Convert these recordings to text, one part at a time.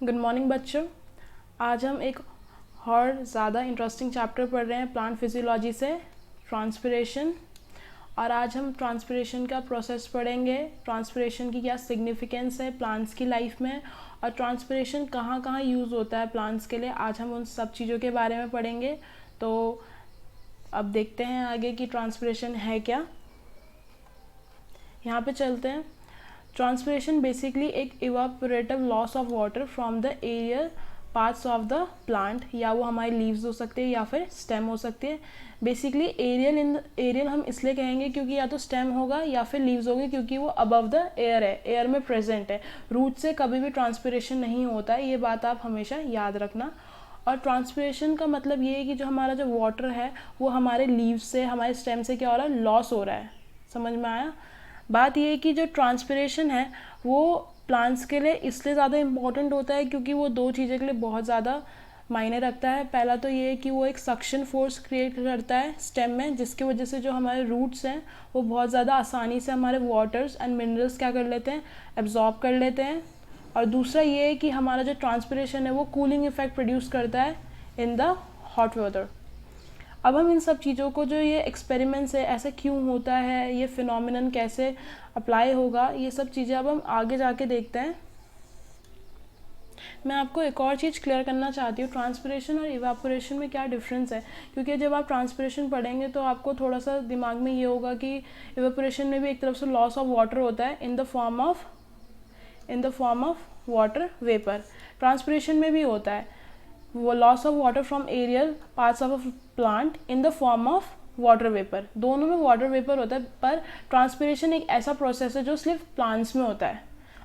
Good morning बच्चों। आज हम एक और ज़्यादा इंटरेस्टिंग चैप्टर पढ़ रहे हैं प्लांट फिजियोलॉजी से, ट्रांसपिरेशन। और आज हम ट्रांसपिरेशन का प्रोसेस पढ़ेंगे, ट्रांसपिरेशन की क्या सिग्निफिकेंस है प्लांट्स की लाइफ में, और ट्रांसपिरेशन कहाँ कहाँ यूज़ होता है प्लांट्स के लिए। आज हम उन सब चीज़ों के बारे में पढ़ेंगे। तो अब देखते हैं आगे कि ट्रांसपिरेशन है क्या। यहाँ पे चलते हैं। ट्रांसपिरेशन बेसिकली एक evaporative loss of water from the aerial parts of the plant, या वो हमारी लीव्स हो सकती है या फिर स्टेम हो सकती है। बेसिकली एरियल हम इसलिए कहेंगे क्योंकि या तो स्टेम होगा या फिर लीव्स होगी, क्योंकि वो अबव द एयर है, एयर में प्रेजेंट है। रूट से कभी भी ट्रांसपिरेशन नहीं होता है, ये बात आप हमेशा याद रखना। और ट्रांसपिरेशन का मतलब ये है कि जो हमारा जो वाटर है वो हमारे लीव्स से, हमारे स्टेम से क्या हो रहा है, लॉस हो रहा है। समझ में आया? बात ये है कि जो ट्रांसपिरेशन है वो प्लांट्स के लिए इसलिए ज़्यादा इम्पॉर्टेंट होता है क्योंकि वो दो चीज़ों के लिए बहुत ज़्यादा मायने रखता है। पहला तो ये है कि वो एक सक्शन फोर्स क्रिएट करता है स्टेम में, जिसकी वजह से जो हमारे रूट्स हैं वो बहुत ज़्यादा आसानी से हमारे वाटर्स एंड मिनरल्स क्या कर लेते हैं, एब्जॉर्ब कर लेते हैं। और दूसरा ये है कि हमारा जो ट्रांसपिरेशन है वो कूलिंग इफेक्ट प्रोड्यूस करता है इन द हॉट वेदर। अब हम इन सब चीज़ों को, जो ये एक्सपेरिमेंट्स है, ऐसे क्यों होता है, ये फिनोमिनन कैसे अप्लाई होगा, ये सब चीज़ें अब हम आगे जाके देखते हैं। मैं आपको एक और चीज़ क्लियर करना चाहती हूँ, ट्रांसपिरेशन और इवापोरेशन में क्या डिफरेंस है। क्योंकि जब आप ट्रांसपिरेशन पढ़ेंगे तो आपको थोड़ा सा दिमाग में ये होगा कि इवापोरेशन में भी एक तरफ से लॉस ऑफ वाटर होता है in the form of water vapour. Transpiration में भी होता है वो loss of water from aerial parts of plant in the form of water vapour. दोनों में वाटर वेपर होता है, पर ट्रांसपिरेशन एक ऐसा प्रोसेस है जो सिर्फ प्लांट्स में होता है।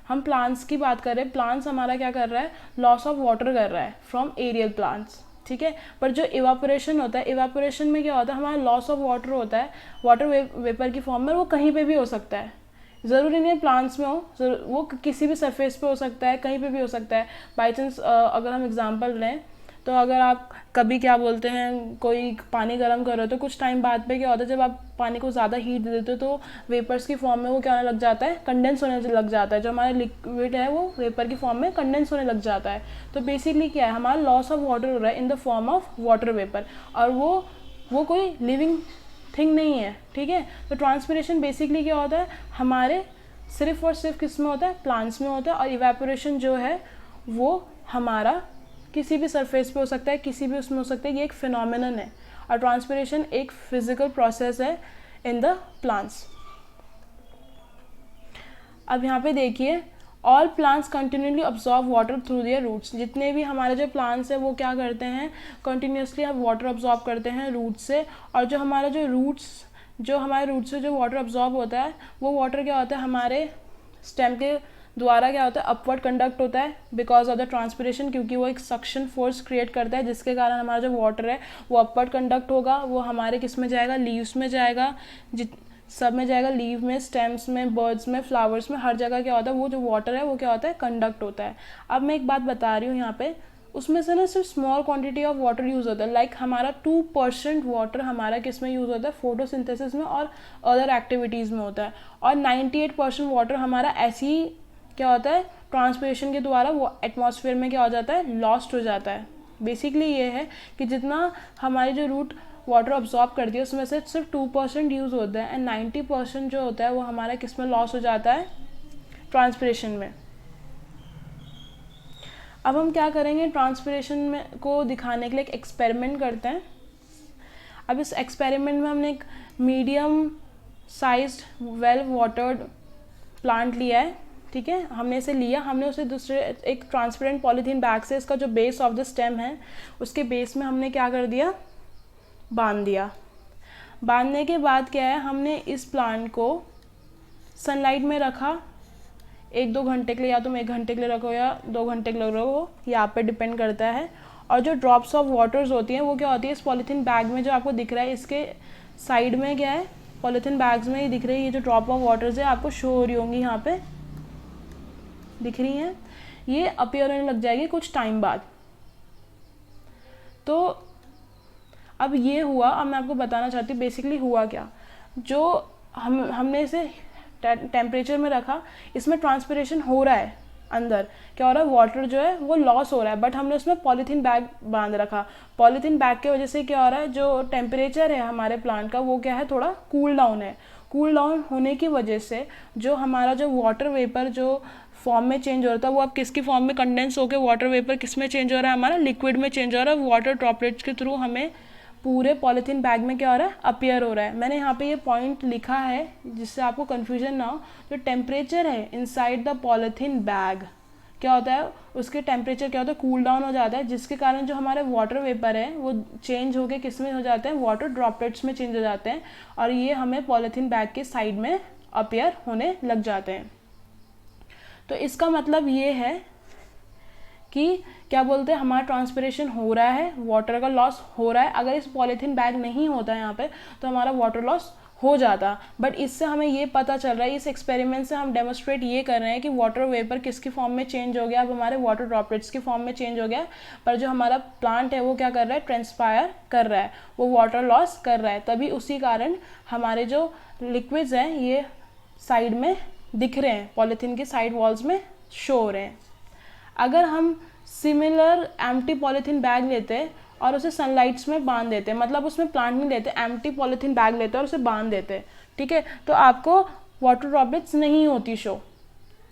हम प्लांट्स की बात कर रहे हैं, प्लांट्स हमारा क्या कर रहा है, लॉस ऑफ वाटर कर रहा है फ्रॉम एरियल प्लांट्स, ठीक है। पर जो इवापोरेशन होता है, इवापोरेशन में क्या होता है, हमारा लॉस ऑफ वाटर होता है वाटर वेपर की फॉर्म में। वो कहीं पे भी हो सकता है, ज़रूरी नहीं है प्लांट्स में हो, वो किसी भी सरफेस पे हो सकता है, कहीं पे भी हो सकता है। बाई चांस अगर हम एग्जांपल लें तो अगर आप कभी क्या बोलते हैं, कोई पानी गर्म कर रहे हो तो कुछ टाइम बाद पे क्या होता है, जब आप पानी को ज़्यादा हीट दे देते हो तो वेपर्स की फॉर्म में वो क्या होने लग जाता है, कंडेंस होने लग जाता है। जो हमारा लिक्विड है वो वेपर की फॉर्म में कंडेंस होने लग जाता है। तो बेसिकली क्या है, हमारा लॉस ऑफ वाटर हो रहा है in the form of water vapour, और वो कोई लिविंग थिंग नहीं है, ठीक है। तो ट्रांसपिरेशन बेसिकली क्या होता है, हमारे सिर्फ और सिर्फ किस में होता है, प्लांट्स में होता है। और इवेपोरेशन जो है वो हमारा किसी भी सरफेस पे हो सकता है, किसी भी उसमें हो सकता है। ये एक फिनोमिनन है, और ट्रांसपिरेशन एक फिजिकल प्रोसेस है इन द प्लांट्स। अब यहाँ पे देखिए, all plants continuously absorb water through their roots. जितने भी हमारे जो प्लांट्स हैं वो क्या करते हैं, कंटिन्यूसली अब वाटर अब्जॉर्ब करते हैं रूट से। और जो हमारे रूट से जो वाटर अब्जॉर्ब होता है, वो वाटर क्या होता है, हमारे स्टेम के द्वारा क्या होता है, अपवर्ड कंडक्ट होता है बिकॉज ऑफ द ट्रांसपिरेशन, क्योंकि वो एक सक्शन फोर्स क्रिएट करता है, जिसके कारण हमारा जो वाटर है वो अपवर्ड कंडक्ट होगा। वो हमारे किस में जाएगा, लीव्स में जाएगा, सब में जाएगा, लीव में, स्टेम्स में, बर्ड्स में, फ्लावर्स में, हर जगह क्या होता है, वो जो वाटर है वो क्या होता है, कंडक्ट होता है। अब मैं एक बात बता रही हूँ यहाँ पे, उसमें से ना सिर्फ small quantity of water use होता है। लाइक हमारा 2% वाटर हमारा किस में यूज़ होता है, फोटोसिंथेसिस में और अदर एक्टिविटीज़ में होता है। और 98% वाटर हमारा ऐसे ही क्या होता है, ट्रांसपिरेशन के द्वारा वो एटमॉस्फेयर में क्या हो जाता है, लॉस्ट हो जाता है। बेसिकली ये है कि जितना हमारी जो रूट वाटर अब्जॉर्ब करती है उसमें से सिर्फ 2% यूज़ होता है, एंड 90% जो होता है वो हमारा किस में लॉस हो जाता है, ट्रांसपिरेशन में। अब हम क्या करेंगे, ट्रांसपिरेशन में को दिखाने के लिए एक एक्सपेरिमेंट करते हैं। अब इस एक्सपेरिमेंट में हमने एक medium sized well watered plant लिया है, ठीक है। हमने इसे लिया, हमने उसे दूसरे एक ट्रांसपेरेंट पॉलीथीन बैग से इसका जो बेस ऑफ द स्टेम है उसके बेस में हमने क्या कर दिया, बांध दिया। बांधने के बाद क्या है, हमने इस प्लांट को सनलाइट में रखा 1-2 घंटे के लिए, या तुम 1 घंटे के लिए रखो या 2 घंटे के लिए रखो, ये आप पे डिपेंड करता है। और जो ड्रॉप्स ऑफ वाटर्स होती हैं वो क्या होती है, इस पॉलीथीन बैग में जो आपको दिख रहा है, इसके साइड में क्या है, पॉलीथीन बैग्स में ये दिख रही है, ये जो ड्रॉप ऑफ वाटर्स है आपको शो हो रही होंगी, यहाँ पे दिख रही हैं, ये अपीयर होने लग जाएगी कुछ टाइम बाद। तो अब ये हुआ, अब मैं आपको बताना चाहती हूँ बेसिकली हुआ क्या। जो हमने इसे टेम्परेचर में रखा, इसमें ट्रांसपिरेशन हो रहा है, अंदर क्या हो रहा है, वाटर जो है वो लॉस हो रहा है, बट हमने उसमें पॉलीथीन बैग बांध रखा। पॉलीथीन बैग की वजह से क्या हो रहा है, जो टेम्परेचर है हमारे प्लांट का वो क्या है, थोड़ा कूल डाउन है। कूल डाउन होने की वजह से जो हमारा जो वाटर वेपर जो फॉर्म में चेंज हो रहा था वो अब किसकी फॉर्म में कंडेंस होकर वाटर वेपर किस में चेंज हो रहा है, हमारा लिक्विड में चेंज हो रहा है। वाटर ड्रॉपलेट्स के थ्रू हमें पूरे पॉलीथीन बैग में क्या हो रहा है, अपीयर हो रहा है। मैंने यहाँ पे ये पॉइंट लिखा है जिससे आपको कन्फ्यूजन ना हो। जो टेम्परेचर है इनसाइड द पॉलीथीन बैग क्या होता है, उसके टेम्परेचर क्या होता है, कूल डाउन हो जाता है, जिसके कारण जो हमारे वाटर वेपर है वो चेंज होकर किस में हो जाते हैं, वाटर ड्रॉपलेट्स में चेंज हो जाते हैं, और ये हमें पॉलीथीन बैग के साइड में अपीयर होने लग जाते हैं। तो इसका मतलब ये है कि क्या बोलते हैं, हमारा ट्रांसपिरेशन हो रहा है, वाटर का लॉस हो रहा है। अगर इस पॉलीथीन बैग नहीं होता यहाँ पे तो हमारा वाटर लॉस हो जाता। बट इससे हमें ये पता चल रहा है, इस एक्सपेरिमेंट से हम डेमोस्ट्रेट ये कर रहे हैं कि वाटर वेपर किसकी फॉर्म में चेंज हो गया, अब हमारे वाटर ड्रॉपलेट्स की फॉर्म में चेंज हो गया। पर जो हमारा प्लांट है वो क्या कर रहा है, ट्रांसपायर कर रहा है, वो वाटर लॉस कर रहा है। तभी उसी कारण हमारे जो लिक्विड्स हैं ये साइड में दिख रहे हैं, पॉलीथीन के साइड वॉल्स में शो हो रहे हैं। अगर हम सिमिलर एम्प्टी पॉलीथीन बैग लेते और उसे सनलाइट्स में बांध देते, मतलब उसमें प्लांट नहीं लेते, एम्प्टी पॉलीथीन बैग लेते और उसे बांध देते, ठीक है, तो आपको वाटर ड्रॉपलेट्स नहीं होती शो,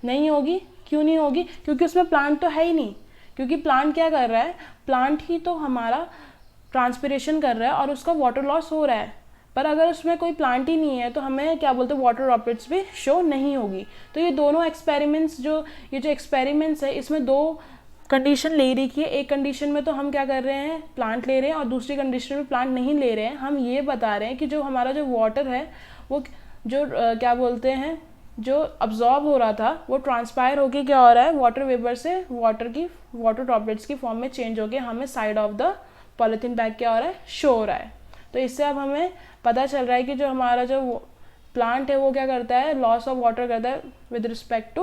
नहीं होगी। क्यों नहीं होगी, क्योंकि उसमें प्लांट तो है ही नहीं। क्योंकि प्लांट क्या कर रहा है, प्लांट ही तो हमारा ट्रांसपिरेशन कर रहा है और उसका वाटर लॉस हो रहा है। पर अगर उसमें कोई प्लांट ही नहीं है तो हमें क्या बोलते हैं, वाटर ड्रॉपलेट्स भी शो नहीं होगी। तो ये दोनों एक्सपेरिमेंट्स ये जो एक्सपेरिमेंट्स है इसमें दो कंडीशन ले रही है। एक कंडीशन में तो हम क्या कर रहे हैं, प्लांट ले रहे हैं, और दूसरी कंडीशन में प्लांट नहीं ले रहे हैं। हम ये बता रहे हैं कि जो हमारा जो वाटर है वो जो क्या बोलते हैं, जो अब्जॉर्ब हो रहा था वो ट्रांसपायर होके क्या हो रहा है, वाटर वेपर से वाटर ड्रॉपलेट्स की फॉर्म में चेंज होके हमें side of the polythene bag क्या हो रहा है, शो हो रहा है। तो इससे अब हमें पता चल रहा है कि जो हमारा जो प्लांट है वो क्या करता है, लॉस ऑफ वाटर करता है विद रिस्पेक्ट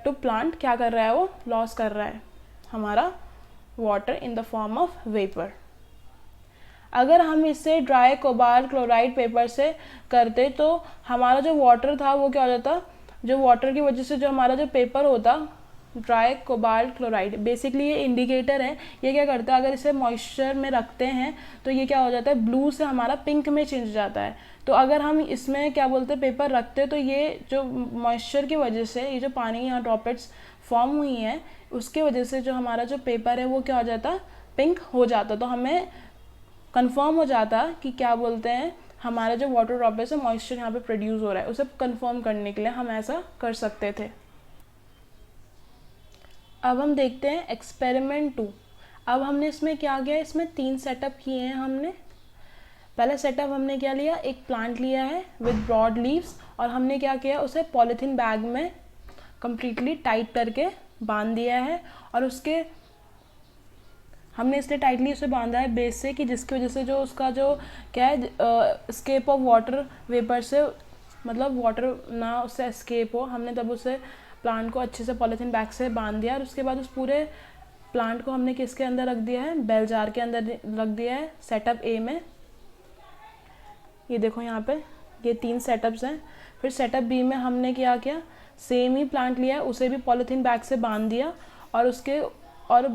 टू प्लांट, क्या कर रहा है, वो लॉस कर रहा है हमारा water in the form of vapour. अगर हम इसे ड्राई कोबाल्ट क्लोराइड पेपर से करते तो हमारा जो वाटर था वो क्या हो जाता, जो वाटर की वजह से जो हमारा जो पेपर होता, ड्राई कोबाल्ट क्लोराइड बेसिकली ये इंडिकेटर है। ये क्या करता है, अगर इसे मॉइस्चर में रखते हैं तो ये क्या हो जाता है, ब्लू से हमारा पिंक में चेंज हो जाता है। तो अगर हम इसमें क्या बोलते हैं, पेपर रखते तो ये जो मॉइस्चर की वजह से ये जो पानी यहाँ ड्रॉपलेट्स फॉर्म हुई हैं उसके वजह से जो हमारा जो पेपर है वो क्या हो जाता, पिंक हो जाता। तो हमें कंफर्म हो जाता कि क्या बोलते हैं, हमारा जो वाटर ड्रॉपलेट से मॉइस्चर यहाँ पे प्रोड्यूस हो रहा है, उसे कंफर्म करने के लिए हम ऐसा कर सकते थे। अब हम देखते हैं एक्सपेरिमेंट 2। अब हमने इसमें क्या किया, इसमें 3 सेटअप किए हैं हमने। पहला सेटअप हमने क्या लिया, एक प्लांट लिया है विद ब्रॉड लीव्स, और हमने क्या किया, उसे पॉलीथीन बैग में कम्प्लीटली टाइट करके बांध दिया है। और उसके हमने इसलिए टाइटली उसे बांधा है बेस से कि जिसकी वजह से जो उसका जो क्या है, एस्केप ऑफ वाटर वेपर से, मतलब वाटर ना उससे एस्केप हो। हमने तब उसे प्लांट को अच्छे से पॉलीथीन बैग से बांध दिया, और उसके बाद उस पूरे प्लांट को हमने किसके अंदर रख दिया है, बेल जार के अंदर रख दिया है सेटअप ए में। ये देखो यहाँ पे ये 3 सेटअप्स हैं। फिर सेटअप बी में हमने क्या किया, सेम ही प्लांट लिया है, उसे भी पॉलीथीन बैग से बांध दिया, और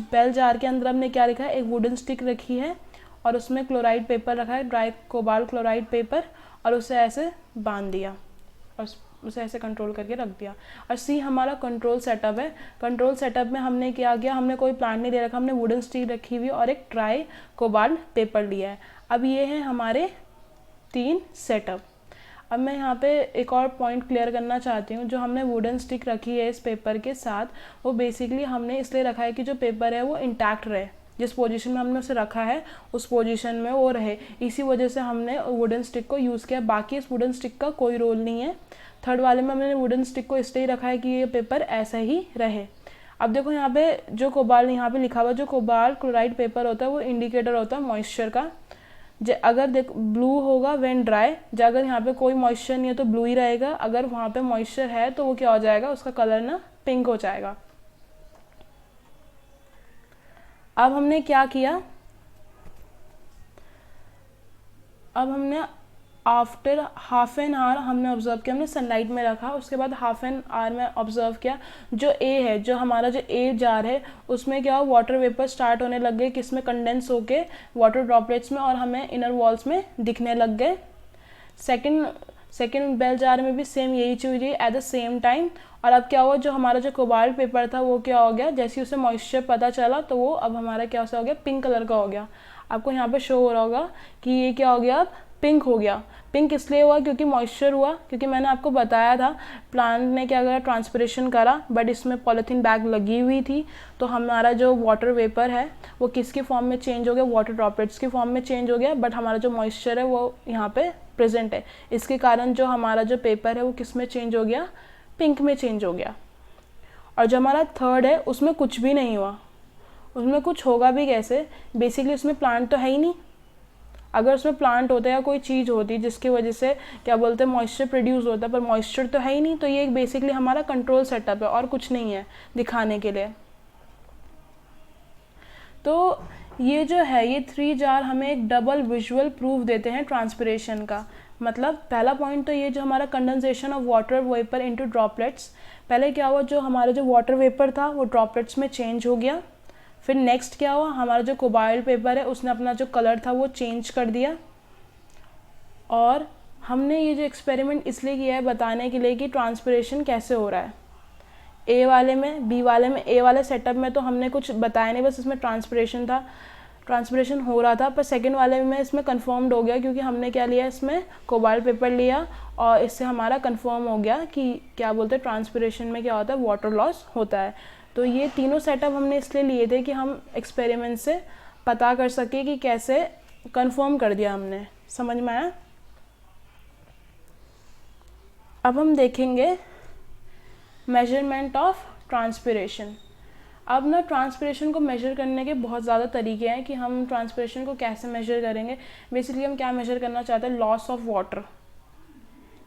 बेल जार के अंदर हमने क्या रखा है, एक वुडन स्टिक रखी है और उसमें क्लोराइड पेपर रखा है, ड्राई कोबाल्ट क्लोराइड पेपर, और उसे ऐसे बांध दिया और उसे ऐसे कंट्रोल करके रख दिया। और सी हमारा कंट्रोल सेटअप है। कंट्रोल सेटअप में हमने क्या किया, हमने कोई प्लांट नहीं दे रखा, हमने वुडन स्टिक रखी हुई और एक ड्राई कोबाल्ट पेपर लिया है। अब ये हैं हमारे 3 सेटअप। अब मैं यहाँ पे एक और पॉइंट क्लियर करना चाहती हूँ। जो हमने वुडन स्टिक रखी है इस पेपर के साथ, वो बेसिकली हमने इसलिए रखा है कि जो पेपर है वो इंटैक्ट रहे, जिस पोजीशन में हमने उसे रखा है उस पोजीशन में वो रहे। इसी वजह से हमने वुडन स्टिक को यूज़ किया। बाकी इस वुडन स्टिक का कोई रोल नहीं है। थर्ड वाले में हमने वुडन स्टिक को इसलिए रखा है कि ये पेपर ऐसा ही रहे। अब देखो यहाँ पे जो कोबाल्ट यहाँ पे लिखा हुआ, जो कोबाल्ट क्लोराइड पेपर होता है वो इंडिकेटर होता है मॉइस्चर का। अगर देख ब्लू होगा व्हेन ड्राई, अगर यहाँ पे कोई मॉइस्चर नहीं है तो ब्लू ही रहेगा, अगर वहाँ पे मॉइस्चर है तो वो क्या हो जाएगा, उसका कलर ना पिंक हो जाएगा। अब हमने क्या किया, अब हमने आफ्टर हाफ एन आवर हमने ऑब्जर्व किया, हमने सनलाइट में रखा, उसके बाद हाफ एन आवर में ऑब्जर्व किया, जो ए है, जो हमारा जो ए जार है उसमें क्या वाटर वेपर स्टार्ट होने लग गए, किसमें कंडेंस होके वाटर ड्रॉपलेट्स में, और हमें इनर वॉल्स में दिखने लग गए। सेकेंड बेल जार में भी सेम यही चीज़ हुई एट द सेम टाइम। और अब क्या हुआ, जो हमारा जो कोबाल्ट पेपर था वो क्या हो गया, जैसे ही उसे मॉइस्चर पता चला तो वो अब हमारा क्या हो गया, पिंक कलर का हो गया। आपको यहाँ पे शो हो रहा होगा कि ये क्या हो गया, अब पिंक हो गया। पिंक इसलिए हुआ क्योंकि मॉइस्चर हुआ, क्योंकि मैंने आपको बताया था प्लांट ने क्या करा, ट्रांसपिरेशन करा, बट इसमें पॉलीथीन बैग लगी हुई थी, तो हमारा जो वाटर वेपर है वो किसकी फॉर्म में चेंज हो गया, वाटर ड्रॉपलेट्स की फॉर्म में चेंज हो गया, बट हमारा जो मॉइस्चर है वो यहाँ पे प्रेजेंट है। इसके कारण जो हमारा जो पेपर है वो किस में चेंज हो गया, पिंक में चेंज हो गया। और जो हमारा थर्ड है उसमें कुछ भी नहीं हुआ, उसमें कुछ होगा भी कैसे, बेसिकली उसमें प्लांट तो है ही नहीं। अगर उसमें प्लांट होता या कोई चीज़ होती जिसकी वजह से क्या बोलते हैं मॉइस्चर प्रोड्यूस होता, पर मॉइस्चर तो है ही नहीं, तो ये बेसिकली हमारा कंट्रोल सेटअप है और कुछ नहीं है दिखाने के लिए। तो ये जो है ये 3 जार हमें एक डबल विजुअल प्रूफ देते हैं ट्रांसपिरेशन का। मतलब पहला पॉइंट तो ये जो हमारा condensation of water vapour into droplets, पहले क्या हुआ, जो हमारा जो वाटर वेपर था वो ड्रॉपलेट्स में चेंज हो गया। फिर नेक्स्ट क्या हुआ, हमारा जो कोबाल्ट पेपर है उसने अपना जो कलर था वो चेंज कर दिया। और हमने ये जो एक्सपेरिमेंट इसलिए किया है बताने के लिए कि ट्रांसपिरेशन कैसे हो रहा है। ए वाले में, बी वाले में, ए वाले सेटअप में तो हमने कुछ बताया नहीं, बस इसमें ट्रांसपिरेशन था, ट्रांसपिरेशन हो रहा था। पर सेकंड वाले में इसमें कंफर्म्ड हो गया क्योंकि हमने क्या लिया, इसमें कोबाल्ट पेपर लिया और इससे हमारा कंफर्म हो गया कि क्या बोलते हैं ट्रांसपिरेशन में क्या होता है, वाटर लॉस होता है। तो ये तीनों सेटअप हमने इसलिए लिए थे कि हम एक्सपेरिमेंट से पता कर सके कि कैसे कंफर्म कर दिया हमने। समझ में आया? अब हम देखेंगे मेजरमेंट ऑफ ट्रांसपिरेशन। अब ना ट्रांसपिरेशन को मेजर करने के बहुत ज़्यादा तरीके हैं कि हम ट्रांसपिरेशन को कैसे मेजर करेंगे। बेसिकली हम क्या मेजर करना चाहते हैं, loss of water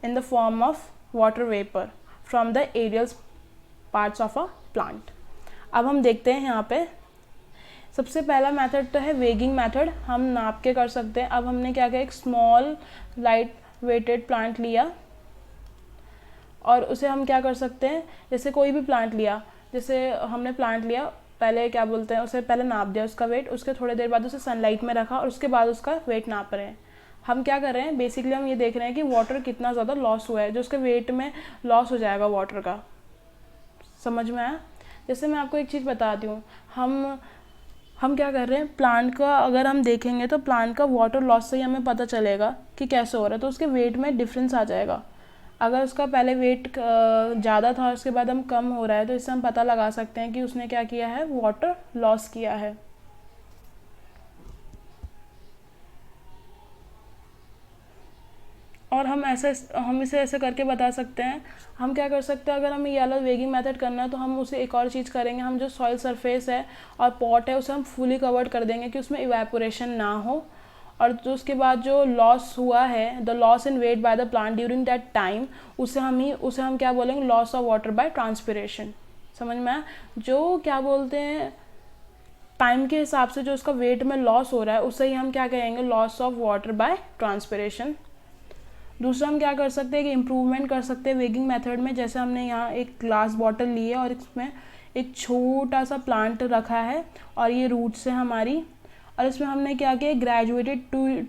in the form of water vapour from the aerial parts of a plant. अब हम देखते हैं यहाँ पे सबसे पहला मेथड तो है वेगिंग मेथड, हम नाप के कर सकते हैं। अब हमने क्या किया, एक स्मॉल लाइट वेटेड प्लांट लिया और उसे हम क्या कर सकते हैं, जैसे कोई भी प्लांट लिया, जैसे हमने प्लांट लिया, पहले क्या बोलते हैं उसे पहले नाप दिया उसका वेट, उसके थोड़ी देर बाद उसे सनलाइट में रखा और उसके बाद उसका वेट नाप रहे हैं। हम क्या कर रहे हैं, बेसिकली हम ये देख रहे हैं कि वाटर कितना ज़्यादा लॉस हुआ है, जो उसके वेट में लॉस हो जाएगा वाटर का। समझ में आया? जैसे मैं आपको एक चीज़ बताती हूँ, हम क्या कर रहे हैं, प्लांट का अगर हम देखेंगे तो प्लांट का वाटर लॉस से ही हमें पता चलेगा कि कैसे हो रहा है, तो उसके वेट में डिफरेंस आ जाएगा। अगर उसका पहले वेट ज़्यादा था उसके बाद हम कम हो रहा है, तो इससे हम पता लगा सकते हैं कि उसने क्या किया है, वाटर लॉस किया है। और हम इसे ऐसे करके बता सकते हैं। हम क्या कर सकते हैं, अगर हमें ये वाला वेगिंग मेथड करना है तो हम उसे एक और चीज़ करेंगे, हम जो सॉइल सरफेस है और पॉट है उसे हम फुली कवर्ड कर देंगे कि उसमें इवेपोरेशन ना हो। और जो उसके बाद जो लॉस हुआ है, the loss in weight by the plant during that time, उसे हम क्या बोलेंगे, loss of water bye transpiration. समझ में आया? जो क्या बोलते हैं टाइम के हिसाब से जो उसका वेट में लॉस हो रहा है उसे ही हम क्या कहेंगे, loss of water bye transpiration. दूसरा हम क्या कर सकते हैं कि इम्प्रूवमेंट कर सकते हैं वेगिंग मेथड में। जैसे हमने यहाँ एक ग्लास बॉटल ली है और इसमें एक छोटा सा प्लांट रखा है और ये रूट्स है हमारी, और इसमें हमने क्या किया, ग्रेजुएटेड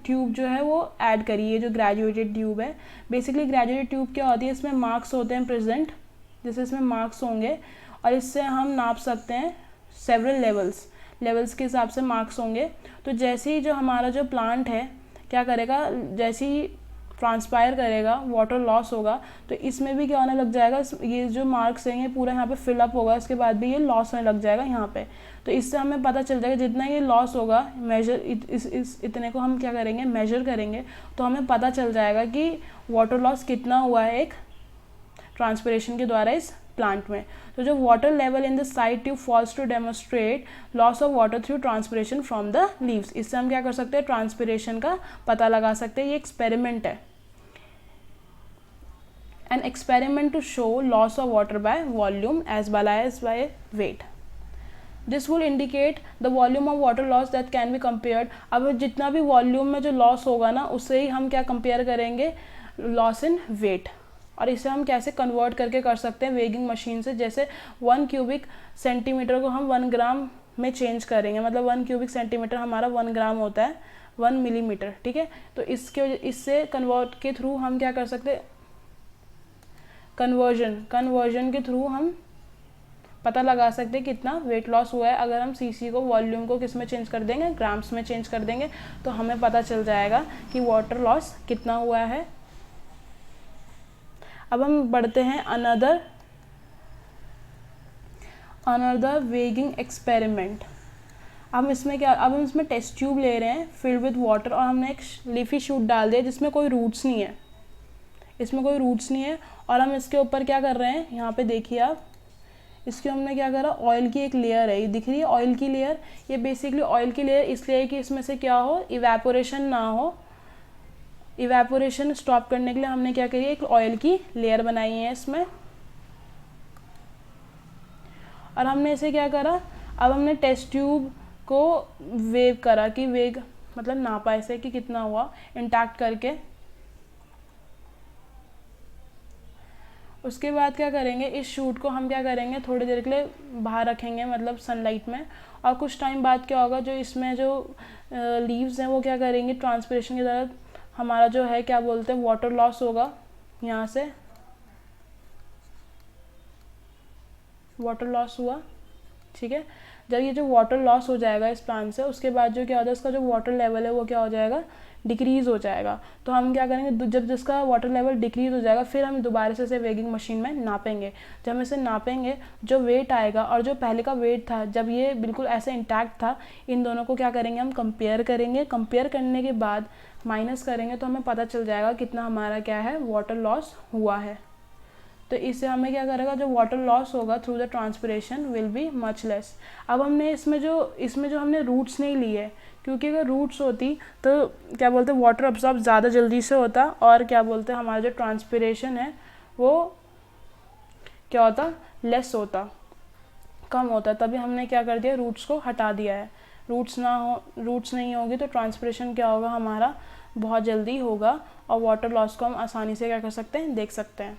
ट्यूब जो है वो ऐड करी है। जो ग्रेजुएटेड ट्यूब है, बेसिकली ग्रेजुएटेड ट्यूब क्या होती है, इसमें मार्क्स होते हैं प्रेजेंट, जैसे इसमें मार्क्स होंगे और इससे हम नाप सकते हैं सेवरल लेवल्स के हिसाब से मार्क्स होंगे। तो जैसे ही जो हमारा जो प्लांट है क्या करेगा, जैसे ही ट्रांसपायर करेगा, वाटर लॉस होगा, तो इसमें भी क्या होने लग जाएगा, ये जो मार्क्स हैं ये पूरा यहाँ पे फिलअप होगा, इसके बाद भी ये लॉस होने लग जाएगा यहाँ पे। तो इससे हमें पता चल जाएगा जितना ये लॉस होगा, मेजर इतने को हम क्या करेंगे, मेजर करेंगे, तो हमें पता चल जाएगा कि वाटर लॉस कितना हुआ है एक ट्रांसपिरेशन के द्वारा इस प्लांट में। तो जो water level in the side tube falls to demonstrate loss of water through transpiration from the leaves. इससे हम क्या कर सकते हैं, ट्रांसपिरेशन का पता लगा सकते हैं। ये एक्सपेरिमेंट है, an experiment to show loss of water by volume as well as by weight. This will indicate the volume of water loss that can be compared. अब जितना भी वॉल्यूम में जो लॉस होगा ना, उससे ही हम क्या कंपेयर करेंगे, लॉस इन वेट। और इसे हम कैसे कन्वर्ट करके कर सकते हैं वेगिंग मशीन से, जैसे 1 क्यूबिक सेंटीमीटर को हम 1 ग्राम में चेंज करेंगे, मतलब 1 क्यूबिक सेंटीमीटर हमारा 1 ग्राम होता है 1 मिलीमीटर, ठीक है। तो इससे कन्वर्ट के थ्रू हम क्या कर सकते हैं, कन्वर्जन के थ्रू हम पता लगा सकते हैं कितना वेट लॉस हुआ है। अगर हम सीसी को, वॉल्यूम को किस में चेंज कर देंगे, ग्राम्स में चेंज कर देंगे, तो हमें पता चल जाएगा कि वाटर लॉस कितना हुआ है। अब हम बढ़ते हैं अनदर वेगिंग एक्सपेरिमेंट। अब हम इसमें टेस्ट ट्यूब ले रहे हैं फिल्ड विद वाटर, और हमने एक लीफी शूट डाल दिया जिसमें कोई रूट्स नहीं है, और हम इसके ऊपर क्या कर रहे हैं, यहाँ पे देखिए आप, इसके हमने क्या करा, ऑयल की एक लेयर है, ये दिख रही है ऑयल की लेयर। ये बेसिकली ऑयल की लेयर इसलिए है कि इसमें से क्या हो, इवेपोरेशन ना हो। इवेपोरेशन स्टॉप करने के लिए हमने क्या करी, एक ऑयल की लेयर बनाई है इसमें। और हमने इसे क्या करा, अब हमने टेस्ट ट्यूब को वेव करा, कि वेग मतलब नापा इसे कि कितना हुआ इंटैक्ट करके। उसके बाद क्या करेंगे, इस शूट को हम क्या करेंगे, थोड़ी देर के लिए बाहर रखेंगे, मतलब सनलाइट में। और कुछ टाइम बाद क्या होगा, जो इसमें जो लीव्स हैं वो क्या करेंगे, ट्रांसपिरेशन की तरह हमारा जो है क्या बोलते हैं, वाटर लॉस होगा। यहाँ से वाटर लॉस हुआ, ठीक है। जब ये जो वाटर लॉस हो जाएगा इस प्लांट से, उसके बाद जो क्या होता है, इसका जो वाटर लेवल है वो क्या हो जाएगा, डिक्रीज़ हो जाएगा। तो हम क्या करेंगे, जब जिसका वाटर लेवल डिक्रीज़ हो जाएगा, फिर हम दोबारा से इसे वेगिंग मशीन में नापेंगे। जब हम इसे नापेंगे, जो वेट आएगा और जो पहले का वेट था, जब ये बिल्कुल ऐसे इंटैक्ट था, इन दोनों को क्या करेंगे, हम कंपेयर करेंगे। कंपेयर करने के बाद माइनस करेंगे, तो हमें पता चल जाएगा कितना हमारा क्या है, वाटर लॉस हुआ है। तो इससे हमें क्या करेगा, जो वाटर लॉस होगा through the transpiration will be much less. अब हमने इसमें जो हमने रूट्स नहीं ली है, क्योंकि अगर रूट्स होती तो क्या बोलते हैं, वाटर अब्सॉर्ब ज़्यादा जल्दी से होता, और क्या बोलते हैं, हमारा जो ट्रांसपिरेशन है वो क्या होता, लेस होता, कम होता। तभी हमने क्या कर दिया, रूट्स को हटा दिया है। रूट्स नहीं होगी तो ट्रांसपिरेशन क्या होगा, हमारा बहुत जल्दी होगा, और वाटर लॉस को हम आसानी से क्या कर सकते हैं, देख सकते हैं।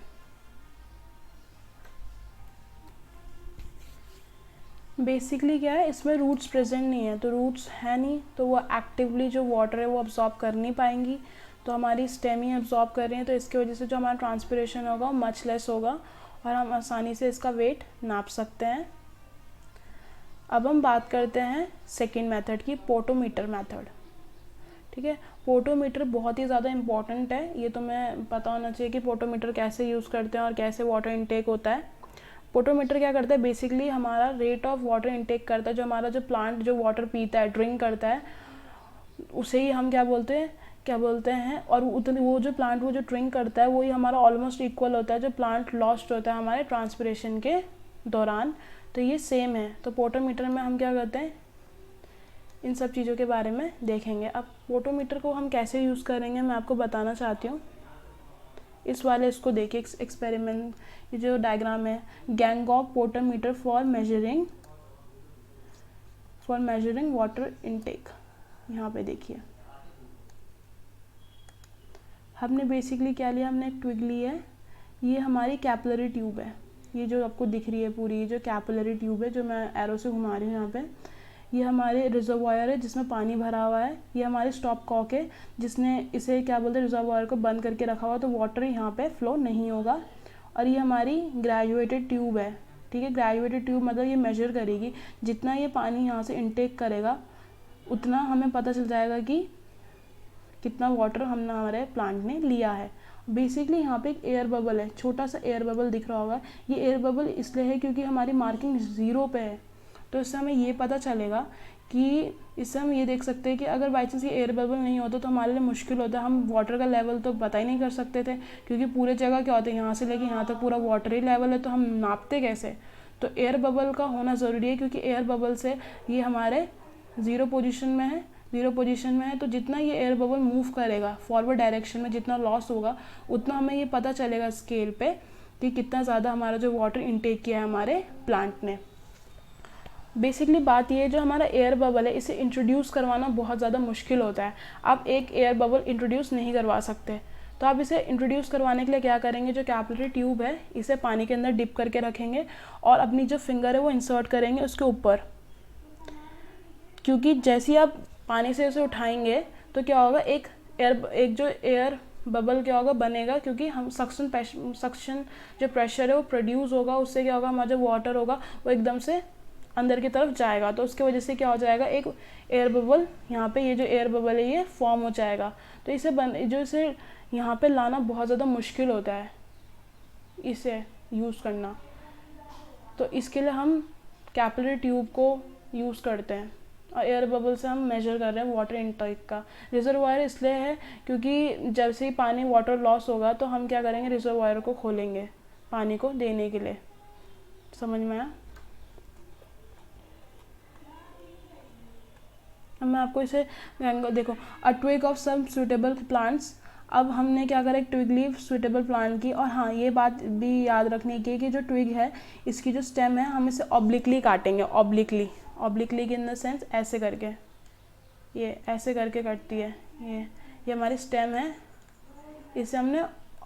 बेसिकली क्या है, इसमें रूट्स प्रेजेंट नहीं है, तो रूट्स है नहीं, तो वो एक्टिवली जो वाटर है वो अब्जॉर्ब कर नहीं पाएंगी। तो हमारी स्टेम ही अब्जॉर्ब कर रही है, तो इसकी वजह से जो हमारा ट्रांसपिरेशन होगा वो मच लेस होगा, और हम आसानी से इसका वेट नाप सकते हैं। अब हम बात करते हैं सेकेंड मेथड की, पोटोमीटर मेथड, ठीक है। पोटोमीटर बहुत ही ज़्यादा इंपॉर्टेंट है, ये तुम्हें पता होना चाहिए कि पोटोमीटर कैसे यूज़ करते हैं और कैसे वाटर इनटेक होता है। पोटोमीटर क्या करता है, बेसिकली हमारा रेट ऑफ वाटर इनटेक करता है। जो हमारा जो प्लांट जो वाटर पीता है, ड्रिंक करता है, उसे ही हम क्या बोलते हैं, और वो जो प्लांट वो जो ड्रिंक करता है, वही हमारा ऑलमोस्ट इक्वल होता है जो प्लांट लॉस्ट होता है हमारे ट्रांसपिरेशन के दौरान। तो ये सेम है। तो पोटोमीटर में हम क्या करते हैं, इन सब चीज़ों के बारे में देखेंगे। अब पोटोमीटर को हम कैसे यूज़ करेंगे मैं आपको बताना चाहती हूँ। इसको देखिए, एक्सपेरिमेंट, ये जो डायग्राम है, Ganong potometer for measuring water intake. यहाँ पे देखिए, हमने बेसिकली क्या लिया, हमने एक ट्विग ली है, ये हमारी कैपिलरी ट्यूब है, ये जो आपको दिख रही है पूरी, ये जो कैपिलरी ट्यूब है जो मैं एरो से घुमा रही हूँ यहाँ पे, ये हमारे रिजर्वायर है जिसमें पानी भरा हुआ है। ये हमारे स्टॉप कॉक है जिसने इसे क्या बोलते हैं, रिजर्वायर को बंद करके रखा हुआ, तो वाटर यहाँ पे फ्लो नहीं होगा। और ये हमारी ग्रेजुएटेड ट्यूब है, ठीक है। ग्रेजुएटेड ट्यूब मतलब ये मेजर करेगी, जितना ये पानी यहाँ से इनटेक करेगा उतना हमें पता चल जाएगा कि कितना वाटर हमने हमारे प्लांट ने लिया है। बेसिकली यहाँ पे एक एयर बबल है, छोटा सा एयर बबल दिख रहा होगा। ये एयर बबल इसलिए है क्योंकि हमारी मार्किंग 0 पे है, तो इससे हमें ये पता चलेगा कि इससे हम ये देख सकते हैं कि अगर बाई चांस ये एयर बबल नहीं होता तो हमारे लिए मुश्किल होता है, हम वाटर का लेवल तो पता ही नहीं कर सकते थे, क्योंकि पूरे जगह क्या होता है, यहाँ से लेके यहाँ तक पूरा वाटर ही लेवल है, तो हम नापते कैसे। तो एयर बबल का होना ज़रूरी है, क्योंकि एयर बबल से ये हमारे 0 पोजीशन में है, तो जितना ये एयर बबल मूव करेगा फॉरवर्ड डायरेक्शन में, जितना लॉस होगा उतना हमें ये पता चलेगा स्केल पे कि कितना ज़्यादा हमारा जो वाटर इनटेक किया है हमारे प्लांट ने। बेसिकली बात ये है, जो हमारा एयर बबल है इसे इंट्रोड्यूस करवाना बहुत ज़्यादा मुश्किल होता है। आप एक एयर बबल इंट्रोड्यूस नहीं करवा सकते, तो आप इसे इंट्रोड्यूस करवाने के लिए क्या करेंगे, जो कैपिलरी ट्यूब है इसे पानी के अंदर डिप करके रखेंगे और अपनी जो फिंगर है वो इंसर्ट करेंगे उसके ऊपर, क्योंकि जैसे ही आप पानी से उसे उठाएंगे तो क्या होगा, एक जो एयर बबल क्या होगा बनेगा, क्योंकि हम सक्शन जो प्रेशर है वो प्रोड्यूस होगा, उससे क्या होगा, हमारा जो वाटर होगा वो एकदम से अंदर की तरफ जाएगा, तो उसके वजह से क्या हो जाएगा, एक एयर बबल यहाँ पे, ये जो एयर बबल है ये फॉर्म हो जाएगा। तो इसे यहाँ पे लाना बहुत ज़्यादा मुश्किल होता है, इसे यूज़ करना। तो इसके लिए हम कैपिलरी ट्यूब को यूज़ करते हैं और एयर बबल से हम मेजर कर रहे हैं वाटर इनटेक का। रिजर्वायर इसलिए है क्योंकि जब से ही पानी वाटर लॉस होगा तो हम क्या करेंगे, रिजर्वायर को खोलेंगे पानी को देने के लिए। समझ में आया? अब मैं आपको इसे देखो, a twig of some suitable plants. अब हमने क्या करा, एक ट्विग लीफ सुटेबल प्लांट की। और हाँ, ये बात भी याद रखने की कि जो ट्विग है इसकी जो स्टेम है हम इसे ऑब्लिकली काटेंगे। ऑब्लिकली इन द सेंस ऐसे करके, ये ऐसे करके कटती है। ये हमारी स्टेम है, इसे हमने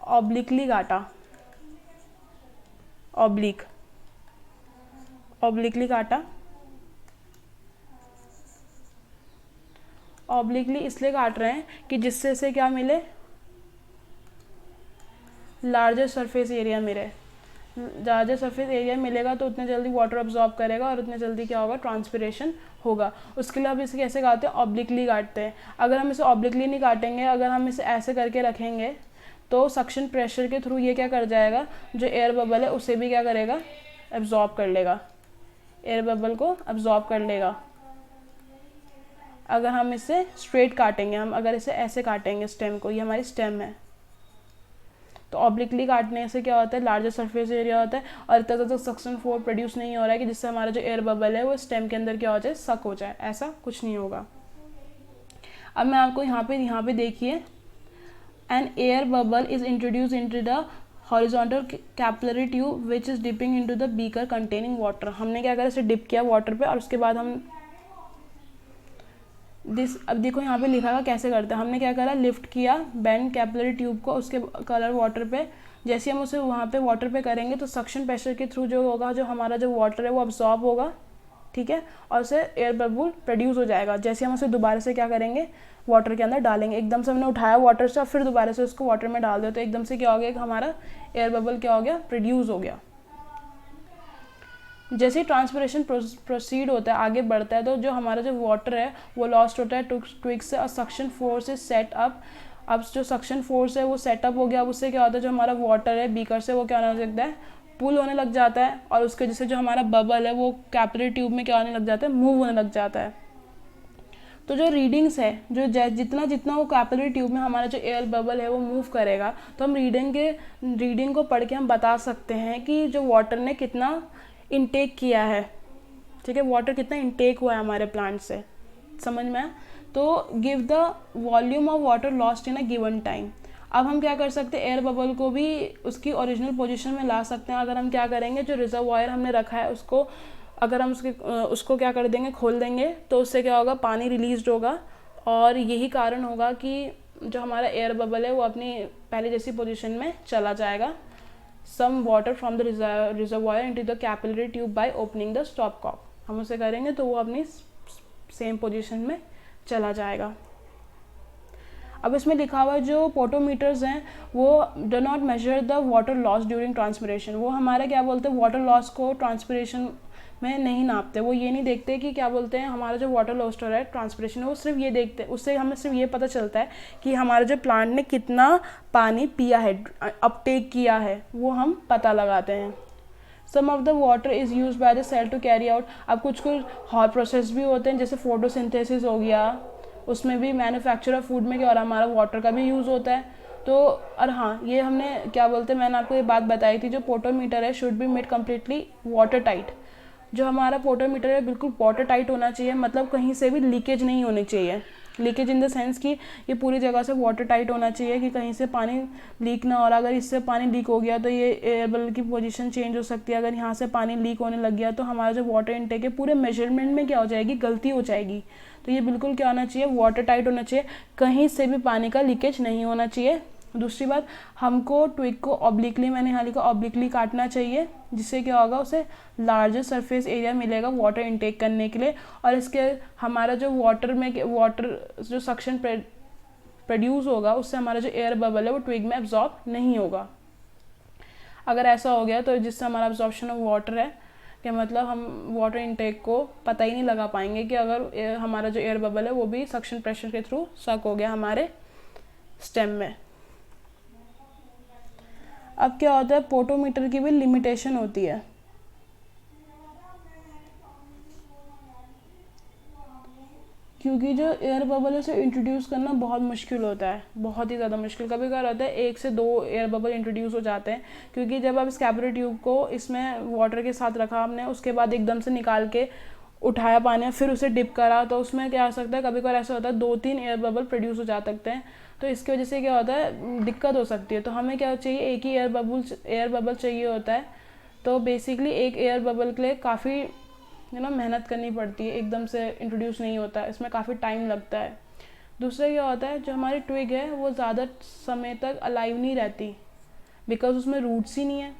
ऑब्लिकली काटा, ऑब्लिकली काटा। ऑब्लिकली इसलिए काट रहे हैं कि जिससे इसे क्या मिले, लार्जर सरफेस एरिया मिले। लार्जर सरफेस एरिया मिलेगा तो उतने जल्दी वाटर अब्जॉर्ब करेगा और उतने जल्दी क्या होगा, ट्रांसपिरेशन होगा। उसके लिए अब इसे कैसे काटते हैं, ऑब्लिकली काटते हैं। अगर हम इसे ऑब्लिकली नहीं काटेंगे, अगर हम इसे ऐसे करके रखेंगे तो सक्शन प्रेशर के थ्रू ये क्या कर जाएगा, जो एयर बबल है उसे भी क्या करेगा, एब्जॉर्ब कर लेगा, एयर बबल को एब्जॉर्ब कर लेगा। अगर हम इसे स्ट्रेट काटेंगे, हम अगर इसे ऐसे काटेंगे स्टेम को, ये हमारी स्टेम है, तो ऑब्लिकली काटने से क्या होता है, लार्जर सरफेस एरिया होता है और इतना ज़्यादा सक्शन फोर्स प्रोड्यूस नहीं हो रहा है कि जिससे हमारा जो एयर बबल है वो स्टेम के अंदर क्या हो जाए, सक हो जाए। ऐसा कुछ नहीं होगा। अब मैं आपको यहाँ पे देखिए, an air bubble is introduce into the horizontal capillary tube which is dipping into the beaker containing water. हमने क्या करा, इसे डिप किया वाटर पे और उसके बाद हम अब देखो यहाँ पे लिखा हुआ कैसे करते हैं। हमने क्या करा, लिफ्ट किया बेंड कैपिलरी ट्यूब को उसके कलर वाटर पे। जैसे हम उसे वहाँ पे वाटर पे करेंगे तो सक्शन प्रेशर के थ्रू जो होगा, जो हमारा जो वाटर है वो अब्सॉर्ब होगा, ठीक है, और उसे एयर बबल प्रोड्यूस हो जाएगा। जैसे हम उसे दोबारा से क्या करेंगे, वाटर के अंदर डालेंगे, एकदम से हमने उठाया वाटर से और फिर दोबारा से उसको वाटर में डाल दिया तो एकदम से क्या हो गया, हमारा एयर बबल क्या हो गया, प्रोड्यूस हो गया। जैसे ही ट्रांसपिरेशन प्रोसीड होता है, आगे बढ़ता है, तो जो हमारा जो वाटर है वो लॉस्ट होता है ट्विग से और suction force is set up. अब जो सक्शन फोर्स है वो सेटअप हो गया। अब उससे क्या होता है, जो हमारा वाटर है बीकर से वो क्या होने लगता है, पुल होने लग जाता है और उसके जैसे जो हमारा बबल है वो कैपिलरी ट्यूब में क्या होने लग जाता है, मूव होने लग जाता है। तो जो रीडिंग्स है, जो जितना जितना वो कैपिलरी ट्यूब में हमारा जो एयर बबल है वो मूव करेगा, तो हम रीडिंग को पढ़ के हम बता सकते हैं कि जो वाटर ने कितना इनटेक किया है, ठीक है, वाटर कितना इनटेक हुआ है हमारे प्लांट से। समझ में? तो give the volume of water lost in a given time. अब हम क्या कर सकते हैं, एयर बबल को भी उसकी ओरिजिनल पोजीशन में ला सकते हैं। अगर हम क्या करेंगे, जो रिजर्वायर हमने रखा है उसको अगर हम उसको क्या कर देंगे, खोल देंगे, तो उससे क्या होगा, पानी रिलीज होगा और यही कारण होगा कि जो हमारा एयर बबल है वो अपनी पहले जैसी पोजीशन में चला जाएगा। Some water from the reservoir into the capillary tube by opening the stopcock। हम उसे करेंगे तो वो अपनी सेम पोजीशन में चला जाएगा। अब इसमें लिखा हुआ है जो पोटोमीटर्स हैं वो do not measure the water loss during transpiration. वो हमारे क्या बोलते हैं, वाटर लॉस को ट्रांसपिरेशन में नहीं नापते। वो ये नहीं देखते कि क्या बोलते हैं, हमारा जो वाटर लॉस हो रहा है ट्रांसपिरेशन, वो सिर्फ ये देखते हैं, उससे हमें सिर्फ ये पता चलता है कि हमारा जो प्लांट ने कितना पानी पिया है, अपटेक किया है, वो हम पता लगाते हैं। Some of the water is use by the cell to carry out. अब कुछ हॉट प्रोसेस भी होते हैं, जैसे फोटोसिंथेसिस हो गया, उसमें भी मैन्युफैक्चर ऑफ फूड में क्या हो रहा है, हमारा वाटर का भी यूज़ होता है। तो और हाँ, ये हमने क्या बोलते हैं, मैंने आपको ये बात बताई थी, जो पोटोमीटर है should be made completely water tight. जो हमारा पोटोमीटर है बिल्कुल वाटर टाइट होना चाहिए, मतलब कहीं से भी लीकेज नहीं होनी चाहिए। लीकेज इन द सेंस कि ये पूरी जगह से वाटर टाइट होना चाहिए कि कहीं से पानी लीक ना हो रहा। अगर इससे पानी लीक हो गया तो ये एयर बबल की पोजीशन चेंज हो सकती है। अगर यहाँ से पानी लीक होने लग गया तो हमारा जो वाटर इनटेक है पूरे मेजरमेंट में क्या हो जाएगी, गलती हो जाएगी। तो ये बिल्कुल क्या होना चाहिए, वाटर टाइट होना चाहिए, कहीं से भी पानी का लीकेज नहीं होना चाहिए। दूसरी बात, हमको ट्विग को ऑब्लिकली, मैंने यहाँ लिखा ऑब्लिकली काटना चाहिए, जिससे क्या होगा, उसे लार्जर सरफेस एरिया मिलेगा वाटर इनटेक करने के लिए। और इसके हमारा जो वाटर जो सक्शन प्रोड्यूस होगा उससे हमारा जो एयर बबल है वो ट्विग में एब्जॉर्ब नहीं होगा। अगर ऐसा हो गया तो जिससे हमारा एब्जॉर्प्शन ऑफ वाटर है कि मतलब हम वाटर इनटेक को पता ही नहीं लगा पाएंगे कि अगर हमारा जो एयर बबल है वो भी सक्शन प्रेशर के थ्रू सक हो गया हमारे स्टेम में। अब क्या होता है, पोटोमीटर की भी लिमिटेशन होती है। क्योंकि जो एयर बबल है उसे इंट्रोड्यूस करना बहुत मुश्किल होता है, बहुत ही ज़्यादा मुश्किल। कभी कभार होता है 1 से 2 एयर बबल इंट्रोड्यूस हो जाते हैं, क्योंकि जब आप स्कैपुलर ट्यूब को इसमें वाटर के साथ रखा हमने, उसके बाद एकदम से निकाल के उठाया पानी फिर उसे डिप करा, तो उसमें क्या हो सकता है, कभी कभार ऐसा होता है 2-3 एयर बबल प्रोड्यूस हो जा सकते हैं। तो इसकी वजह से क्या होता है, दिक्कत हो सकती है। तो हमें क्या चाहिए, एक ही एयर बबल चाहिए होता है। तो बेसिकली एक एयर बबल के लिए काफ़ी मेहनत करनी पड़ती है, एकदम से इंट्रोड्यूस नहीं होता है, इसमें काफ़ी टाइम लगता है। दूसरा क्या होता है, जो हमारी ट्विग है वो ज़्यादा समय तक अलाइव नहीं रहती, बिकॉज उसमें रूट्स ही नहीं है।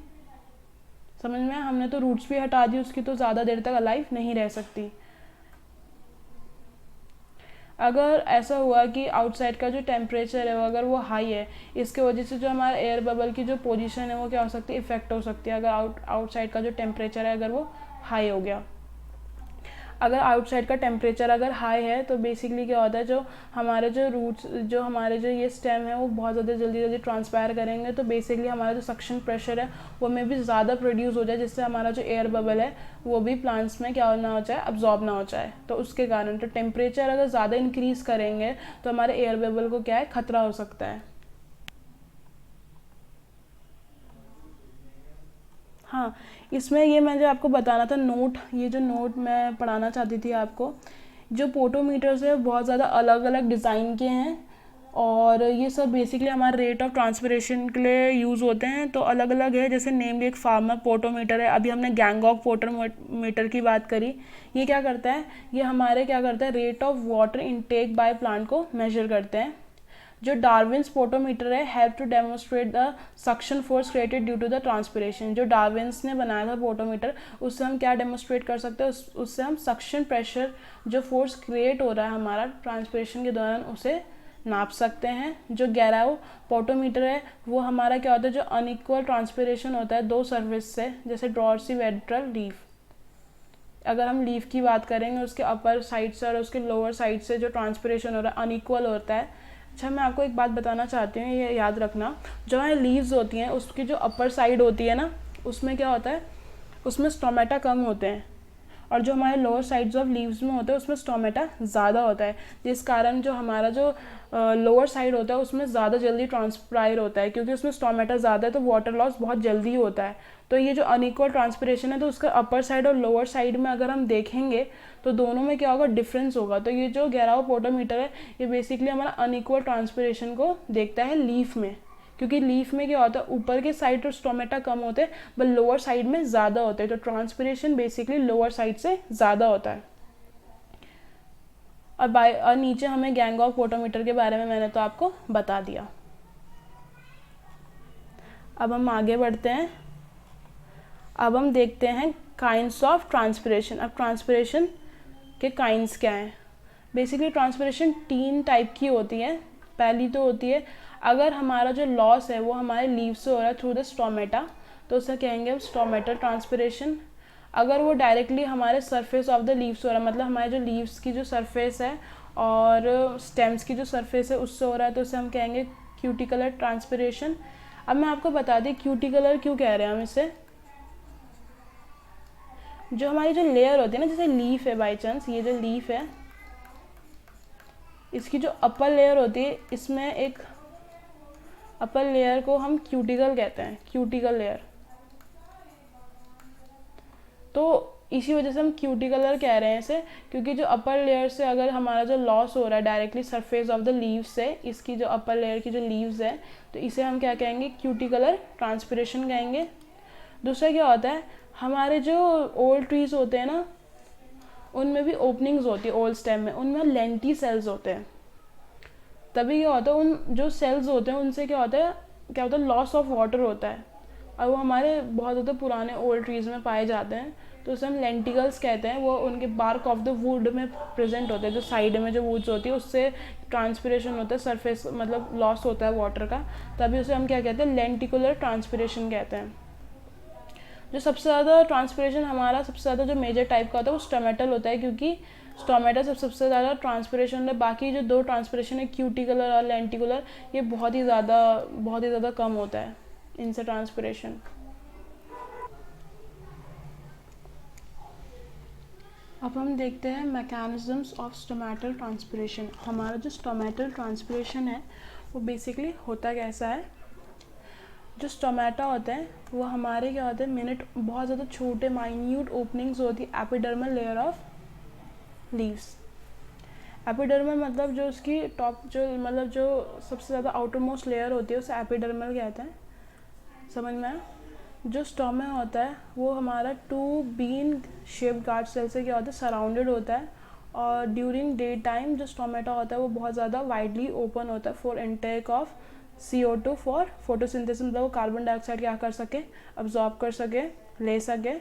समझ में, हमने तो रूट्स भी हटा दी उसकी, तो ज़्यादा देर तक अलाइव नहीं रह सकती। अगर ऐसा हुआ कि आउटसाइड का जो टेम्परेचर है वो अगर वो हाई है, इसके वजह से जो हमारा एयर बबल की जो पोजीशन है वो क्या हो सकती है, इफेक्ट हो सकती है। अगर आउटसाइड का जो टेम्परेचर है अगर वो हाई हो गया, अगर आउटसाइड का टेम्परेचर अगर हाई है तो बेसिकली क्या होता है, जो हमारे जो रूट्स, जो हमारे जो ये स्टेम है वो बहुत ज़्यादा जल्दी ट्रांसपायर करेंगे। तो बेसिकली हमारा जो सक्शन प्रेशर है वो में भी ज़्यादा प्रोड्यूस हो जाए, जिससे हमारा जो एयर बबल है वो भी प्लांट्स में क्या ना हो जाए, अब्जॉर्ब ना हो जाए। तो उसके कारण तो टेम्परेचर अगर ज़्यादा इंक्रीज़ करेंगे तो हमारे एयर बबल को क्या है, खतरा हो सकता है। हाँ, इसमें ये मैं जो आपको बताना था नोट, ये जो नोट मैं पढ़ाना चाहती थी आपको, जो पोटोमीटर्स है बहुत ज़्यादा अलग अलग डिज़ाइन के हैं, और ये सब बेसिकली हमारे रेट ऑफ ट्रांसपिरेशन के लिए यूज़ होते हैं। तो अलग अलग है, जैसे नेमली एक फार्मर पोटोमीटर है, अभी हमने गैंगॉक पोटोमीटर की बात करी। ये क्या करता है, ये हमारे क्या करता है, rate of water intake by plant को मेजर करते हैं। जो डार्विन्स पोटोमीटर है, help to demonstrate the suction force created due to the transpiration. जो डार्विन्स ने बनाया था पोटोमीटर, उससे हम क्या डेमोन्स्ट्रेट कर सकते हैं, उससे हम सक्शन प्रेशर जो फोर्स क्रिएट हो रहा है हमारा ट्रांसपिरेशन के दौरान उसे नाप सकते हैं। जो गैराओ पोटोमीटर है वो हमारा क्या होता है, जो अनइक्वल ट्रांसपिरेशन होता है 2 सर्फेस से, जैसे ड्रॉर्सी वेंट्रल लीफ। अगर हम लीफ की बात करेंगे, उसके अपर साइड से और उसके लोअर साइड से जो ट्रांसपिरेशन हो रहा है अनइक्वल होता है। अच्छा, मैं आपको एक बात बताना चाहती हूँ, ये याद रखना, जो हमारी लीव्स होती हैं उसकी जो अपर साइड होती है ना, उसमें क्या होता है, उसमें स्टोमेटा कम होते हैं, और जो हमारे लोअर साइड्स ऑफ लीव्स में होते हैं उसमें स्टोमेटा ज़्यादा होता है, जिस कारण जो हमारा जो लोअर साइड होता है उसमें ज़्यादा जल्दी ट्रांसपायर होता है, क्योंकि उसमें स्टोमेटा ज़्यादा है तो वाटर लॉस बहुत जल्दी होता है। तो ये जो अनइक्वल ट्रांसपिरेशन है, तो उसका अपर साइड और लोअर साइड में अगर हम देखेंगे तो दोनों में क्या होगा, डिफरेंस होगा। तो ये जो गैराओ पोटोमीटर है ये बेसिकली हमारा अनइक्वल ट्रांसपिरेशन को देखता है लीफ में, क्योंकि लीफ में क्या होता है, ऊपर के साइड तो स्टोमेटा कम होते हैं बट लोअर साइड में ज़्यादा होते हैं, तो ट्रांसपिरेशन बेसिकली लोअर साइड से ज़्यादा होता है। और नीचे हमें गैंगॉक पोटोमीटर के बारे में मैंने तो आपको बता दिया। अब हम आगे बढ़ते हैं, अब हम देखते हैं काइंड्स ऑफ ट्रांसपिरेशन। अब ट्रांसपिरेशन के काइंड्स क्या हैं। बेसिकली ट्रांसपिरेशन 3 टाइप की होती है। पहली तो होती है, अगर हमारा जो लॉस है वो हमारे लीव से हो रहा है थ्रू द स्टोमेटा, तो उसे कहेंगे स्टोमेटल ट्रांसपिरेशन। अगर वो डायरेक्टली हमारे सरफेस ऑफ द लीव्स हो रहा है, मतलब हमारे जो लीव्स की जो सरफेस है और स्टेम्स की जो सरफेस है उससे हो रहा है, तो उसे हम कहेंगे क्यूटिकुलर ट्रांसपिरेशन। अब मैं आपको बता दी क्यूटिकुलर क्यों कह रहे हैं हम इसे। जो हमारी जो लेयर होती है ना, जैसे लीफ है, बाई चांस ये जो लीफ है इसकी जो अपर लेयर होती है, इसमें एक अपर लेयर को हम क्यूटिकल कहते हैं, क्यूटिकल लेयर। तो इसी वजह से हम क्यूटिकलर कह रहे हैं इसे, क्योंकि जो अपर लेयर से अगर हमारा जो लॉस हो रहा है directly surface of the leaves से, इसकी जो अपर लेयर की जो लीव्स है, तो इसे हम क्या कहेंगे, क्यूटिकलर ट्रांसपिरेशन कहेंगे। दूसरा क्या होता है, हमारे जो ओल्ड ट्रीज होते हैं ना, उनमें भी ओपनिंग्स होती है ओल्ड स्टेम में, उनमें लेंटी सेल्स होते हैं। तभी क्या होता है, उन जो सेल्स होते हैं उनसे क्या होता है लॉस ऑफ वाटर होता है, और वो हमारे बहुत ज़्यादा पुराने ओल्ड ट्रीज़ में पाए जाते हैं, तो उसे हम लेंटिकल्स कहते हैं। वो उनके बार्क ऑफ द वुड में प्रेजेंट होते हैं, जो साइड में जो वुड्स होती है उससे ट्रांसपिरेशन होता है, सरफेस मतलब लॉस होता है वाटर का, तभी उसे हम क्या कहते हैं, लेंटिकुलर ट्रांसपिरेशन कहते हैं। जो सबसे ज़्यादा ट्रांसपिरेशन हमारा सबसे ज़्यादा जो मेजर टाइप का होता है वो स्टोमेटल होता है, क्योंकि स्टोमेटा सबसे ज़्यादा ट्रांसपिरेशन है। बाकी जो दो ट्रांसपिरेशन है क्यूटिकुलर और लेंटिकुलर, ये बहुत ही ज़्यादा कम होता है इनसे ट्रांसपिरेशन। अब हम देखते हैं मैकेनिज्म्स ऑफ स्टोमेटल ट्रांसपिरेशन। हमारा जो स्टोमेटल ट्रांसपिरेशन है वो बेसिकली होता कैसा है, जो स्टोमेटा होते हैं वो हमारे क्या होते हैं, बहुत ज़्यादा छोटे माइन्यूट ओपनिंग्स होती है epidermal layer of leaves. Epidermal मतलब जो उसकी टॉप जो मतलब जो सबसे ज़्यादा आउटर मोस्ट लेयर होती है उसे एपिडर्मल कहते हैं, समझ में आया। जो स्टोमा होता है वो हमारा 2 बीन शेप्ड गार्ड सेल से क्या होता है, सराउंडेड होता है, और ड्यूरिंग डे टाइम जो स्टोमेटा होता है वो बहुत ज़्यादा वाइडली ओपन होता है for intake of CO2 for photosynthesis, मतलब वो कार्बन डाइऑक्साइड क्या कर सके, अब्जॉर्ब कर सके, ले सके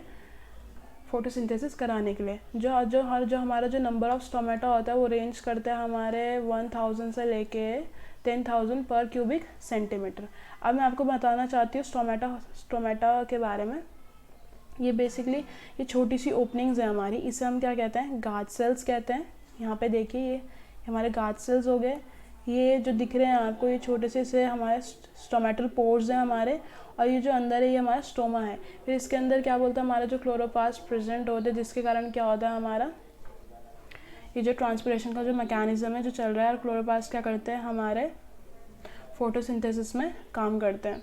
फोटोसिंथेसिस कराने के लिए। जो हमारा जो नंबर ऑफ स्टोमेटा होता है वो रेंज करता है हमारे 1000 से लेके 10,000 पर क्यूबिक सेंटीमीटर। अब मैं आपको बताना चाहती हूँ स्टोमेटा के बारे में। ये बेसिकली ये छोटी सी ओपनिंग्स है हमारी, इसे हम क्या कहते हैं, गार्ड सेल्स कहते हैं। यहाँ पे देखिए ये हमारे गार्ड सेल्स हो गए, ये जो दिख रहे हैं आपको ये छोटे से हमारे स्टोमेटल पोर्स हैं हमारे, और ये जो अंदर है ये हमारा स्टोमा है। फिर इसके अंदर क्या बोलते हैं, हमारे जो क्लोरोप्लास्ट प्रेजेंट होते हैं, जिसके कारण क्या होता है, हमारा ये जो ट्रांसपिरेशन का जो मैकेनिज्म है जो चल रहा है, और क्लोरोप्लास्ट क्या करते हैं, हमारे फोटोसिंथेसिस में काम करते हैं।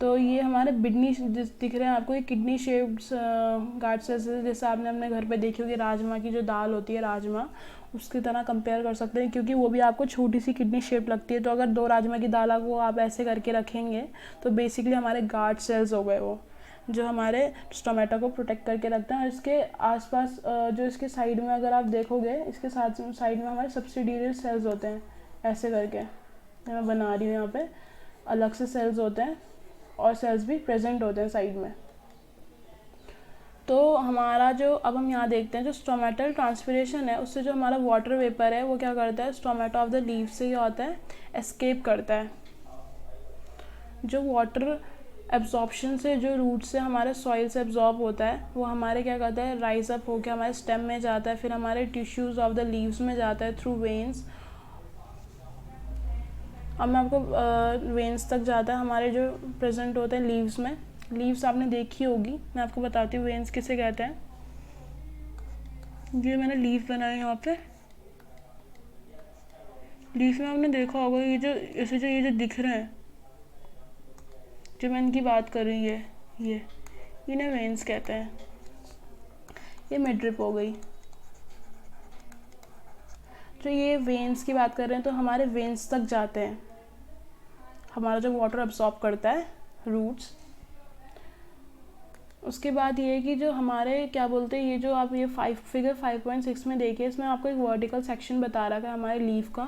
तो ये हमारे बिडनी दिख रहे हैं आपको, ये किडनी शेप्ड गार्ड सेल्स, जैसे आपने अपने घर पे देखी होगी राजमा की जो दाल होती है, राजमा, उसकी तरह कंपेयर कर सकते हैं, क्योंकि वो भी आपको छोटी सी किडनी शेप लगती है। तो अगर 2 राजमा की दाल को आप ऐसे करके रखेंगे तो बेसिकली हमारे गार्ड सेल्स हो गए वो, जो हमारे स्टोमेटा को प्रोटेक्ट करके रखते हैं। और इसके आसपास जो इसके साइड में अगर आप देखोगे, इसके साइड में हमारे सब्सिडियरी सेल्स होते हैं, ऐसे करके मैं बना रही हूँ, यहाँ पे अलग से सेल्स होते हैं और सेल्स भी प्रेजेंट होते हैं साइड में। तो हमारा जो अब हम यहाँ देखते हैं जो स्टोमेटल ट्रांसपिरेशन है, उससे जो हमारा वाटर वेपर है वो क्या करता है, स्टोमेटा ऑफ द लीव से क्या होता है, एस्केप करता है। जो वाटर एब्जॉर्प्शन से जो रूट से हमारे सॉइल से एब्जॉर्ब होता है वो हमारे क्या करता है, राइज अप होकर हमारे स्टेम में जाता है, फिर हमारे टिश्यूज़ ऑफ द लीव्स में जाता है थ्रू वेन्स। अब मैं आपको वेन्स तक जाता है हमारे जो प्रेजेंट होते हैं लीव्स में। लीव्स आपने देखी होगी, मैं आपको बताती हूँ वेन्स किसे कहते हैं। ये मैंने लीफ बनाया यहाँ पे, लीफ में आपने देखा होगा ये जो ऐसे जो ये जो दिख रहे हैं, जो मैं इनकी बात कर रही है, ये इन्हें वेन्स कहते हैं। ये मिडरिप हो गई। जो ये वेन्स की बात कर रहे हैं, तो हमारे वेन्स तक जाते हैं हमारा जो वाटर अब्सॉर्ब करता है रूट्स। उसके बाद ये है कि जो हमारे क्या बोलते हैं, ये जो आप ये फिगर 5.6 में देखिए, इसमें आपको एक वर्टिकल सेक्शन बता रहा है हमारे लीफ का।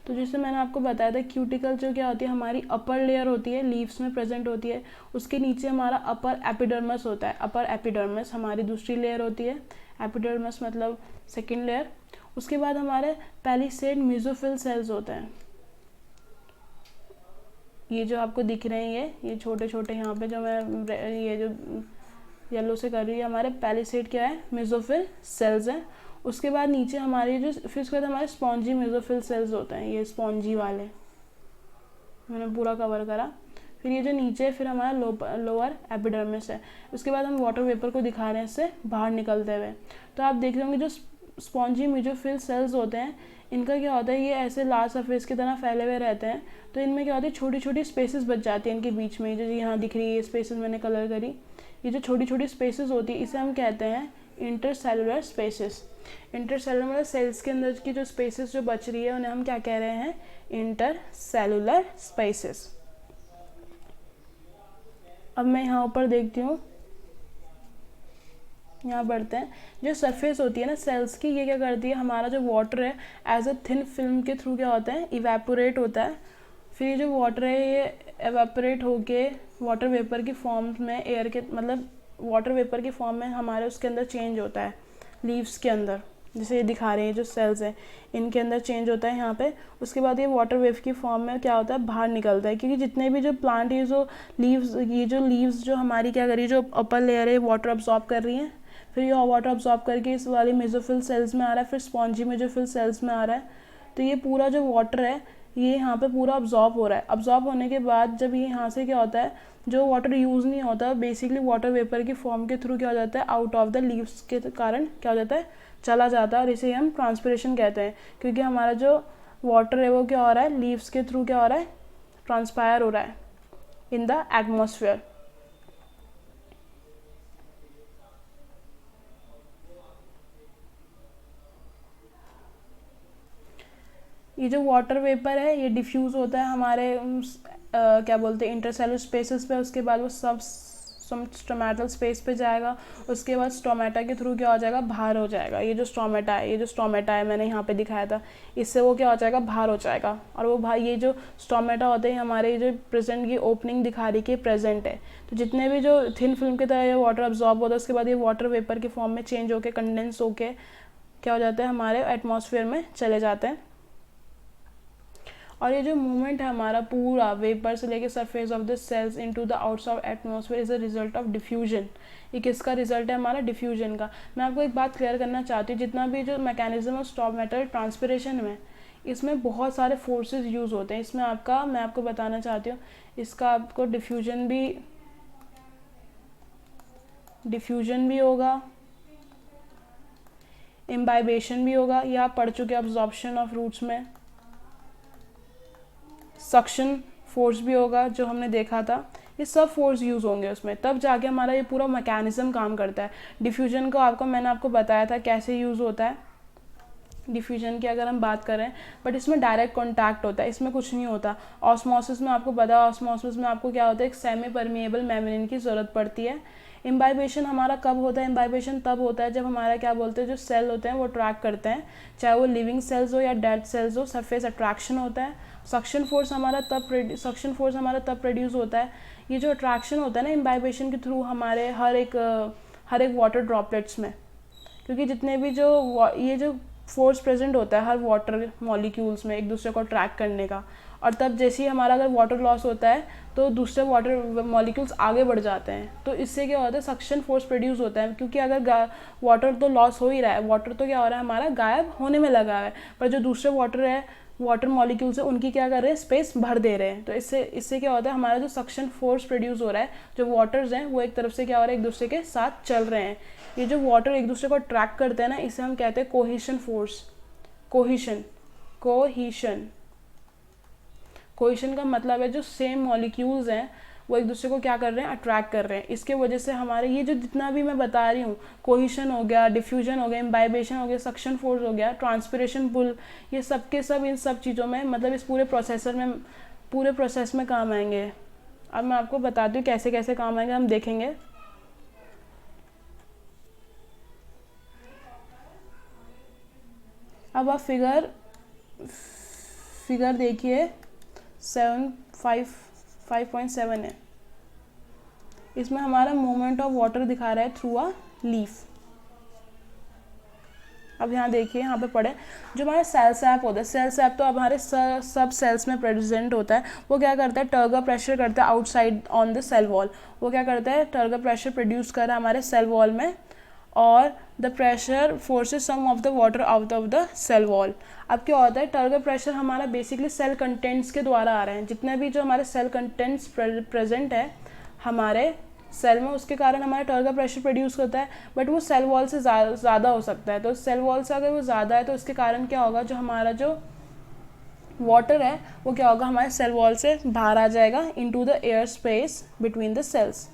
तो जैसे मैंने आपको बताया था क्यूटिकल जो क्या होती है, हमारी अपर लेयर होती है, लीव्स में प्रेजेंट होती है। उसके नीचे हमारा अपर एपिडर्मस होता है, अपर एपिडर्मस हमारी दूसरी लेयर होती है, एपिडर्मस मतलब सेकेंड लेयर। उसके बाद हमारे पैलिसेड मेसोफिल सेल्स होते हैं, ये जो आपको दिख रहे हैं ये छोटे छोटे यहाँ पे जो मैं ये जो येलो से कर रही है, हमारे पैलिसेड क्या है, मेसोफिल सेल्स हैं। उसके बाद नीचे हमारी जो फिर उसके बाद हमारे स्पॉन्जी मेसोफिल सेल्स होते हैं, ये स्पॉन्जी वाले मैंने पूरा कवर करा। फिर ये जो नीचे फिर हमारा लोअर एपिडर्मिस है। उसके बाद हम वाटर वेपर को दिखा रहे हैं इससे बाहर निकलते हुए। तो आप देख रहे होंगे जो स्पॉन्जी मेसोफिल सेल्स होते हैं, इनका क्या होता है, ये ऐसे लार्ज सरफेस की तरह फैले हुए रहते हैं। तो इनमें क्या होता है, छोटी छोटी स्पेसेस बच जाती हैं इनके बीच में, जो यहाँ दिख रही है ये स्पेसेस मैंने कलर करी, ये जो छोटी छोटी स्पेसेस होती है इसे हम कहते हैं इंटरसेलुलर स्पेसेस। इंटरसेलुलर मतलब सेल्स के अंदर की जो स्पेसेस जो बच रही है उन्हें हम क्या कह रहे हैं, इंटरसेलुलर स्पेसेस। अब मैं यहाँ ऊपर देखती हूँ, यहाँ बढ़ते हैं। जो सरफेस होती है ना सेल्स की, ये क्या करती है, हमारा जो वाटर है एज अ थिन फिल्म के थ्रू क्या होता है, इवेपोरेट होता है। फिर ये जो वाटर है ये एवेपोरेट होके वाटर वेपर की फॉर्म में, एयर के मतलब वाटर वेपर की फॉर्म में हमारे उसके अंदर चेंज होता है, लीव्स के अंदर, जैसे ये दिखा रहे हैं जो सेल्स हैं इनके अंदर चेंज होता है यहाँ पे। उसके बाद ये वाटर वेव की फॉर्म में क्या होता है, बाहर निकलता है, क्योंकि जितने भी जो प्लांट ये जो लीव्स जो हमारी क्या कर रही है, जो अपर लेयर है वाटर अब्जॉर्ब कर रही हैं, फिर ये वाटर अब्जॉर्ब करके इस वाली मेसोफिल सेल्स में आ रहा है, फिर स्पॉन्जी मेसोफिल सेल्स में आ रहा है। तो ये पूरा जो वाटर है ये यहाँ पे पूरा अब्जॉर्ब हो रहा है। अब्जॉर्ब होने के बाद जब ये यहाँ से क्या होता है, जो वाटर यूज़ नहीं होता बेसिकली वाटर वेपर की फॉर्म के थ्रू क्या हो जाता है, आउट ऑफ द लीव्स के कारण क्या हो जाता है, चला जाता है, और इसे हम ट्रांसपिरेशन कहते हैं। क्योंकि हमारा जो वाटर है वो क्या हो रहा है, लीव्स के थ्रू क्या हो रहा है, ट्रांसपायर हो रहा है इन द एटमॉस्फेयर। ये जो वाटर वेपर है ये डिफ्यूज़ होता है हमारे क्या बोलते हैं इंटरसेलुलर स्पेसेस पे। उसके बाद वो सब स्टोमेटल स्पेस पे जाएगा। उसके बाद स्टोमेटा के थ्रू क्या हो जाएगा, बाहर हो जाएगा। ये जो स्टोमेटा है मैंने यहाँ पे दिखाया था, इससे वो क्या हो जाएगा, बाहर हो जाएगा। और वो भाई ये जो स्टोमेटा होते हैं हमारे जो प्रेजेंट की ओपनिंग दिखा रही कि प्रेजेंट है। तो जितने भी जो थिन फिल्म की तरह ये वाटर अब्जॉर्ब होता है उसके बाद ये वाटर वेपर की फॉर्म में चेंज होकर कंडेंस होके क्या हो जाता है, हमारे एटमॉस्फेयर में चले जाते हैं। और ये जो मूवमेंट है हमारा पूरा वेपर से लेके surface of the cells into the outside atmosphere is a result of diffusion. ये किसका रिजल्ट है, हमारा डिफ्यूजन का। मैं आपको एक बात क्लियर करना चाहती हूँ, जितना भी जो मैकेनिज्म ऑफ स्टोमेटल ट्रांसपिरेशन में इसमें बहुत सारे फोर्सेस यूज़ होते हैं। इसमें मैं आपको बताना चाहती हूँ, इसका आपको डिफ्यूजन भी होगा, इम्बाइबेशन भी होगा, ये आप पढ़ चुके अब्जॉर्प्शन ऑफ रूट्स में। सक्शन फोर्स भी होगा जो हमने देखा था। ये सब फोर्स यूज़ होंगे उसमें, तब जाके हमारा ये पूरा मैकेनिज्म काम करता है। डिफ्यूजन को मैंने आपको बताया था कैसे यूज़ होता है डिफ्यूजन की अगर हम बात करें, बट इसमें डायरेक्ट कॉन्टैक्ट होता है, इसमें कुछ नहीं होता। ऑस्मोसिस में आपको पता है, ऑस्मोसिस में आपको क्या होता है, एक सेमी परमिएबल मेम्ब्रेन की ज़रूरत पड़ती है। इम्बाइबेशन हमारा कब होता है, इम्बाइबेशन तब होता है जब हमारा क्या बोलते हैं जो सेल होते हैं वो अट्रैक्ट करते हैं, चाहे वो लिविंग सेल्स हो या डेड सेल्स हो, सरफेस अट्रैक्शन होता है। सक्शन फोर्स हमारा तब प्रोड्यूस होता है। ये जो अट्रैक्शन होता है ना इम्बाइबेशन के थ्रू हमारे हर एक वाटर ड्रॉपलेट्स में, क्योंकि जितने भी ये जो फोर्स प्रेजेंट होता है हर वाटर मॉलिक्यूल्स में एक दूसरे को अट्रैक्ट करने का, और तब जैसे ही हमारा अगर वाटर लॉस होता है तो दूसरे वाटर मॉलिक्यूल्स आगे बढ़ जाते हैं, तो इससे क्या होता है, सक्शन फोर्स प्रोड्यूस होता है। क्योंकि अगर वाटर तो लॉस हो ही रहा है, वाटर तो क्या हो रहा है, हमारा गायब होने में लगा है, पर जो दूसरे वाटर मॉलिक्यूल्स है उनकी क्या कर रहे हैं, स्पेस भर दे रहे हैं। तो इससे क्या होता है, हमारा जो सक्शन फोर्स प्रोड्यूस हो रहा है, जो वाटर्स हैं वो एक तरफ से क्या हो रहा है, एक दूसरे के साथ चल रहे हैं। ये जो वाटर एक दूसरे को अट्रैक्ट करते हैं ना, इसे हम कहते हैं कोहेशन फोर्स। कोहेशन का मतलब है जो सेम मॉलिक्यूल्स हैं वो एक दूसरे को क्या कर रहे हैं, अट्रैक्ट कर रहे हैं। इसके वजह से हमारे ये जो जितना भी मैं बता रही हूँ, कोहेशन हो गया, डिफ्यूजन हो गया, इम्बाइबेशन हो गया, सक्शन फोर्स हो गया, ट्रांसपिरेशन पुल, ये सब के सब इन सब चीज़ों में मतलब इस पूरे प्रोसेस में काम आएंगे। अब मैं आपको बताती हूँ कैसे कैसे काम आएंगे, हम देखेंगे। अब आप फिगर देखिए 5.7 है। इसमें हमारा मूवमेंट ऑफ वाटर दिखा रहा है थ्रू अ लीफ। अब यहाँ देखिए, यहाँ पे पढ़े जो हमारा सेल सैप होता है, सेल सैप तो हमारे सब सेल्स में प्रेजेंट होता है। वो क्या करता है, टर्गर प्रेशर करता है outside on the cell wall. वो क्या करता है, टर्गर प्रेशर प्रोड्यूस कर रहा है हमारे सेल वॉल में, और the pressure forces some of the water out of the cell wall. अब क्या होता है, टर्गर प्रेशर हमारा बेसिकली सेल कंटेंट्स के द्वारा आ रहे हैं। जितने भी जो हमारे सेल कंटेंट्स प्रेजेंट है हमारे सेल में, उसके कारण हमारा टर्गर प्रेशर प्रोड्यूस होता है। बट वो सेल वॉल से ज़्यादा हो सकता है। तो सेल वॉल से अगर वो ज़्यादा है तो उसके कारण क्या होगा, जो हमारा जो वाटर है वो क्या होगा, हमारे सेल वॉल से बाहर आ जाएगा into the air space between the cells.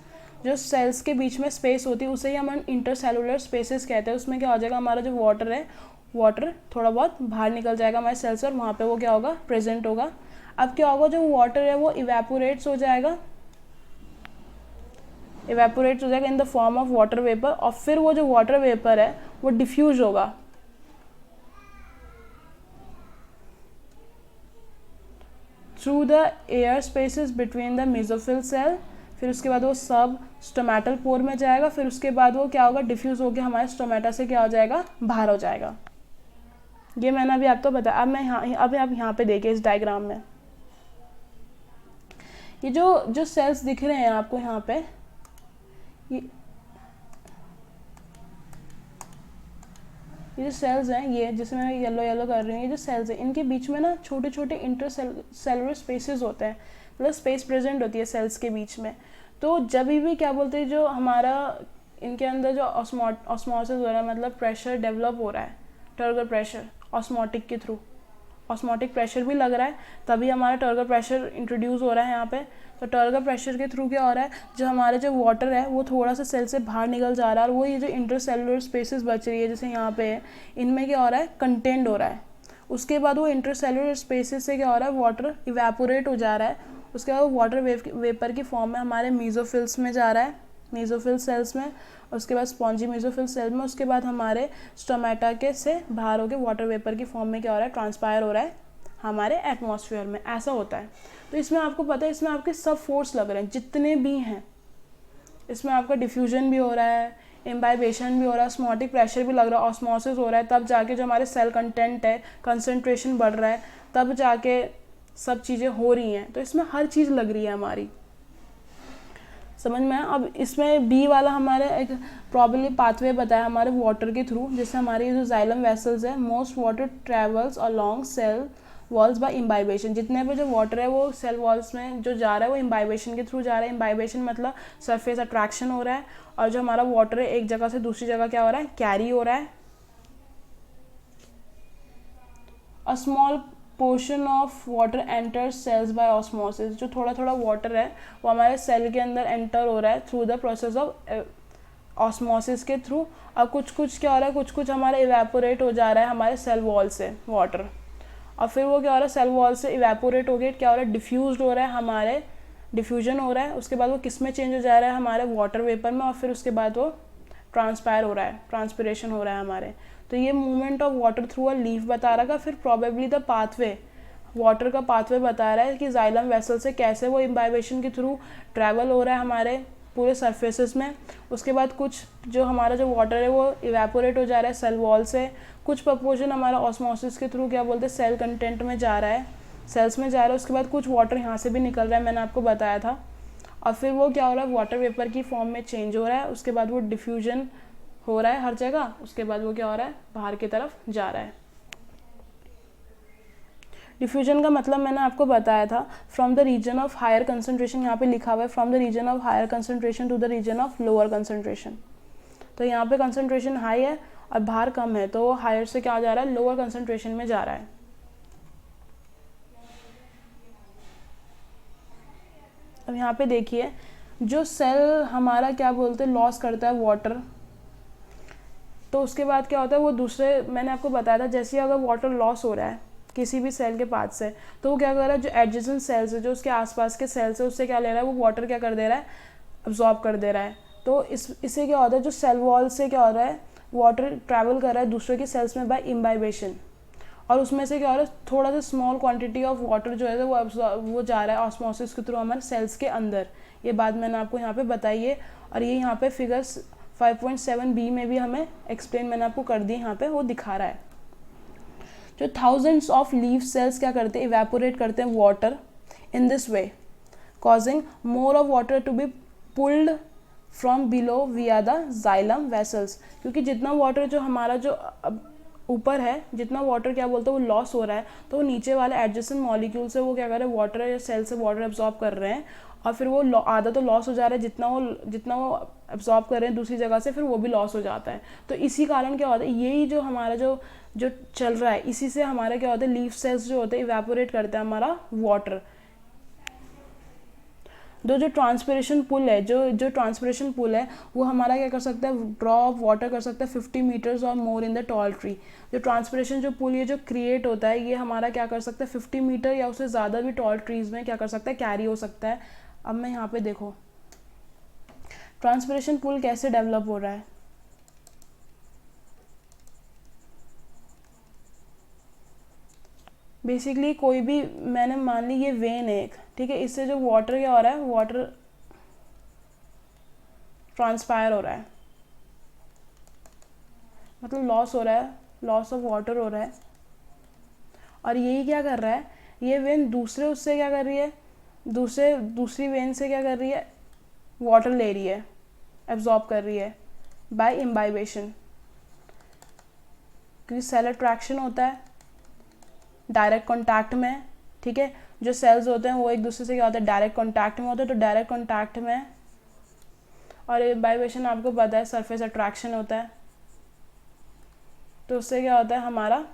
जो सेल्स के बीच में स्पेस होती है उसे ही हम इंटरसेलुलर स्पेसेस कहते हैं। उसमें क्या हो जाएगा, हमारा जो वाटर है, वाटर थोड़ा बहुत बाहर निकल जाएगा हमारे सेल से और वहाँ पे वो क्या होगा, प्रेजेंट होगा। अब क्या होगा, जो वाटर है वो इवेपोरेट्स हो जाएगा, इवेपोरेट्स हो जाएगा इन the form of water vapour, और फिर वो जो वाटर वेपर है वो डिफ्यूज होगा through the air spaces between the mesophyll cell. फिर उसके बाद वो सब स्टोमेटल पोर में जाएगा, फिर उसके बाद वो क्या होगा, डिफ्यूज होकर हमारे स्टोमेटा से क्या हो जाएगा, बाहर हो जाएगा। ये मैंने अभी आपको बताया। अब मैं अब आप यहाँ पे देखिए इस डायग्राम में, ये जो सेल्स दिख रहे हैं आपको यहाँ पे, ये जो सेल्स हैं, ये जिसमें मैं येलो येलो कर रही हूँ, ये जो सेल्स हैं इनके बीच में ना छोटे छोटे इंटरसेलुलर स्पेसेस होते हैं, मतलब स्पेस प्रेजेंट होती है सेल्स के बीच में। तो जब भी क्या बोलते हैं, जो हमारा इनके अंदर जो ऑस्मोसिस हो रहा है, मतलब प्रेशर डेवलप हो रहा है, टर्गर प्रेशर ऑस्मोटिक के थ्रू, ऑस्मोटिक प्रेशर भी लग रहा है, तभी हमारा टर्गर प्रेशर इंट्रोड्यूस हो रहा है यहाँ पे। तो टर्गर प्रेशर के थ्रू क्या हो रहा है, जो हमारे जो वाटर है वो थोड़ा सा सेल से बाहर निकल जा रहा है, और वो ये जो इंटरसेलुलर स्पेसेस बच रही है जैसे यहाँ पे है, इनमें क्या हो रहा है, कंटेंड हो रहा है। उसके बाद वो इंटरसेलुलर स्पेसेस से क्या हो रहा है, वाटर इवेपोरेट हो जा रहा है। उसके बाद वो वाटर वेपर की फॉर्म में हमारे मेसोफिल्स में जा रहा है, मेसोफिल सेल्स में, उसके बाद स्पॉन्जी मेसोफिल सेल में, उसके बाद हमारे स्टोमेटा के से बाहर होकर वाटर वेपर की फॉर्म में क्या हो रहा है, ट्रांसपायर हो रहा है हमारे एटमॉस्फेयर में। ऐसा होता है। तो इसमें आपको पता है, इसमें आपके सब फोर्स लग रहे हैं जितने भी हैं, इसमें आपका डिफ्यूजन भी हो रहा है, इम्बाइबेशन भी हो रहा है, ऑस्मोटिक प्रेशर भी लग रहा है, ऑस्मोसिस हो रहा है, तब जाके जो हमारे सेल कंटेंट है, कंसंट्रेशन बढ़ रहा है, तब जाके सब चीज़ें हो रही हैं। तो इसमें हर चीज़ लग रही है हमारी, समझ में। अब इसमें बी वाला हमारे एक प्रॉब्लली पाथवे बताया हमारे वाटर के थ्रू, जैसे हमारी जो जाइलम वेसल्स है, most water travels along cell walls by imbibition. जितने भी जो वाटर है वो सेल वॉल्स में जो जा रहा है वो इम्बाइबेशन के थ्रू जा रहा है। इम्बाइबेशन मतलब सरफेस अट्रैक्शन हो रहा है, और जो हमारा वाटर है एक जगह से दूसरी जगह क्या हो रहा है, कैरी हो रहा है। A small portion of water enter cells by osmosis. जो थोड़ा थोड़ा वाटर है वो हमारे सेल के अंदर एंटर हो रहा है through the process of osmosis के थ्रू। और कुछ कुछ क्या हो रहा है, कुछ कुछ हमारा इवेपोरेट हो जा रहा है हमारे सेल वॉल से वाटर, और फिर वो क्या हो रहा है, सेल वॉल से इवेपोरेट हो गया, क्या हो रहा है, डिफ्यूज हो रहा है हमारे, डिफ्यूजन हो रहा है। उसके बाद वो किस में चेंज हो जा रहा है, हमारे वाटर वेपर में, और फिर उसके बाद वो ट्रांसपायर हो रहा है, ट्रांसपिरेशन हो रहा है हमारे। तो ये movement of water through a leaf बता रहा है। फिर प्रोबेबली द पाथवे, वाटर का पाथवे बता रहा है कि जाइलम वेसल से कैसे वो इम्बाइबेशन के थ्रू ट्रैवल हो रहा है हमारे पूरे सरफेसेस में। उसके बाद कुछ जो हमारा जो वाटर है वो इवेपोरेट हो जा रहा है सेल वॉल से, कुछ प्रपोर्शन हमारा ऑस्मोसिस के थ्रू क्या बोलते हैं सेल कंटेंट में जा रहा है, सेल्स में जा रहा है। उसके बाद कुछ वाटर यहाँ से भी निकल रहा है, मैंने आपको बताया था, और फिर वो क्या हो रहा है, वाटर वेपर की फॉर्म में चेंज हो रहा है। उसके बाद वो डिफ्यूजन हो रहा है हर जगह, उसके बाद वो क्या हो रहा है, बाहर की तरफ जा रहा है। डिफ्यूजन का मतलब मैंने आपको बताया था, from the region of higher concentration, यहाँ पे लिखा हुआ है from the region of higher concentration to the region of lower concentration. तो यहाँ पे कंसंट्रेशन हाई है और बाहर कम है, तो वो हायर से क्या जा रहा है, लोअर कंसंट्रेशन में जा रहा है। अब यहाँ पे देखिए, जो सेल हमारा क्या बोलते हैं लॉस करता है वाटर, तो उसके बाद क्या होता है, वो दूसरे, मैंने आपको बताया था, जैसे अगर वाटर लॉस हो रहा है किसी भी सेल के पास से, तो वो क्या कर रहा है, जो एडजेसेंट सेल्स है, जो उसके आसपास के सेल्स है, उससे क्या ले रहा है, वो वाटर क्या कर दे रहा है, अब्जॉर्ब कर दे रहा है। तो इससे क्या होता है, जो सेल वॉल से क्या हो रहा है, वाटर ट्रैवल कर रहा है दूसरे के सेल्स में बाय इम्बाइबेशन, और उसमें से क्या हो रहा है, थोड़ा सा स्मॉल क्वांटिटी ऑफ वाटर जो है वो जा रहा है ऑस्मोसिस के थ्रू हमारे सेल्स के अंदर। ये बात मैंने आपको यहाँ पे बताई है, और ये यहाँ पे फिगर्स 5.7b में भी हमें एक्सप्लेन मैंने आपको कर दी, यहाँ पे वो दिखा रहा है। जो थाउजेंड्स ऑफ लीफ सेल्स क्या करते हैं, इवेपोरेट करते हैं water in this way, causing more of water to be pulled from below via the xylem vessels. क्योंकि जितना वाटर जो हमारा जो ऊपर है, जितना वाटर क्या बोलते हैं वो लॉस हो रहा है, तो वो नीचे वाले एडजेसेंट मॉलिक्यूल से वो क्या कर रहे हैं, वाटर या सेल से वाटर एब्जॉर्ब कर रहे हैं, और फिर वो आधा तो लॉस हो जा रहा है, जितना वो एब्जॉर्ब कर रहे हैं दूसरी जगह से, फिर वो भी लॉस हो जाता है। तो इसी कारण क्या होता है, यही जो हमारा जो चल रहा है, इसी से हमारा क्या होता है, लीफ सेल्स जो होते हैं इवेपोरेट करते हैं हमारा वाटर। जो ट्रांसपिरेशन पुल है, जो ट्रांसपिरेशन पुल है वो हमारा क्या कर सकता है, ड्रॉ ऑफ वाटर कर सकता है 50 मीटर्स और मोर इन द टॉल ट्री। जो ट्रांसपिरेशन जो पुल ये जो क्रिएट होता है ये हमारा क्या कर सकता है 50 मीटर या उससे ज़्यादा भी टॉल ट्रीज़ में क्या कर सकता है, कैरी हो सकता है। अब मैं यहाँ पे देखो ट्रांसपिरेशन पुल कैसे डेवलप हो रहा है। बेसिकली कोई भी, मैंने मान ली ये वेन है एक, ठीक है, इससे जो वाटर क्या हो रहा है, वाटर ट्रांसपायर हो रहा है, मतलब लॉस हो रहा है, लॉस ऑफ वाटर हो रहा है। और यही क्या कर रहा है, ये वेन दूसरे उससे क्या कर रही है, दूसरी वेन से क्या कर रही है, वाटर ले रही है, एब्जॉर्ब कर रही है बाय इम्बाइबेशन, क्योंकि सेल अट्रैक्शन होता है डायरेक्ट कॉन्टैक्ट में, ठीक है। जो सेल्स होते हैं वो एक दूसरे से क्या होता है, डायरेक्ट कॉन्टैक्ट में होते हैं, तो डायरेक्ट कॉन्टैक्ट में, और इम्बाइबेशन आपको पता है सरफेस अट्रैक्शन होता है, तो उससे क्या होता है हमारा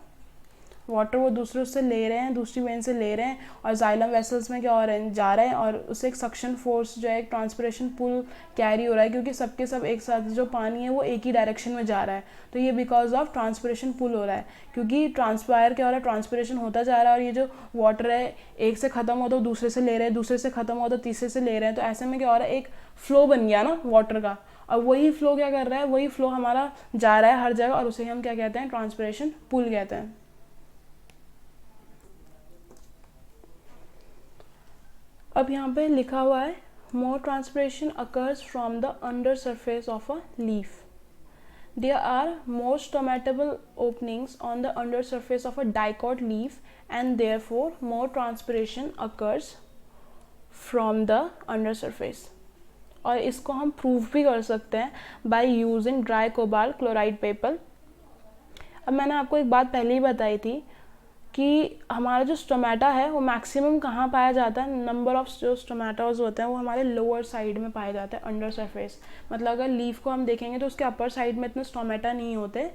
वाटर वो दूसरे उससे ले रहे हैं, दूसरी वेन से ले रहे हैं, और जाइलम वेसल्स में क्या हो रहा है, जा रहे हैं, और उससे एक सक्शन फोर्स जो है एक ट्रांसपिरेशन पुल कैरी हो रहा है, क्योंकि सबके सब एक साथ जो पानी है वो एक ही डायरेक्शन में जा रहा है, तो ये बिकॉज ऑफ ट्रांसपिरेशन पुल हो रहा है। क्योंकि ट्रांसपायर क्या हो रहा है, ट्रांसपिरेशन होता जा रहा है, और ये जो वाटर है एक से ख़त्म हो तो दूसरे से ले रहे हैं, दूसरे से ख़त्म हो तो तीसरे से ले रहे हैं, तो ऐसे में क्या हो रहा है, एक फ्लो बन गया ना वाटर का। और वही फ्लो क्या कर रहा है, वही फ्लो हमारा जा रहा है हर जगह, और उसे हम क्या कहते हैं, ट्रांसपिरेशन पुल कहते हैं। अब यहाँ पे लिखा हुआ है more transpiration occurs from the under surface of a leaf. There are more stomatable openings on the under surface of a dicot leaf and therefore more transpiration occurs from the under surface. और इसको हम prove भी कर सकते हैं by using dry cobalt chloride paper. अब मैंने आपको एक बात पहले ही बताई थी कि हमारा जो स्टोमेटा है वो मैक्सिमम कहाँ पाया जाता है, नंबर ऑफ जो स्टोमेटाज होते हैं वो हमारे लोअर साइड में पाए जाते हैं, अंडर सरफेस। मतलब अगर लीफ को हम देखेंगे तो उसके अपर साइड में इतने स्टोमेटा नहीं होते,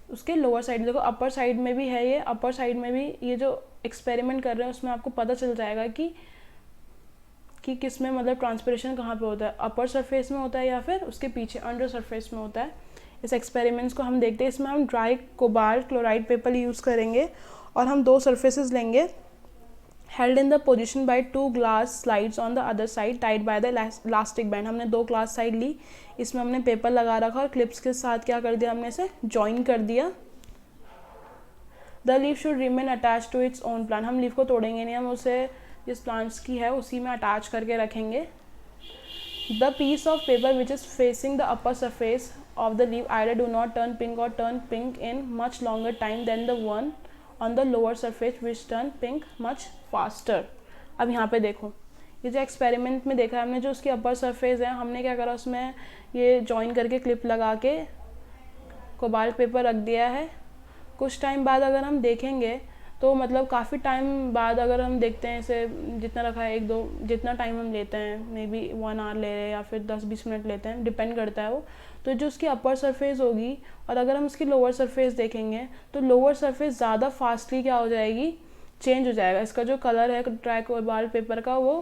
उसके लोअर साइड देखो, अपर साइड में भी है ये, अपर साइड में भी ये जो एक्सपेरिमेंट कर रहे हैं उसमें आपको पता चल जाएगा कि किस में मतलब ट्रांसपिरेशन कहाँ पे होता है, अपर सरफेस में होता है या फिर उसके पीछे अंडर सरफेस में होता है। इस एक्सपेरिमेंट्स को हम देखते हैं, इसमें हम dry cobalt chloride paper use करेंगे और हम 2 सरफेसेस लेंगे, held in the position by 2 glass slides on the other side tied by the elastic band. हमने 2 ग्लास साइड ली, इसमें हमने पेपर लगा रखा और क्लिप्स के साथ क्या कर दिया, हमने इसे जॉइन कर दिया। The leaf should remain attach to its own plant. हम लीफ को तोड़ेंगे नहीं, हम उसे जिस प्लांट्स की है उसी में अटैच करके रखेंगे। The piece of paper which is facing the upper surface of the leaf either do not turn pink और turn pink in much longer time than the one on the lower surface which turn pink much faster. अब यहाँ पे देखो, ये जो experiment में देखा है हमने, जो उसकी अपर सरफेस है हमने क्या करा, उसमें ये जॉइन करके क्लिप लगा के कोबाल्ट पेपर रख दिया है। कुछ टाइम बाद अगर हम देखेंगे तो मतलब काफ़ी टाइम बाद अगर हम देखते हैं इसे, जितना रखा है 1-2 जितना टाइम हम लेते हैं, मे बी 1 आवर ले रहे हैं या फिर 10-20 मिनट लेते हैं, डिपेंड करता है वो। तो जो उसकी अपर सरफेस होगी और अगर हम उसकी लोअर सरफेस देखेंगे तो लोअर सरफेस ज़्यादा फास्टली क्या हो जाएगी, चेंज हो जाएगा। इसका जो कलर है ड्राई कोबाल्ट पेपर का वो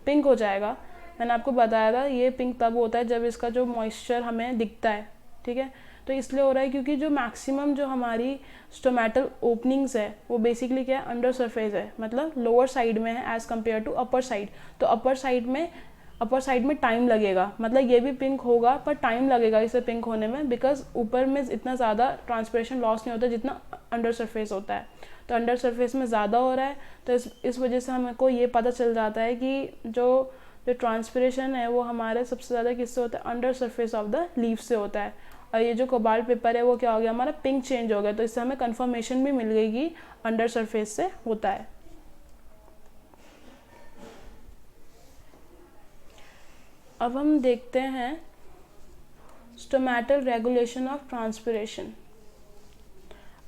पिंक हो जाएगा। मैंने आपको बताया था ये पिंक तब होता है जब इसका जो मॉइस्चर हमें दिखता है, ठीक है। तो इसलिए हो रहा है क्योंकि जो मैक्सिमम जो हमारी स्टोमेटल ओपनिंग्स है वो बेसिकली क्या है, अंडर सरफेस है, मतलब लोअर साइड में है as compare to upper side. तो अपर साइड में टाइम लगेगा, मतलब ये भी पिंक होगा पर टाइम लगेगा इसे पिंक होने में, बिकॉज ऊपर में इतना ज़्यादा ट्रांसपिरेशन लॉस नहीं होता जितना अंडर सरफेस होता है। तो अंडर सरफेस में ज़्यादा हो रहा है, तो इस वजह से हमको ये पता चल जाता है कि जो ट्रांसपिरेशन है वो हमारे सबसे ज़्यादा किससे होता है, under surface of the leaf से होता है। और ये जो कोबाल्ट पेपर है वो क्या हो गया, हमारा पिंक चेंज हो गया। तो इससे हमें कंफर्मेशन भी मिल गई कि अंडर सरफेस से होता है। अब हम देखते हैं स्टोमेटल रेगुलेशन ऑफ ट्रांसपिरेशन।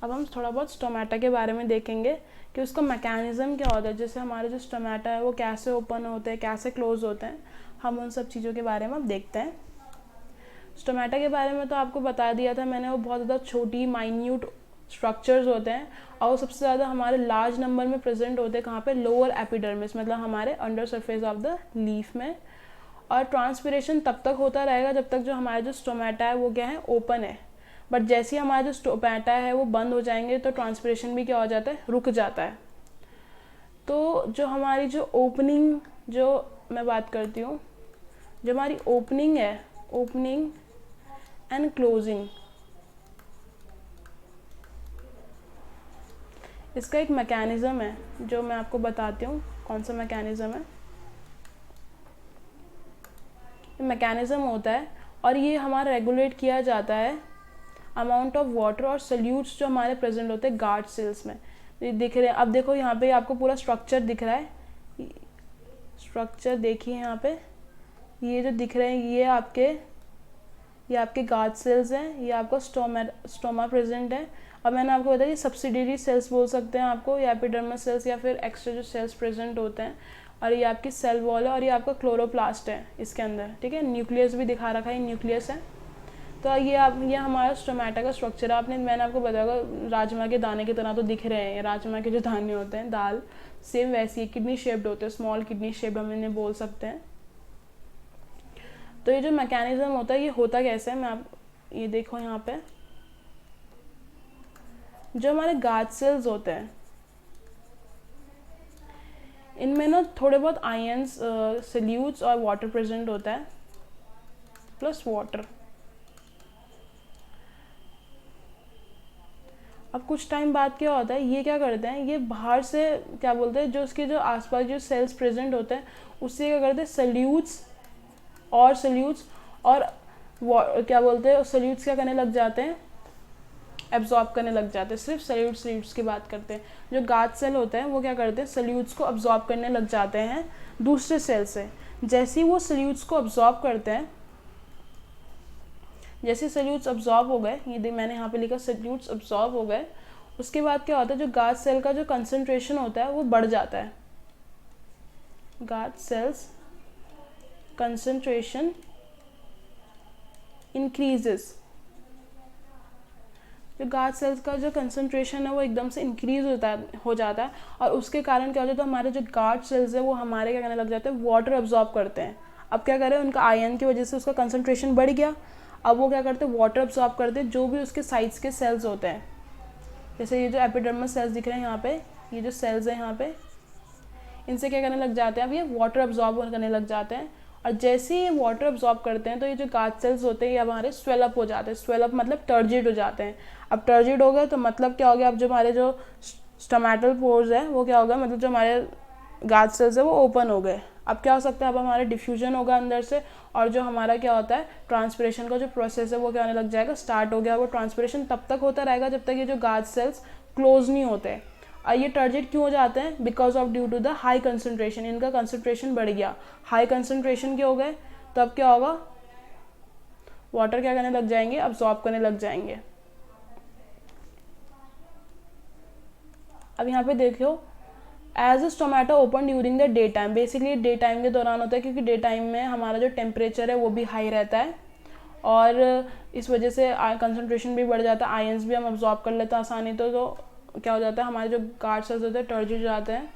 अब हम थोड़ा बहुत स्टोमेटा के बारे में देखेंगे कि उसका मैकेनिज़्म क्या होता है, जैसे हमारे जो स्टोमेटा है वो कैसे ओपन होते हैं, कैसे क्लोज होते हैं, हम उन सब चीज़ों के बारे में अब देखते हैं। स्टोमेटा के बारे में तो आपको बता दिया था मैंने, वो बहुत ज़्यादा छोटी माइन्यूट स्ट्रक्चर्स होते हैं, और वो सबसे ज़्यादा हमारे लार्ज नंबर में प्रेजेंट होते हैं कहाँ पे, लोअर एपिडर्मिस, मतलब हमारे under surface of the leaf में। और ट्रांसपिरेशन तब तक होता रहेगा जब तक जो हमारा जो स्टोमेटा है वो क्या है, ओपन है। बट जैसे ही हमारा जो स्टोमेटा है वो बंद हो जाएंगे तो ट्रांसपिरेशन भी क्या हो जाता है, रुक जाता है। तो जो हमारी जो ओपनिंग, जो मैं बात करती हूँ, जो हमारी ओपनिंग है, ओपनिंग एंड क्लोजिंग, इसका एक मैकेनिज़्म है जो मैं आपको बताती हूँ। कौन सा मैकेनिज़्म है, मैकेनिज़्म होता है और ये हमारा रेगुलेट किया जाता है अमाउंट ऑफ वाटर और सल्यूट्स जो हमारे प्रेजेंट होते हैं गार्ड सेल्स में। ये दिख रहे हैं, अब देखो यहाँ पे आपको पूरा स्ट्रक्चर दिख रहा है, स्ट्रक्चर देखिए यहाँ पे, ये जो दिख रहे हैं ये आपके गार्ड सेल्स हैं, ये आपका स्टोमा प्रेजेंट है। और मैंने आपको बताया ये सब्सिडियरी सेल्स बोल सकते हैं आपको, या एपिडर्मल सेल्स, या फिर एक्स्ट्रा जो सेल्स प्रेजेंट होते हैं। और ये आपकी सेल वॉल है और ये आपका क्लोरोप्लास्ट है इसके अंदर, ठीक है। न्यूक्लियस भी दिखा रखा है, न्यूक्लियस है। तो ये हमारा स्टोमेटा का स्ट्रक्चर है। मैंने आपको बताया राजमा के दाने की तरह तो दिख रहे हैं, राजमा के जो दाने होते हैं, दाल सेम वैसी किडनी शेप्ड होते हैं, स्मॉल किडनी शेप्ड हम इन्हें बोल सकते हैं। तो ये जो मैकेनिज्म होता है ये होता कैसे है, मैं आप ये देखो यहाँ पे, जो हमारे गार्ड सेल्स होते हैं इनमें ना थोड़े बहुत आयंस, सल्यूट्स और वाटर प्रेजेंट होता है, प्लस वाटर। अब कुछ टाइम बाद क्या होता है, ये क्या करते हैं, ये बाहर से क्या बोलते हैं, जो उसके जो आसपास जो सेल्स प्रेजेंट होते हैं उससे क्या करते हैं, सल्यूट्स और क्या बोलते हैं, सल्यूट्स क्या करने लग जाते हैं, एब्जॉर्ब करने लग जाते हैं। सिर्फ सल्यूट्स की बात करते हैं। जो गार्ड सेल होते हैं वो क्या करते हैं, सल्यूट्स को अब्जॉर्ब करने लग जाते हैं दूसरे सेल से। जैसे ही वो सल्यूट्स को अब्जॉर्ब करते हैं, जैसे सल्यूट्स अब्जॉर्ब हो गए, ये मैंने यहाँ पे लिखा सल्यूट्स अब्जॉर्ब हो गए, उसके बाद क्या होता है, जो गार्ड सेल का जो कंसंट्रेशन होता है वो बढ़ जाता है। गार्ड सेल्स कंसंट्रेशन इंक्रीजेस, जो गार्ड सेल्स का जो कंसंट्रेशन है वो एकदम से इंक्रीज हो जाता है और उसके कारण क्या हो जाता है, हमारे जो गार्ड सेल्स है वो हमारे क्या करने लग जाते हैं, वाटर अब्जॉर्ब करते हैं। अब क्या करें, उनका आयन की वजह से उसका कंसंट्रेशन बढ़ गया, अब वो क्या करते हैं, वाटर अब्जॉर्ब करते हैं जो भी उसके साइड्स के सेल्स होते हैं। जैसे ये जो एपिडर्मल सेल्स दिख रहे हैं यहाँ पे, ये जो सेल्स हैं यहाँ पे, इनसे क्या करने लग जाते हैं, अब ये वाटर अब्जॉर्ब करने लग जाते हैं। और जैसे ही ये वाटर अब्जॉर्ब करते हैं तो ये जो गार्ड सेल्स होते हैं ये हमारे स्वेलअप हो जाते हैं। स्वेलअप मतलब टर्जिड हो जाते हैं। अब टर्जिड हो गए तो मतलब क्या हो गया, अब जो हमारे जो स्टोमेटल पोर्स है वो क्या हो गया, मतलब जो हमारे गार्ड सेल्स है वो ओपन हो गए। अब क्या हो सकता है, अब हमारे डिफ्यूजन होगा अंदर से, और जो हमारा क्या होता है, ट्रांसपिरेशन का जो प्रोसेस है वो क्या होने लग जाएगा, स्टार्ट हो गया। वो ट्रांसपिरेशन तब तक होता रहेगा जब तक ये जो गार्ड सेल्स क्लोज नहीं होते। और ये टर्जिड क्यों हो जाते हैं, because of due to the high concentration, इनका कंसंट्रेशन बढ़ गया, हाई कंसंट्रेशन के हो गए, तो अब क्या होगा, वाटर क्या करने लग जाएंगे, अब्सॉर्ब करने लग जाएंगे। अब यहाँ पे देखो, as a stomata open during the day time, basically day time के दौरान होता है क्योंकि डे टाइम में हमारा जो टेम्परेचर है वो भी हाई रहता है और इस वजह से कंसंट्रेशन भी बढ़ जाता है, आयंस भी हम अब्जॉर्ब कर लेते हैं आसानी। तो क्या हो जाता है, हमारे जो गार्ड सेल्स होते हैं टर्जिड जाते हैं।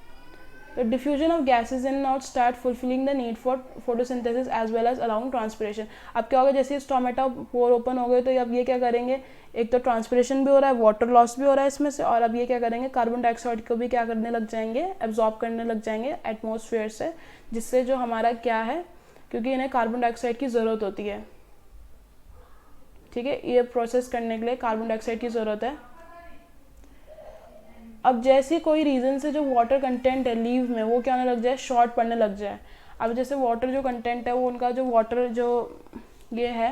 तो diffusion of gases in not start fulfilling the need for photosynthesis as well as along transpiration. अब क्या होगा, जैसे स्टोमेटा पोर ओपन हो गए तो अब ये क्या करेंगे, एक तो ट्रांसपिरेशन भी हो रहा है, वाटर लॉस भी हो रहा है इसमें से, और अब ये क्या करेंगे, कार्बन डाइऑक्साइड को भी क्या करने लग जाएंगे, एब्जॉर्ब करने लग जाएंगे एटमॉस्फेयर से, जिससे जो हमारा क्या है, क्योंकि इन्हें कार्बन डाइऑक्साइड की ज़रूरत होती है, ठीक है, ये प्रोसेस करने के लिए कार्बन डाइऑक्साइड की ज़रूरत है। अब जैसे कोई रीज़न से जो वाटर कंटेंट है लीव में वो क्या होने लग जाए, शॉर्ट पड़ने लग जाए। अब जैसे वाटर जो कंटेंट है वो उनका जो वाटर जो ये है,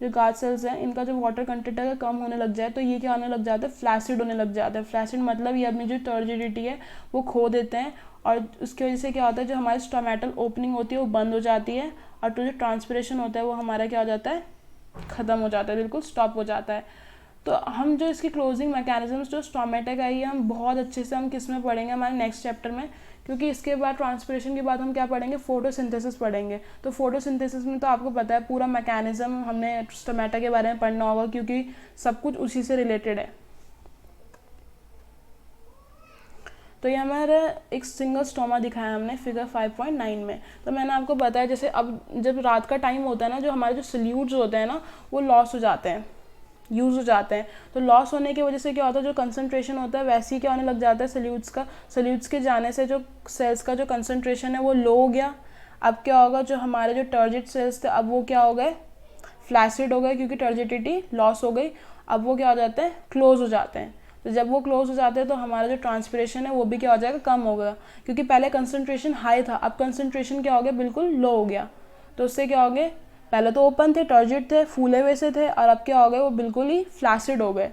जो गार्ड सेल्स हैं इनका जो वाटर कंटेंट है कम होने लग जाए तो ये क्या होने लग जाता है, फ्लैसिड होने लग जाता है। फ्लैसिड मतलब ये अपनी जो टर्जिडिटी है वो खो देते हैं और उसकी वजह से क्या होता है, जो हमारी स्टोमेटल ओपनिंग होती है वो बंद हो जाती है और जो ट्रांसपिरेशन होता है वो हमारा क्या हो जाता है, ख़त्म हो जाता है, बिल्कुल स्टॉप हो जाता है। तो हम जो इसकी क्लोजिंग मैकेनिज्म्स जो स्टोमेटा का है हम बहुत अच्छे से हम किस में पढ़ेंगे, हमारे नेक्स्ट चैप्टर में, क्योंकि इसके बाद ट्रांसपिरेशन के बाद हम क्या पढ़ेंगे, फोटोसिंथेसिस पढ़ेंगे। तो फोटोसिंथेसिस में तो आपको पता है पूरा मैकेनिज्म हमने स्टोमेटा के बारे में पढ़ना होगा क्योंकि सब कुछ उसी से रिलेटेड है। तो ये हमारा एक सिंगल स्टोमा दिखाया हमने फिगर 5.9 में। तो मैंने आपको बताया जैसे अब जब रात का टाइम होता है ना, जो हमारे जो सल्यूट्स होते हैं ना वो लॉस हो जाते हैं, यूज़ हो जाते हैं। तो लॉस होने की वजह से क्या होता है, जो कंसंट्रेशन होता है वैसे ही क्या होने लग जाता है सल्यूट्स का, सल्यूट्स के जाने से जो सेल्स का जो कंसंट्रेशन है वो लो हो गया। अब क्या होगा, जो हमारे जो टर्जिड सेल्स थे अब वो क्या हो गए, फ्लैसिड हो गए, क्योंकि टर्जिडिटी लॉस हो गई। अब वो क्या हो जाते हैं, क्लोज हो जाते हैं। तो जब वो क्लोज हो जाते हैं तो हमारा जो ट्रांसपिरेशन है वो भी क्या हो जाएगा, कम हो गया, क्योंकि पहले कंसंट्रेशन हाई था, अब कंसंट्रेशन क्या हो गया, बिल्कुल लो हो गया। तो उससे क्या हो गए, पहले तो ओपन थे, टर्जिड थे, फूले हुए से थे, और अब क्या हो गए, वो बिल्कुल ही फ्लैसिड हो गए।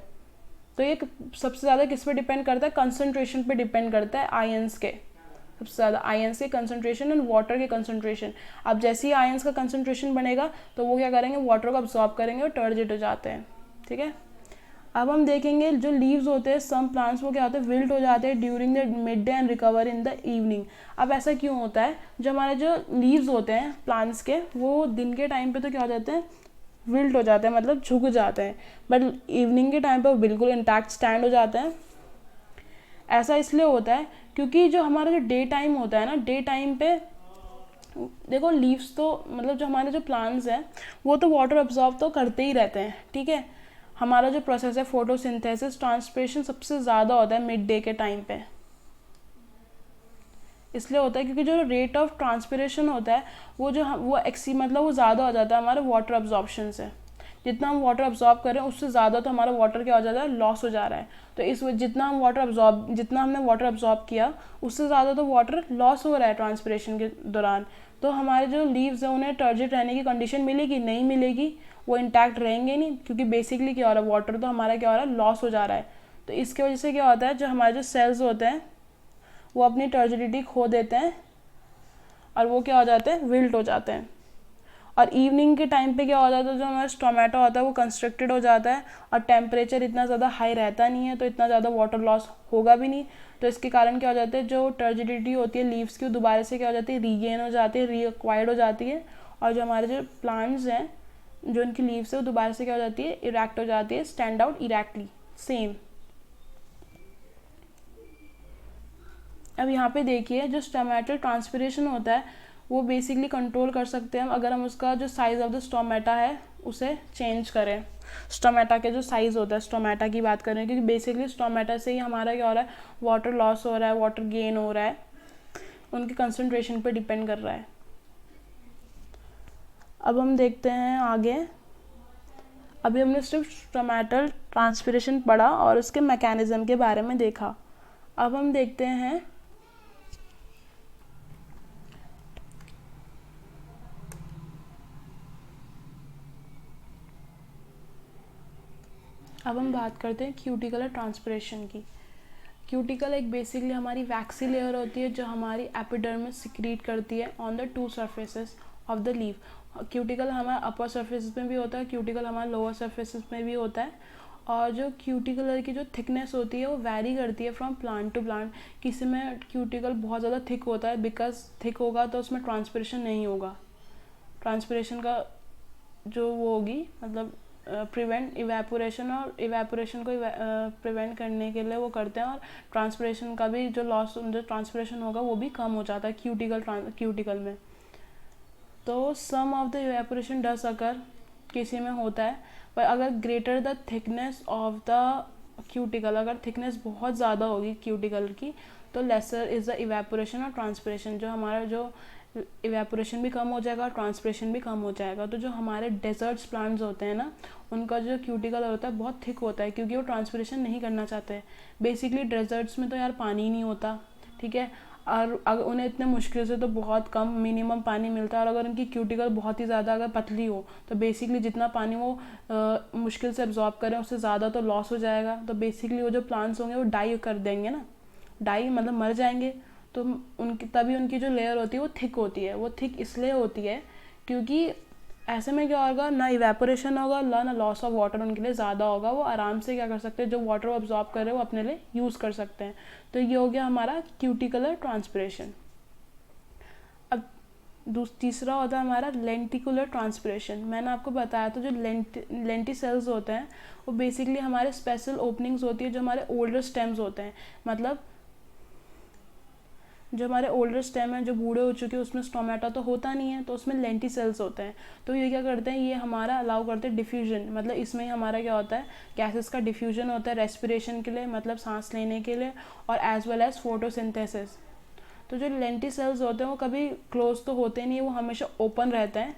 तो ये सबसे ज़्यादा किस पे डिपेंड करता है, कंसंट्रेशन पे डिपेंड करता है, आयंस के, सबसे ज़्यादा आयंस के कंसंट्रेशन एंड वाटर के कंसंट्रेशन। अब जैसे ही आयंस का कंसंट्रेशन बनेगा तो वो क्या करेंगे, वाटर को अब्सॉर्ब करेंगे और टर्जिड हो जाते हैं। ठीक है, अब हम देखेंगे जो लीव्स होते हैं सम प्लांट्स वो क्या होते हैं, विल्ट हो जाते हैं during the mid day and recover in the evening. अब ऐसा क्यों होता है, जो हमारे जो लीव्स होते हैं प्लांट्स के वो दिन के टाइम पे तो क्या हो जाते हैं, विल्ट हो जाते हैं, मतलब झुक जाते हैं, बट इवनिंग के टाइम पे वो बिल्कुल इंटैक्ट स्टैंड हो जाते हैं। ऐसा इसलिए होता है क्योंकि जो हमारा जो डे टाइम होता है ना, डे टाइम पे देखो लीव्स तो मतलब जो हमारे जो प्लांट्स हैं वो तो वाटर अब्जॉर्ब तो करते ही रहते हैं। ठीक है, हमारा जो प्रोसेस है फोटोसिंथेसिस, ट्रांसपिरेशन सबसे ज़्यादा होता है मिड डे के टाइम पे। इसलिए होता है क्योंकि जो रेट ऑफ ट्रांसपिरेशन होता है वो जो वो मतलब वो ज़्यादा हो जाता है हमारे वाटर अब्जॉर्प्शन से। जितना हम वाटर अब्जॉर्ब करें उससे ज़्यादा तो हमारा वाटर क्या हो जाता है, लॉस हो जा रहा है। तो इस जितना हमने वाटर अब्जॉर्ब किया उससे ज़्यादा तो वाटर लॉस हो रहा है ट्रांसपिरेशन के दौरान। तो हमारे जो लीव्स हैं उन्हें टर्जिड रहने की कंडीशन मिलेगी, नहीं मिलेगी, वो इंटैक्ट रहेंगे नहीं, क्योंकि बेसिकली क्या हो रहा है, वाटर तो हमारा क्या हो रहा है, लॉस हो जा रहा है। तो इसकी वजह से क्या होता है, जो हमारे जो सेल्स होते हैं वो अपनी टर्जिडिटी खो देते हैं और वो क्या हो जाते हैं, विल्ट हो जाते हैं। और इवनिंग के टाइम पे क्या हो जाता है, जो हमारा स्टोमेटा होता है वो कंस्ट्रक्टेड हो जाता है और टेम्परेचर इतना ज़्यादा हाई रहता नहीं है, तो इतना ज़्यादा वाटर लॉस होगा भी नहीं। तो इसके कारण क्या हो जाता है, जो टर्जिडिटी होती है लीव्स की दोबारा से क्या हो जाती है, रीगेन हो जाती है, रीअक्वायर्ड हो जाती है। और जो हमारे जो प्लांट्स हैं जो इनकी लीव्स है वो दोबारा से क्या हो जाती है, इरेक्ट हो जाती है, स्टैंड आउट इरेक्टली सेम। अब यहाँ पे देखिए जो स्टोमेटल ट्रांसपिरेशन होता है वो बेसिकली कंट्रोल कर सकते हैं हम अगर हम उसका जो साइज़ ऑफ द स्टोमेटा है उसे चेंज करें। स्टोमेटा के जो साइज़ होता है, स्टोमेटा की बात करें, क्योंकि बेसिकली स्टोमेटा से ही हमारा क्या हो रहा है, वाटर लॉस हो रहा है, वाटर गेन हो रहा है, उनके कंसंट्रेशन पे डिपेंड कर रहा है। अब हम देखते हैं आगे। अभी हमने सिर्फ स्टोमेटल ट्रांसपिरेशन पढ़ा और उसके मैकेनिज्म के बारे में देखा। अब हम देखते हैं अब हम बात करते हैं क्यूटिकलर ट्रांसपिरेशन की। क्यूटिकल एक बेसिकली हमारी वैक्सी लेयर होती है जो हमारी एपिडर्मिस सिक्रीट करती है on the two surfaces of the leaf. Cuticle हमारा अपर सरफेस में भी होता है, क्यूटिकल हमारा लोअर सरफेसेस में भी होता है। और जो क्यूटिकलर की जो थिकनेस होती है वो वैरी करती है फ्रॉम प्लांट टू प्लांट। किसी में क्यूटिकल बहुत ज़्यादा थिक होता है, बिकॉज थिक होगा तो उसमें ट्रांसपिरेशन नहीं होगा। ट्रांसपिरेशन का जो वो होगी मतलब प्रिवेंट इवेपोरेशन, और इवेपोरेशन को प्रिवेंट करने के लिए वो करते हैं, और ट्रांसपिरेशन का भी जो लॉस जो ट्रांसपिरेशन होगा वो भी कम हो जाता है क्यूटिकल में। तो सम ऑफ द इवेपोरेशन डज अकर, किसी में होता है, पर अगर greater the thickness of the cuticle, अगर थिकनेस बहुत ज़्यादा होगी क्यूटिकल की तो लेसर इज़ द इवेपोरेशन और ट्रांसपिरेशन, जो हमारा जो इवेपोरेशन भी कम हो जाएगा और ट्रांसपिरेशन भी कम हो जाएगा। तो जो हमारे डेजर्ट्स प्लांट्स होते हैं ना उनका जो क्यूटिकल होता है बहुत थिक होता है, क्योंकि वो ट्रांसपिरेशन नहीं करना चाहते। बेसिकली डेजर्ट्स में तो यार पानी ही नहीं होता, ठीक है, और अगर उन्हें इतने मुश्किल से तो बहुत कम मिनिमम पानी मिलता है, और अगर उनकी क्यूटिकल बहुत ही ज़्यादा अगर पतली हो तो बेसिकली जितना पानी वो मुश्किल से एब्जॉर्ब करें उससे ज़्यादा तो लॉस हो जाएगा। तो बेसिकली वो जो प्लांट्स होंगे वो डाई कर देंगे ना, डाई मतलब मर जाएंगे। तो उनकी तभी उनकी जो लेयर होती है वो थिक होती है। वो थिक इसलिए होती है क्योंकि ऐसे में क्या होगा, ना इवेपोरेशन होगा, ना लॉस ऑफ वाटर उनके लिए ज़्यादा होगा। वो आराम से क्या कर सकते हैं, जो वाटर वो अब्जॉर्ब कर रहे हैं वो अपने लिए यूज़ कर सकते हैं। तो ये हो गया हमारा क्यूटिकुलर ट्रांसपिरेशन। अब तीसरा होता है हमारा लेंटिकुलर ट्रांसपिरेशन। मैंने आपको बताया था जो लेंटी सेल्स होते हैं वो बेसिकली हमारे स्पेशल ओपनिंग्स होती है जो हमारे ओल्डर स्टेम्स होते हैं। मतलब जो हमारे ओल्डर स्टेम है, जो बूढ़े हो चुके हैं, उसमें स्टोमेटा तो होता नहीं है, तो उसमें लेंटिसेल्स होते हैं। तो ये क्या करते हैं, ये हमारा अलाउ करते हैं डिफ्यूजन, मतलब इसमें हमारा क्या होता है, गैसेस का डिफ्यूजन होता है रेस्पिरेशन के लिए, मतलब सांस लेने के लिए, और एज वेल एज फोटोसिंथेसिस। तो जो लेंटिसेल्स होते हैं वो कभी क्लोज तो होते नहीं, वो हमेशा ओपन रहते हैं।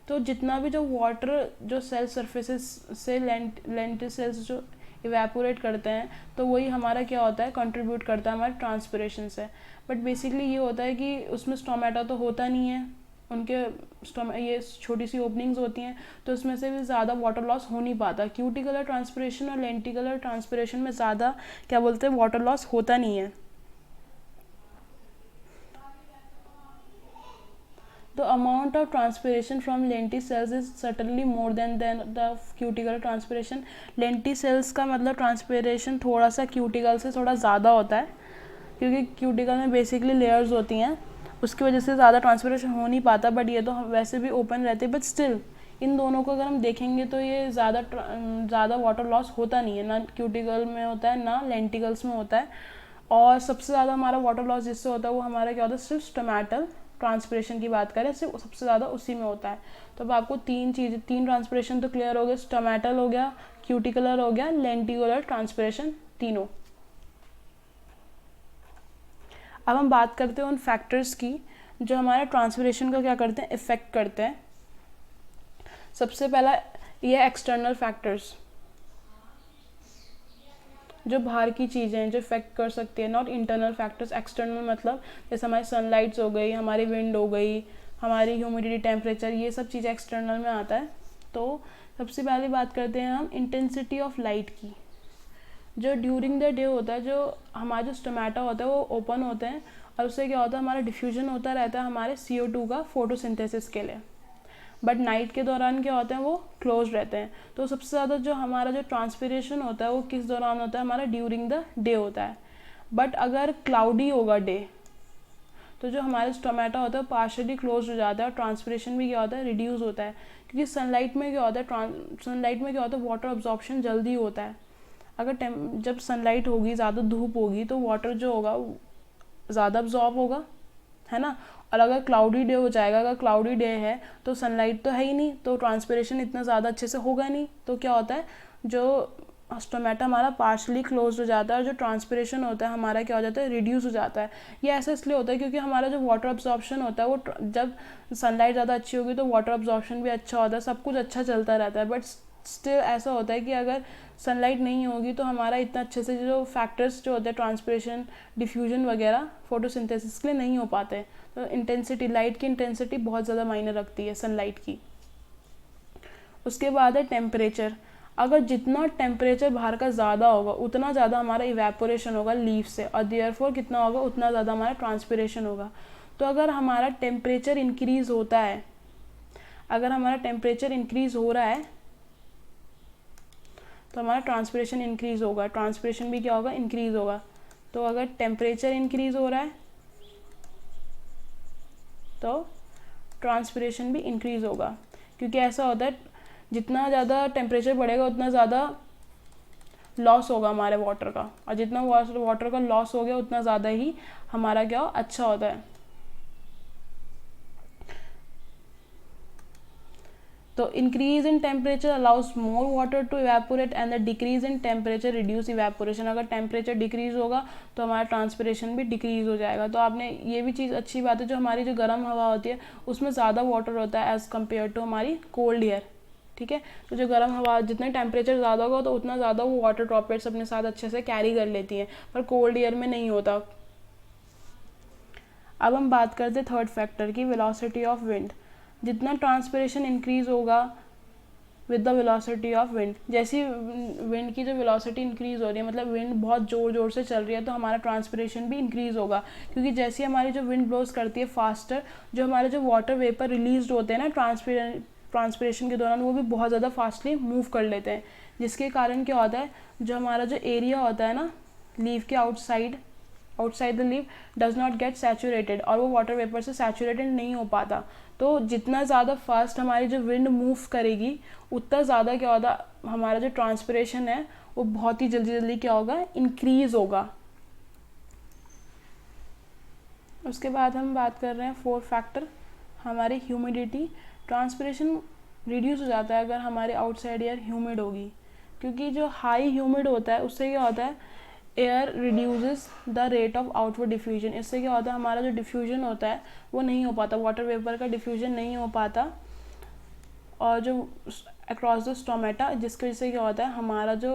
तो जितना भी जो वाटर जो सेल सरफेसेस से लेंटिसेल्स जो इवेपोरेट करते हैं, तो वही हमारा क्या होता है, कंट्रीब्यूट करता है हमारे ट्रांसपिरेशन से। बट बेसिकली ये होता है कि उसमें स्टोमेटा तो होता नहीं है, उनके ये छोटी सी ओपनिंग्स होती हैं, तो उसमें से भी ज़्यादा वाटर लॉस हो नहीं पाता। क्यूटिकुलर ट्रांसपिरेशन और लेंटिकुलर ट्रांसपिरेशन में ज़्यादा क्या बोलते हैं, वाटर लॉस होता नहीं है। The amount of transpiration from lenticels is certainly more than the cuticle transpiration. lenticels का मतलब ट्रांसपिरेशन थोड़ा सा क्यूटिकल से थोड़ा ज़्यादा होता है, क्योंकि क्यूटिकल में बेसिकली लेयर्स होती हैं, उसकी वजह से ज़्यादा ट्रांसपिरेशन हो नहीं पाता। बट ये तो वैसे भी ओपन रहते हैं, बट स्टिल इन दोनों को अगर हम देखेंगे तो ये ज़्यादा वाटर लॉस होता नहीं है, ना क्यूटिकल में होता है ना लेंटिकल्स में होता है। और सबसे ज़्यादा हमारा वाटर लॉस जिससे होता है वो हमारा क्या होता है, सिर्फ स्टोमेटल ट्रांसपिरेशन की बात करें, सिर्फ सबसे ज़्यादा उसी में होता है। तो अब आपको तीन ट्रांसपिरेशन तो क्लियर हो गए, स्टोमेटल हो गया, क्यूटिकुलर हो गया, लेंटिकुलर ट्रांसपिरेशन, तीनों। अब हम बात करते हैं उन फैक्टर्स की जो हमारे ट्रांसपिरेशन को क्या करते हैं, इफेक्ट करते हैं। सबसे पहला ये एक्सटर्नल फैक्टर्स, जो बाहर की चीज़ें हैं जो इफेक्ट कर सकती है, नॉट इंटरनल फैक्टर्स। एक्सटर्नल मतलब जैसे हमारी सनलाइट्स हो गई, हमारी विंड हो गई, हमारी ह्यूमिडिटी, टेम्परेचर, ये सब चीज़ें एक्सटर्नल में आता है। तो सबसे पहले बात करते हैं हम इंटेंसिटी ऑफ लाइट की। जो ड्यूरिंग द डे होता है, जो हमारा जो स्टोमेटा होता है वो ओपन होते हैं, और उससे क्या होता है, हमारा डिफ्यूजन होता रहता है हमारे CO2 का फोटोसिंथेसिस के लिए। बट नाइट के दौरान क्या होते हैं, वो क्लोज रहते हैं। तो सबसे ज़्यादा जो हमारा जो ट्रांसपिरेशन होता है वो किस दौरान होता है, हमारा ड्यूरिंग द डे होता है। बट अगर क्लाउडी होगा डे, तो जो हमारे स्टोमेटा होता है पार्शियली क्लोज हो जाता है, और ट्रांसपिरेशन भी क्या होता है, रिड्यूस होता है। क्योंकि सनलाइट में क्या होता है, वाटर अब्जॉर्प्शन जल्दी होता है। अगर जब सनलाइट होगी, ज़्यादा धूप होगी, तो वाटर जो होगा ज़्यादा अब्जॉर्ब होगा, है ना। और अगर क्लाउडी डे हो जाएगा, अगर क्लाउडी डे है तो सनलाइट तो है ही नहीं, तो ट्रांसपिरेशन इतना ज़्यादा अच्छे से होगा नहीं। तो क्या होता है, जो स्टोमेटा हमारा पार्शली क्लोज हो जाता है, और जो ट्रांसपिरेशन होता है हमारा क्या हो जाता है, रिड्यूस हो जाता है। ये ऐसा इसलिए होता है क्योंकि हमारा जो वाटर अब्जॉर्प्शन होता है वो जब सनलाइट ज़्यादा अच्छी होगी तो वाटर अब्जॉर्प्शन भी अच्छा होता है, सब कुछ अच्छा चलता रहता है। बट स्टिल ऐसा होता है कि अगर सनलाइट नहीं होगी तो हमारा इतना अच्छे से जो फैक्टर्स जो होते हैं, ट्रांसपिरेशन, डिफ्यूजन वगैरह, फोटोसिंथेसिस के लिए नहीं हो पाते। तो इंटेंसिटी, लाइट की इंटेंसिटी बहुत ज़्यादा मायने रखती है सनलाइट की। उसके बाद है टेम्परेचर। अगर जितना टेम्परेचर बाहर का ज़्यादा होगा उतना ज़्यादा हमारा इवेपोरेशन होगा लीफ से, और देयरफॉर कितना होगा, उतना ज़्यादा हमारा ट्रांसपिरेशन होगा। तो अगर हमारा टेम्परेचर इंक्रीज़ होता है, अगर हमारा टेम्परेचर इंक्रीज़ हो रहा है तो हमारा ट्रांसपिरेशन इंक्रीज़ होगा, ट्रांसपिरेशन भी क्या होगा, इंक्रीज़ होगा। तो अगर टेम्परेचर इंक्रीज़ हो रहा है तो ट्रांसपिरेशन भी इंक्रीज़ होगा, क्योंकि ऐसा होता है जितना ज़्यादा टेम्परेचर बढ़ेगा उतना ज़्यादा लॉस होगा हमारे वाटर का, और जितना वाटर का लॉस हो गया उतना ज़्यादा ही हमारा क्या अच्छा होता है। तो increase in temperature allows more water to evaporate and the decrease in temperature reduce evaporation. अगर टेम्परेचर डिक्रीज होगा तो हमारा ट्रांसपिरेशन भी डिक्रीज हो जाएगा। तो आपने ये भी चीज़ अच्छी बात है, जो हमारी जो गर्म हवा होती है उसमें ज़्यादा वाटर होता है एज़ कम्पेयर टू हमारी कोल्ड एयर, ठीक है। तो जो गर्म हवा, जितने टेम्परेचर ज़्यादा होगा तो उतना ज़्यादा वो वाटर ड्रॉपलेट्स अपने साथ अच्छे से कैरी कर लेती हैं, पर कोल्ड एयर में नहीं होता। अब हम बात करते हैं थर्ड फैक्टर की, वेलोसिटी ऑफ विंड। जितना ट्रांसपिरेशन इंक्रीज होगा with the velocity of wind, जैसी विंड की जो वेलोसिटी इंक्रीज हो रही है, मतलब विंड बहुत ज़ोर से चल रही है, तो हमारा ट्रांसपिरेशन भी इंक्रीज होगा। क्योंकि जैसी हमारी जो विंड ब्लोज करती है फास्टर, जो हमारे जो वाटर वेपर रिलीज होते हैं ना ट्रांसपिरेशन के दौरान, वो भी बहुत ज़्यादा फास्टली मूव कर लेते हैं, जिसके कारण क्या होता है, जो हमारा जो एरिया होता है ना लीफ के outside the leaf does not gate saturated, और वो वाटर वेपर से सैचुरेटेड नहीं हो पाता। तो जितना ज़्यादा फास्ट हमारी जो विंड मूव करेगी उतना ज़्यादा क्या होगा, हमारा जो ट्रांसपिरेशन है वो बहुत ही जल्दी क्या होगा, इंक्रीज़ होगा। उसके बाद हम बात कर रहे हैं फोर्थ फैक्टर, हमारी ह्यूमिडिटी। ट्रांसपिरेशन रिड्यूस हो जाता है अगर हमारे आउटसाइड एयर ह्यूमिड होगी, क्योंकि जो हाई ह्यूमिड होता है उससे क्या होता है, air reduces the rate of outward diffusion. इससे क्या होता है, हमारा जो डिफ्यूजन होता है वो नहीं हो पाता, वाटर वेपर का डिफ्यूजन नहीं हो पाता, और जो अक्रॉस द स्टोमेटा, जिसकी वजह से क्या होता है, हमारा जो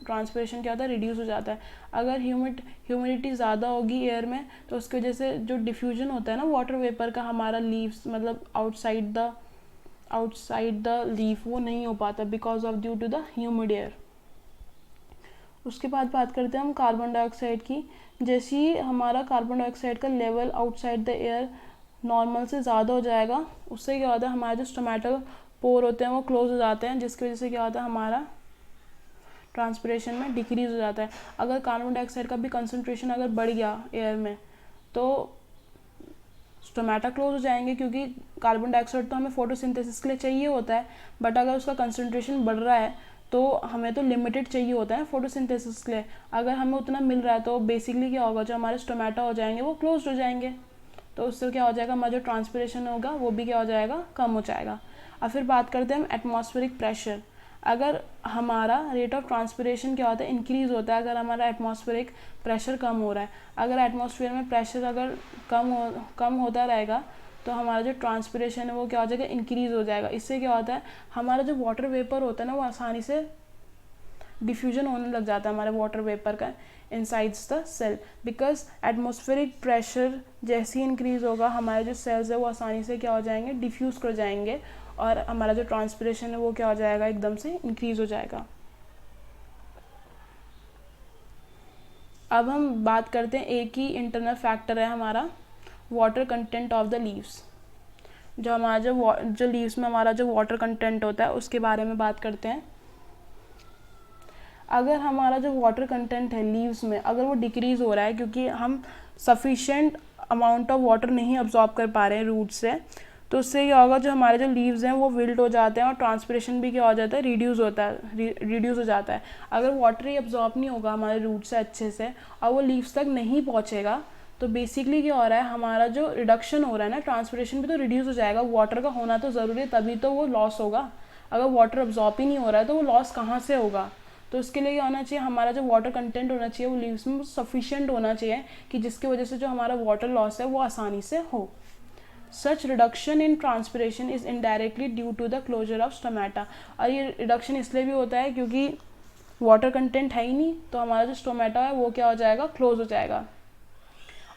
ट्रांसपिरेशन क्या होता है, रिड्यूस हो जाता है। अगर ह्यूमिडिटी ज़्यादा होगी एयर में तो उसकी वजह से जो डिफ्यूजन होता है ना वाटर वेपर का, हमारा लीव्स मतलब आउटसाइड द लीफ वो नहीं हो पाता because of due to the humid air. उसके बाद बात करते हैं हम कार्बन डाइऑक्साइड की। जैसे ही हमारा कार्बन डाइऑक्साइड का level outside the air normal से ज़्यादा हो जाएगा, उससे क्या होता है, हमारे जो स्टोमेटल पोर होते हैं वो क्लोज हो जाते हैं, जिसकी वजह से क्या होता है, हमारा ट्रांसपिरेशन में डिक्रीज हो जाता है। अगर कार्बन डाइऑक्साइड का भी कंसनट्रेशन अगर बढ़ गया एयर में तो स्टोमेटा क्लोज हो जाएंगे, क्योंकि कार्बन डाइऑक्साइड तो हमें फोटोसिंथेसिस के लिए चाहिए होता है, बट अगर उसका कंसनट्रेशन बढ़ रहा है तो हमें तो लिमिटेड चाहिए होता है फोटोसिंथेसिस के लिए। अगर हमें उतना मिल रहा है तो बेसिकली क्या होगा, जो हमारे स्टोमेटा हो जाएंगे वो क्लोज हो जाएंगे, तो उससे क्या हो जाएगा, हमारा जो ट्रांसपिरेशन होगा वो भी क्या हो जाएगा, कम हो जाएगा। अब फिर बात करते हैं हम एटमॉस्फेरिक प्रेशर। अगर हमारा रेट ऑफ ट्रांसपिरेशन क्या होता है, इंक्रीज़ होता है अगर हमारा एटमॉस्फेरिक प्रेशर कम हो रहा है। अगर एटमॉस्फेयर में प्रेशर अगर कम होता रहेगा तो हमारा जो ट्रांसपिरेशन है वो क्या हो जाएगा, इंक्रीज़ हो जाएगा। इससे क्या होता है, हमारा जो वाटर वेपर होता है ना वो आसानी से डिफ्यूजन होने लग जाता है हमारे वाटर वेपर का insides the cell, because atmospheric pressure जैसे ही इंक्रीज़ होगा हमारे जो सेल्स है वो आसानी से क्या हो जाएंगे, डिफ्यूज़ कर जाएंगे, और हमारा जो ट्रांसपिरेशन है वो क्या हो जाएगा, एकदम से इंक्रीज़ हो जाएगा। अब हम बात करते हैं, एक ही इंटरनल फैक्टर है हमारा water content of the leaves. जो हमारा जो लीव्स में हमारा जो वाटर कंटेंट होता है उसके बारे में बात करते हैं। अगर हमारा जो वाटर कंटेंट है लीव्स में अगर वो डिक्रीज़ हो रहा है, क्योंकि हम सफिशेंट अमाउंट ऑफ वाटर नहीं अब्जॉर्ब कर पा रहे हैं रूट से, तो उससे क्या होगा, जो हमारे जो लीव्स हैं वो विल्ट हो जाते हैं और ट्रांसपिरेशन भी क्या हो जाता है, रिड्यूस हो जाता है। अगर वाटर ही अब्जॉर्ब नहीं होगा हमारे रूट से अच्छे से और वो लीव्स तक नहीं पहुँचेगा, तो बेसिकली क्या हो रहा है, हमारा जो रिडक्शन हो रहा है ना, ट्रांसपिरेशन भी तो रिड्यूस हो जाएगा। वाटर का होना तो ज़रूरी है, तभी तो वो लॉस होगा। अगर वाटर अब्जॉर्ब ही नहीं हो रहा है तो वो लॉस कहाँ से होगा। तो उसके लिए क्या होना चाहिए, हमारा जो वाटर कंटेंट होना चाहिए वो लीव्स में सफिशिएंट होना चाहिए, कि जिसकी वजह से जो हमारा वाटर लॉस है वो आसानी से हो। Such reduction in transpiration is indirectly due to the closure of stomata. और ये रिडक्शन इसलिए भी होता है क्योंकि वाटर कंटेंट है ही नहीं, तो हमारा जो स्टोमेटा है वो क्या हो जाएगा, क्लोज हो जाएगा।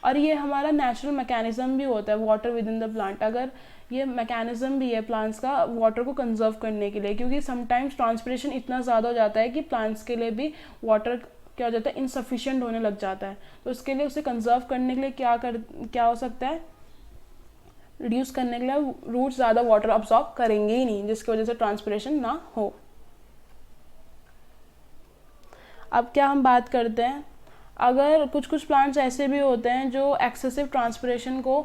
और ये हमारा नेचुरल मैकेनिज्म भी होता है water with in the plant. अगर ये मैकेनिज्म भी है प्लांट्स का वाटर को कंजर्व करने के लिए, क्योंकि समटाइम्स ट्रांसपिरेशन इतना ज़्यादा हो जाता है कि प्लांट्स के लिए भी वाटर क्या हो जाता है, इनसफिशिएंट होने लग जाता है। तो उसके लिए उसे कंजर्व करने के लिए क्या हो सकता है, रिड्यूस करने के लिए रूट्स ज़्यादा वाटर अब्सॉर्ब करेंगे ही नहीं, जिसकी वजह से ट्रांसपिरेशन ना हो। अब क्या हम बात करते हैं, अगर कुछ प्लांट्स ऐसे भी होते हैं जो एक्सेसिव ट्रांसपिरेशन को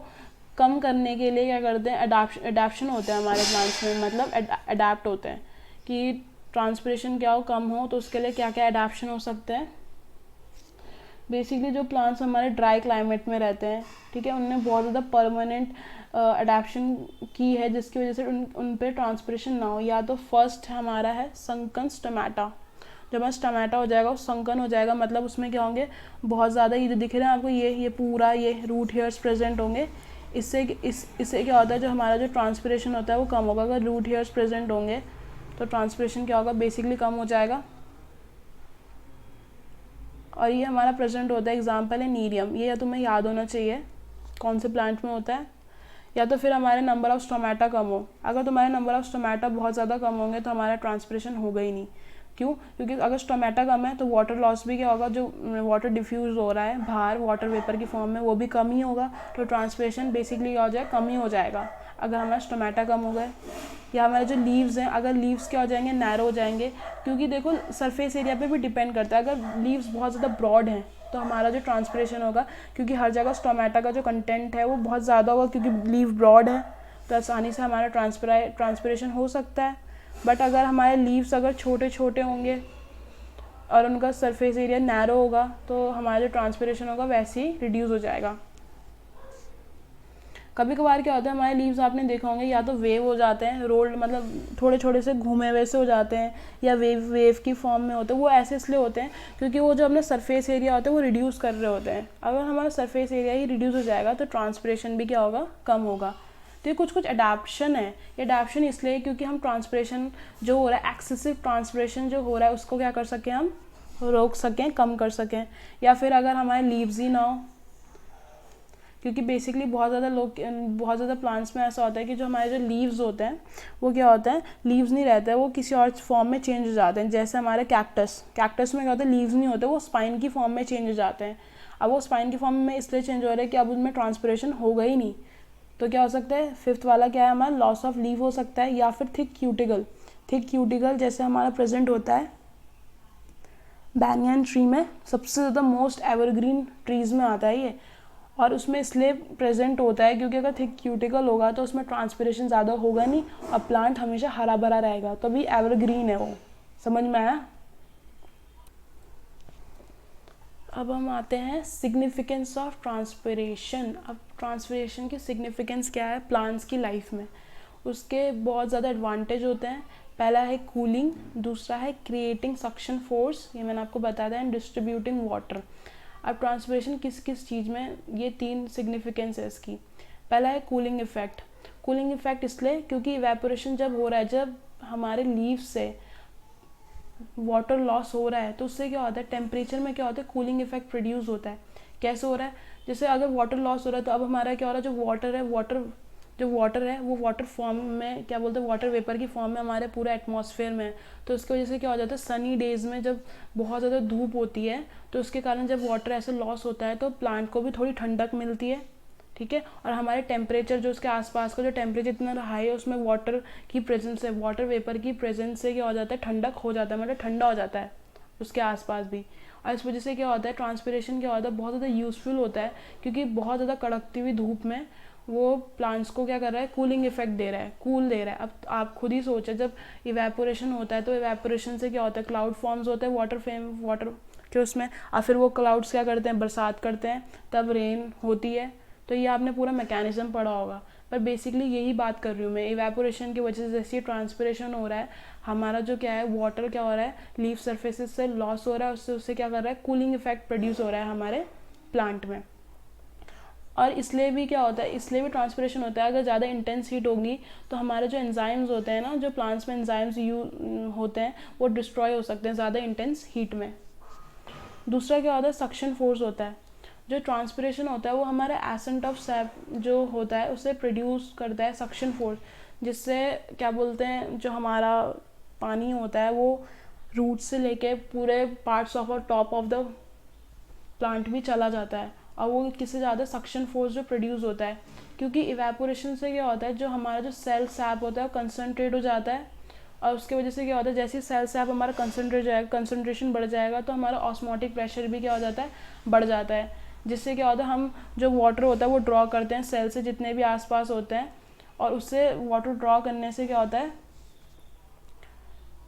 कम करने के लिए क्या करते हैं, अडैप्शन होते हैं हमारे प्लांट्स में, मतलब अडैप्ट होते हैं कि ट्रांसपिरेशन क्या हो, कम हो, तो उसके लिए क्या क्या अडैप्शन हो सकते हैं। बेसिकली जो प्लांट्स हमारे ड्राई क्लाइमेट में रहते हैं, ठीक है, उनने बहुत ज़्यादा परमानेंट अडैप्शन की है, जिसकी वजह से उन पे ट्रांसपिरेशन ना हो। या तो फर्स्ट हमारा है संकन स्टोमेटा। जब हमारा स्टोमेटा हो जाएगा वो संकन हो जाएगा, मतलब उसमें क्या होंगे, बहुत ज़्यादा ये जो दिख रहे हैं आपको, ये पूरा ये रूट हेयर्स प्रेजेंट होंगे। इससे क्या होता है, जो हमारा जो ट्रांसपिरेशन होता है वो कम होगा। अगर रूट हेयर्स प्रेजेंट होंगे तो ट्रांसपिरेशन क्या होगा, बेसिकली कम हो जाएगा। और ये हमारा प्रेजेंट होता है, एग्जाम्पल है नीरियम, ये तुम्हें याद होना चाहिए कौन से प्लांट में होता है। या तो फिर हमारे नंबर ऑफ स्टोमेटा कम हो, अगर तुम्हारे नंबर ऑफ स्टोमेटा बहुत ज़्यादा कम होंगे तो हमारा ट्रांसपिरेशन होगा ही नहीं। क्यों, क्योंकि अगर स्टोमेटा कम है तो वाटर लॉस भी क्या होगा, जो वाटर डिफ्यूज़ हो रहा है बाहर वाटर वेपर की फॉर्म में वो भी कम ही होगा, तो ट्रांसपिरेशन बेसिकली क्या हो जाए, कम ही हो जाएगा अगर हमारा स्टोमेटा कम हो गए। या हमारे जो लीव्स हैं, अगर लीव्स क्या हो जाएंगे, नैरो हो जाएंगे, क्योंकि देखो सरफेस एरिया पे भी डिपेंड करता है। अगर लीव्स बहुत ज़्यादा ब्रॉड हैं तो हमारा जो ट्रांसपिरेशन होगा, क्योंकि हर जगह स्टोमेटा का जो कंटेंट है वो बहुत ज़्यादा होगा, क्योंकि लीव ब्रॉड है तो आसानी से हमारा ट्रांसपिरेशन हो सकता है। बट अगर हमारे लीव्स अगर छोटे छोटे होंगे और उनका सरफेस एरिया नैरो होगा तो हमारा जो ट्रांसपिरेशन होगा वैसे ही रिड्यूस हो जाएगा। कभी कभार क्या होता है हमारे लीव्स आपने देखा होंगे या तो वेव हो जाते हैं, रोल्ड मतलब थोड़े छोटे से घूमे हुए से हो जाते हैं, या वेव की फॉर्म में होते हैं। वो ऐसे इसलिए होते हैं क्योंकि वो जो अपना सरफेस एरिया होता है वो रिड्यूस कर रहे होते हैं। अगर हमारा सरफेस एरिया ही रिड्यूस हो जाएगा तो ट्रांसपिरेशन भी क्या होगा, कम होगा। तो ये कुछ अडेप्शन है। ये अडेप्शन इसलिए क्योंकि हम ट्रांसपिरेशन जो हो रहा है, एक्सेसिव ट्रांसपिरेशन जो हो रहा है उसको क्या कर सकें, हम रोक सकें, कम कर सकें। या फिर अगर हमारे लीव्स ही ना हो, क्योंकि बेसिकली बहुत ज़्यादा प्लांट्स में ऐसा होता है कि जो हमारे जो लीव्स होते हैं वो क्या होता है, लीव्स नहीं रहते हैं, वो किसी और फॉर्म में चेंज हो जाते हैं। जैसे हमारे कैक्टस में क्या होता है, लीव्स नहीं होते, वो स्पाइन की फॉर्म में चेंज हो जाते हैं। अब वो स्पाइन की फॉर्म में इसलिए चेंज हो रहे हैं कि अब उनमें ट्रांसपिरेशन होगा ही नहीं। तो क्या हो सकता है, फिफ्थ वाला क्या है हमारा, लॉस ऑफ लीव हो सकता है, या फिर थिक क्यूटिकल जैसे हमारा प्रेजेंट होता है बैनियन ट्री में, सबसे ज़्यादा मोस्ट एवरग्रीन ट्रीज़ में आता है ये, और उसमें इसलिए प्रेजेंट होता है क्योंकि अगर थिक क्यूटिकल होगा तो उसमें ट्रांसपिरेशन ज़्यादा होगा नहीं और प्लांट हमेशा हरा भरा रहेगा, तो अभी एवरग्रीन है वो। समझ में आया? अब हम आते हैं सिग्निफिकेंस ऑफ ट्रांसपिरेशन। अब ट्रांसपिरेशन की सिग्निफिकेंस क्या है प्लांट्स की लाइफ में? उसके बहुत ज़्यादा एडवांटेज होते हैं। पहला है कूलिंग, दूसरा है क्रिएटिंग सक्शन फोर्स, ये मैंने आपको बताया था, एंड डिस्ट्रीब्यूटिंग वाटर। अब ट्रांसपिरेशन किस किस चीज़ में, ये 3 सिग्निफिकेंस है इसकी। पहला है कूलिंग इफेक्ट। कूलिंग इफेक्ट इसलिए क्योंकि इवेपोरेशन जब हो रहा है, जब हमारे लीव से वाटर लॉस हो रहा है तो उससे क्या होता है, टेम्परेचर में क्या होता है, कूलिंग इफेक्ट प्रोड्यूस होता है। कैसे हो रहा है, जैसे अगर वाटर लॉस हो रहा है तो अब हमारा क्या हो रहा है, जो वाटर है वो वाटर फॉर्म में, क्या बोलते हैं, वाटर वेपर की फॉर्म में हमारे पूरे एटमॉस्फेयर में है। तो उसकी वजह से क्या हो जाता है, सनी डेज़ में जब बहुत ज़्यादा धूप होती है तो उसके कारण जब वाटर ऐसे लॉस होता है तो प्लांट को भी थोड़ी ठंडक मिलती है, ठीक है। और हमारे टेम्परेचर जो उसके आसपास का जो टेम्परेचर इतना हाई है उसमें वाटर की प्रेजेंस से, वाटर वेपर की प्रेजेंस से क्या हो जाता है, ठंडक हो जाता है, मतलब ठंडा हो जाता है उसके आसपास भी। और इस वजह से क्या होता है, ट्रांसपिरेशन क्या होता है, बहुत ज़्यादा यूज़फुल होता है क्योंकि बहुत ज़्यादा कड़कती हुई धूप में वो प्लांट्स को क्या कर रहा है, कूलिंग इफेक्ट दे रहा है, कूल दे रहा है। अब आप खुद ही सोचें, जब इवेपोरेशन होता है तो इवेपोरेशन से क्या होता है, क्लाउड फॉर्म्स होते हैं वाटर के उसमें, और फिर वो क्लाउड्स क्या करते हैं, बरसात करते हैं, तब रेन होती है। तो ये आपने पूरा मैकेनिज्म पढ़ा होगा, पर बेसिकली यही बात कर रही हूँ मैं। इवेपोरेशन की वजह से जैसे ट्रांसपिरेशन हो रहा है, हमारा जो क्या है, वाटर क्या हो रहा है, लीफ सर्फेसिस से लॉस हो रहा है, उससे क्या कर रहा है, कूलिंग इफेक्ट प्रोड्यूस हो रहा है हमारे प्लांट में। और इसलिए भी क्या होता है, इसलिए भी ट्रांसपिरेशन होता है, अगर ज़्यादा इंटेंस हीट होगी तो हमारे जो एंजाइम्स होते हैं ना, जो प्लांट्स में एंजाइम्स होते हैं वो डिस्ट्रॉय हो सकते हैं ज़्यादा इंटेंस हीट में। दूसरा क्या होता है, सक्शन फोर्स होता है। जो ट्रांसपिरेशन होता है वो हमारे एसेंट ऑफ सैप जो होता है उसे प्रोड्यूस करता है सक्शन फोर्स, जिससे क्या बोलते हैं, जो हमारा पानी होता है वो रूट से लेके पूरे parts of top of the plant भी चला जाता है। और वो किससे ज़्यादा, सक्शन फोर्स जो प्रोड्यूस होता है, क्योंकि इवेपोरेशन से क्या होता है, जो हमारा जो सेल सैप होता है वो कंसनट्रेट हो जाता है। और उसके वजह से क्या होता है, जैसे सेल सैप हमारा कंसनट्रेशन बढ़ जाएगा तो हमारा ऑस्मोटिक प्रेशर भी क्या हो जाता है, बढ़ जाता है। जिससे क्या होता है, हम जो वाटर होता है वो ड्रॉ करते हैं सेल से, जितने भी आसपास होते हैं, और उससे वाटर ड्रॉ करने से क्या होता है,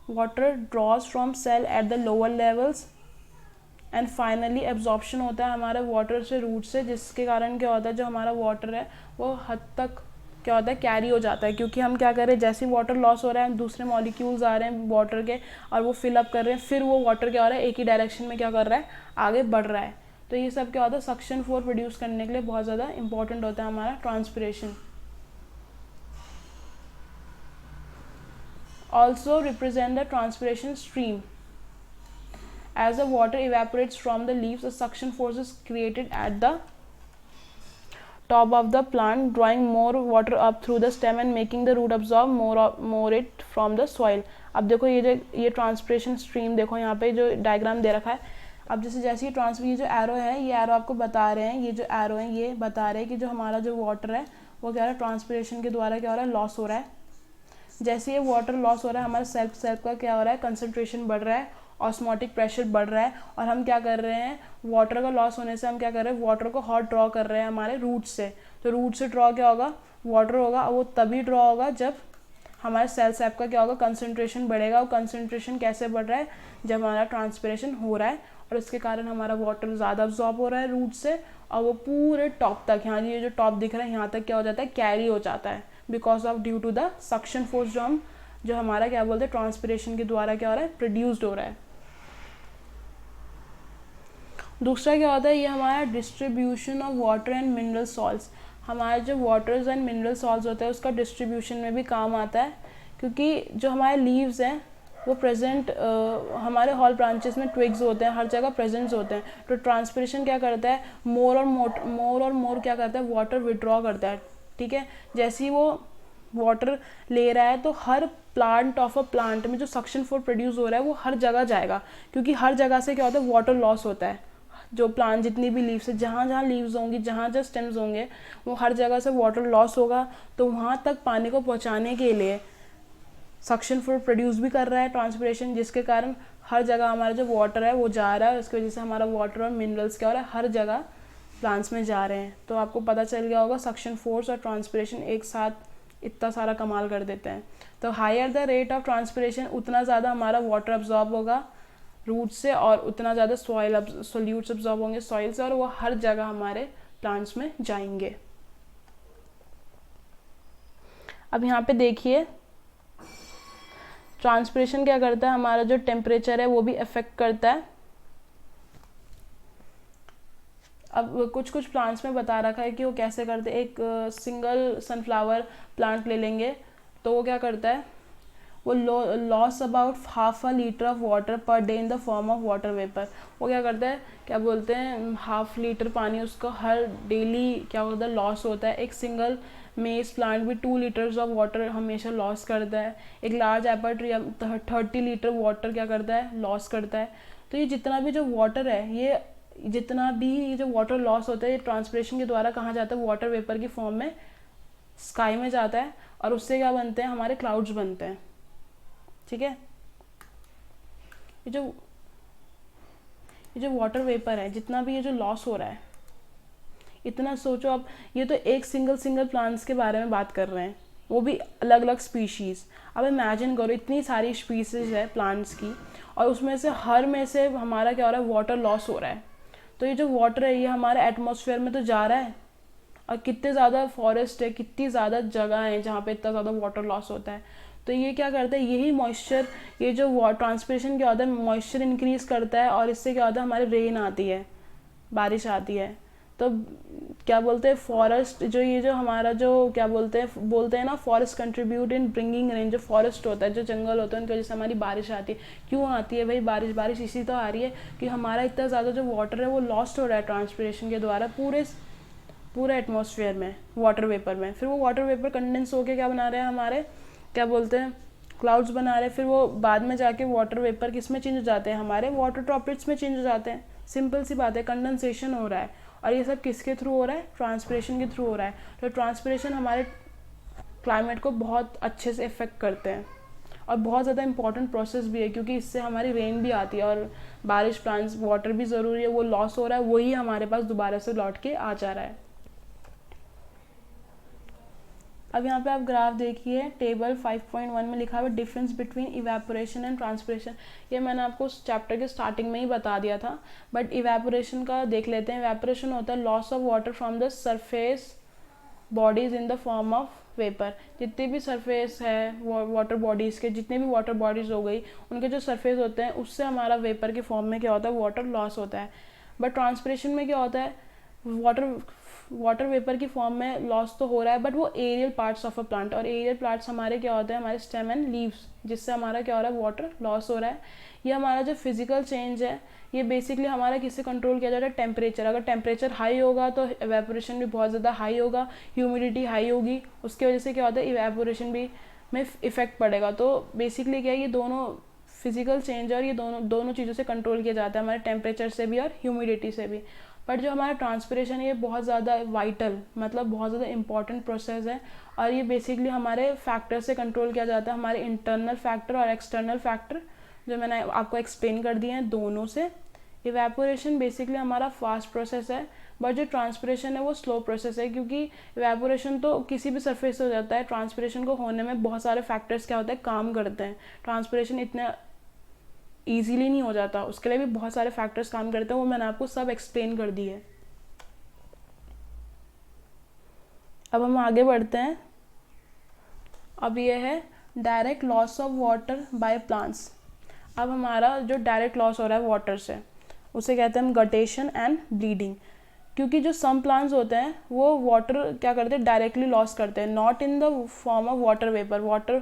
water draws from cell at the lower levels and finally absorption होता है हमारे वाटर से रूट से, जिसके कारण क्या होता है, जो हमारा वाटर है वो हद तक क्या होता है, कैरी हो जाता है। क्योंकि हम क्या कर रहे हैं, जैसे वाटर लॉस हो रहा है दूसरे मॉलिक्यूल्स आ रहे हैं वाटर के और वो फिलअप कर रहे हैं, फिर वो वाटर क्या हो रहा है, एक ही डायरेक्शन में क्या कर रहा है, आगे बढ़ रहा है। तो ये सब क्या होता है, सक्शन फोर्स प्रोड्यूस करने के लिए बहुत ज़्यादा इंपॉर्टेंट होता है हमारा transpiration. Also represent the transpiration stream. As the water evaporates from the leaves, a suction force is created at the top of the plant, drawing more water up through the stem and making the root absorb more it from the soil. अब देखो ये transpiration stream देखो यहाँ पे जो diagram दे रखा है। अब जैसे ये जो एरो है, ये एरो आपको बता रहे हैं, ये जो एरो है ये बता रहे हैं कि जो हमारा जो वाटर है वो क्या हो रहा है, ट्रांसपिरेशन के द्वारा क्या हो रहा है, लॉस हो रहा है। जैसे ये वाटर लॉस हो रहा है, हमारे सेल्फ का क्या हो रहा है, कंसनट्रेशन बढ़ रहा है, ऑस्मोटिक प्रेशर बढ़ रहा है, और हम क्या कर रहे हैं, वाटर का लॉस होने से हम क्या कर रहे हैं, वाटर को हॉट ड्रॉ कर रहे हैं हमारे रूट से। तो रूट से ड्रॉ क्या होगा, वाटर होगा, और वो तभी ड्रॉ होगा जब हमारे सेल सैप का क्या होगा, कंसंट्रेशन बढ़ेगा। और कंसंट्रेशन कैसे बढ़ रहा है, जब हमारा ट्रांसपिरेशन हो रहा है और इसके कारण हमारा वाटर ज़्यादा अब्जॉर्ब हो रहा है रूट से, और वो पूरे टॉप तक, यहाँ ये जो टॉप दिख रहा है यहाँ तक क्या हो जाता है, कैरी हो जाता है, because of due to the suction force जो हमारा क्या बोलते हैं ट्रांसपिरेशन के द्वारा क्या हो रहा है, प्रोड्यूस्ड हो रहा है। दूसरा क्या होता है, ये हमारा distribution of water and mineral salts. हमारे जो वाटर्स एंड मिनरल सॉल्ट्स होते हैं उसका डिस्ट्रीब्यूशन में भी काम आता है, क्योंकि जो हमारे लीव्स हैं वो प्रेजेंट हमारे हॉल ब्रांचेस में ट्विग्स होते हैं, हर जगह प्रेजेंट्स होते हैं। तो ट्रांसपिरेशन क्या करता है, मोर और मोर क्या करता है, वाटर विड्रॉ करता है। ठीक है, जैसे ही वो वाटर ले रहा है तो हर प्लांट ऑफ अ प्लांट में जो सक्शन फोर्स प्रोड्यूस हो रहा है वो हर जगह जाएगा, क्योंकि हर जगह से क्या होता है, वाटर लॉस होता है। जो प्लांट जितनी भी लीव्स है, जहाँ जहाँ लीव्स होंगी, जहाँ जहाँ स्टेम्स होंगे, वो हर जगह से वाटर लॉस होगा। तो वहाँ तक पानी को पहुँचाने के लिए सक्शन फोर्स प्रोड्यूस भी कर रहा है ट्रांसपिरेशन, जिसके कारण हर जगह हमारा जो वाटर है वो जा रहा है। उसकी वजह से हमारा वाटर और मिनरल्स क्या हो रहा है, हर जगह प्लांट्स में जा रहे हैं। तो आपको पता चल गया होगा सक्शन फोर्स और ट्रांसपिरेशन एक साथ इतना सारा कमाल कर देते हैं। तो higher the rate of transpiration, उतना ज़्यादा हमारा वाटर अब्जॉर्ब होगा रूट से, और उतना ज़्यादा सोल्यूट्स अब्जॉर्ब होंगे सॉइल से, और वो हर जगह हमारे प्लांट्स में जाएंगे। अब यहाँ पे देखिए ट्रांसपिरेशन क्या करता है, हमारा जो टेम्परेचर है वो भी अफेक्ट करता है। अब कुछ कुछ प्लांट्स में बता रखा है कि वो कैसे करते हैं। एक सिंगल सनफ्लावर प्लांट ले लेंगे तो वो क्या करता है, वो loss about 1/2 litre of water per day in the form of water vapour. वो क्या करता है, क्या बोलते हैं, 1/2 लीटर पानी उसका हर डेली क्या होता है, लॉस होता है। एक सिंगल मेज प्लांट भी 2 लीटर्स ऑफ वाटर हमेशा लॉस करता है। एक large Apple tree 30 litre water क्या करता है, लॉस करता है। तो ये जितना भी जो वाटर है, ये जितना भी ये जो वाटर लॉस होता है, ये ट्रांसपिरेशन के द्वारा कहाँ जाता है, वाटर वेपर की फॉर्म में स्काई में जाता है, और उससे क्या बनते हैं, हमारे क्लाउड्स बनते हैं। ठीक है, ये जो वाटर वेपर है, जितना भी ये जो लॉस हो रहा है, इतना सोचो आप, ये तो एक सिंगल प्लांट्स के बारे में बात कर रहे हैं, वो भी अलग अलग स्पीशीज़। अब इमेजिन करो इतनी सारी स्पीशीज़ है प्लांट्स की, और उसमें से हर में से हमारा क्या हो रहा है, वाटर लॉस हो रहा है। तो ये जो वाटर है ये हमारे एटमॉस्फेयर में तो जा रहा है, और कितने ज़्यादा फॉरेस्ट है, कितनी ज़्यादा जगह है जहाँ पे इतना ज़्यादा वाटर लॉस होता है। तो ये क्या करता है, यही मॉइस्चर, ये जो ट्रांसपिरेशन क्या होता है, मॉइस्चर इंक्रीज करता है, और इससे क्या होता है, हमारे रेन आती है, बारिश आती है। तो क्या बोलते हैं, फॉरेस्ट जो ये जो हमारा जो क्या बोलते हैं ना, forest contribute in bringing rain. जो फॉरेस्ट होता है, जो जंगल होता है, उनकी वजह से हमारी बारिश आती है। क्यों आती है भाई बारिश इसी तो आ रही है कि हमारा इतना ज़्यादा जो वाटर है वो लॉस्ट हो रहा है ट्रांसपिरेशन के द्वारा पूरे एटमॉस्फेयर में, वाटर वेपर में। फिर वो वाटर वेपर कंडेंस होकर क्या बना रहे हैं, हमारे क्या बोलते हैं, क्लाउड्स बना रहे हैं। फिर वो बाद में जाके वाटर वेपर किस में चेंज हो जाते हैं, हमारे वाटर ड्रॉपलेट्स में चेंज हो जाते हैं। सिंपल सी बात है, कंडेंसेशन हो रहा है, और ये सब किसके थ्रू हो रहा है, ट्रांसपिरेशन के थ्रू हो रहा है। तो ट्रांसपिरेशन हमारे क्लाइमेट को बहुत अच्छे से इफेक्ट करते हैं, और बहुत ज़्यादा इंपॉर्टेंट प्रोसेस भी है, क्योंकि इससे हमारी रेन भी आती है, और बारिश, प्लांट्स, वाटर भी ज़रूरी है। वो लॉस हो रहा है, वही हमारे पास दोबारा से लौट के आ जा रहा है। अब यहाँ पे आप ग्राफ देखिए, टेबल 5.1 में लिखा हुआ difference between evaporation and transpiration. ये मैंने आपको उस चैप्टर के स्टार्टिंग में ही बता दिया था, बट इवेपोरेशन का देख लेते हैं। इवेपोरेशन होता है loss of water from the surface bodies in the form of vapour. जितने भी सरफेस है वाटर बॉडीज़ के, जितने भी वाटर बॉडीज़ हो गई, उनके जो सरफेस होते हैं उससे हमारा वेपर के फॉर्म में क्या होता है, वाटर लॉस होता है। बट ट्रांसपिरेशन में क्या होता है, वाटर वेपर की फॉर्म में लॉस तो हो रहा है, बट वो aerial parts of a plant, और एरियल पार्ट्स हमारे क्या होते हैं, हमारे स्टेम एंड लीव्स, जिससे हमारा क्या हो रहा है, वाटर लॉस हो रहा है। ये हमारा जो फिजिकल चेंज है, ये बेसिकली हमारा किससे कंट्रोल किया जाता है, टेम्परेचर। अगर टेम्परेचर हाई होगा तो इवेपोरेशन भी बहुत ज़्यादा हाई होगा, ह्यूमिडिटी हाई होगी, उसकी वजह से क्या होता है, इवेपोरेशन भी में इफेक्ट पड़ेगा। तो बेसिकली क्या है, ये दोनों फिजिकल चेंज और ये दोनों चीज़ों से कंट्रोल किया जाता है, हमारे टेम्परेचर से भी और ह्यूमिडिटी से भी। बट जो हमारा ट्रांसपिरेशन है ये बहुत ज़्यादा वाइटल, मतलब बहुत ज़्यादा इंपॉर्टेंट प्रोसेस है, और ये बेसिकली हमारे फैक्टर से कंट्रोल किया जाता है, हमारे इंटरनल फैक्टर और एक्सटर्नल फैक्टर, जो मैंने आपको एक्सप्लेन कर दिए हैं, दोनों से इवेपोरेशन बेसिकली हमारा फास्ट प्रोसेस है, बट जो ट्रांसपिरेशन है वो स्लो प्रोसेस है, क्योंकि इवेपोरेशन तो किसी भी सरफेस से हो जाता है, ट्रांसपिरेशन को होने में बहुत सारे फैक्टर्स क्या होते हैं, काम करते हैं। ट्रांसपिरेशन इतना ईजीली नहीं हो जाता, उसके लिए भी बहुत सारे फैक्टर्स काम करते हैं, वो मैंने आपको सब एक्सप्लेन कर दिए। अब हम आगे बढ़ते हैं। अब ये है direct loss of water by plants. अब हमारा जो डायरेक्ट लॉस हो रहा है वाटर से, उसे कहते हैं हम गटेशन एंड ब्लीडिंग। क्योंकि जो सम प्लांट्स होते हैं वो वाटर क्या करते हैं, डायरेक्टली लॉस करते हैं, not in the form of water vapour, water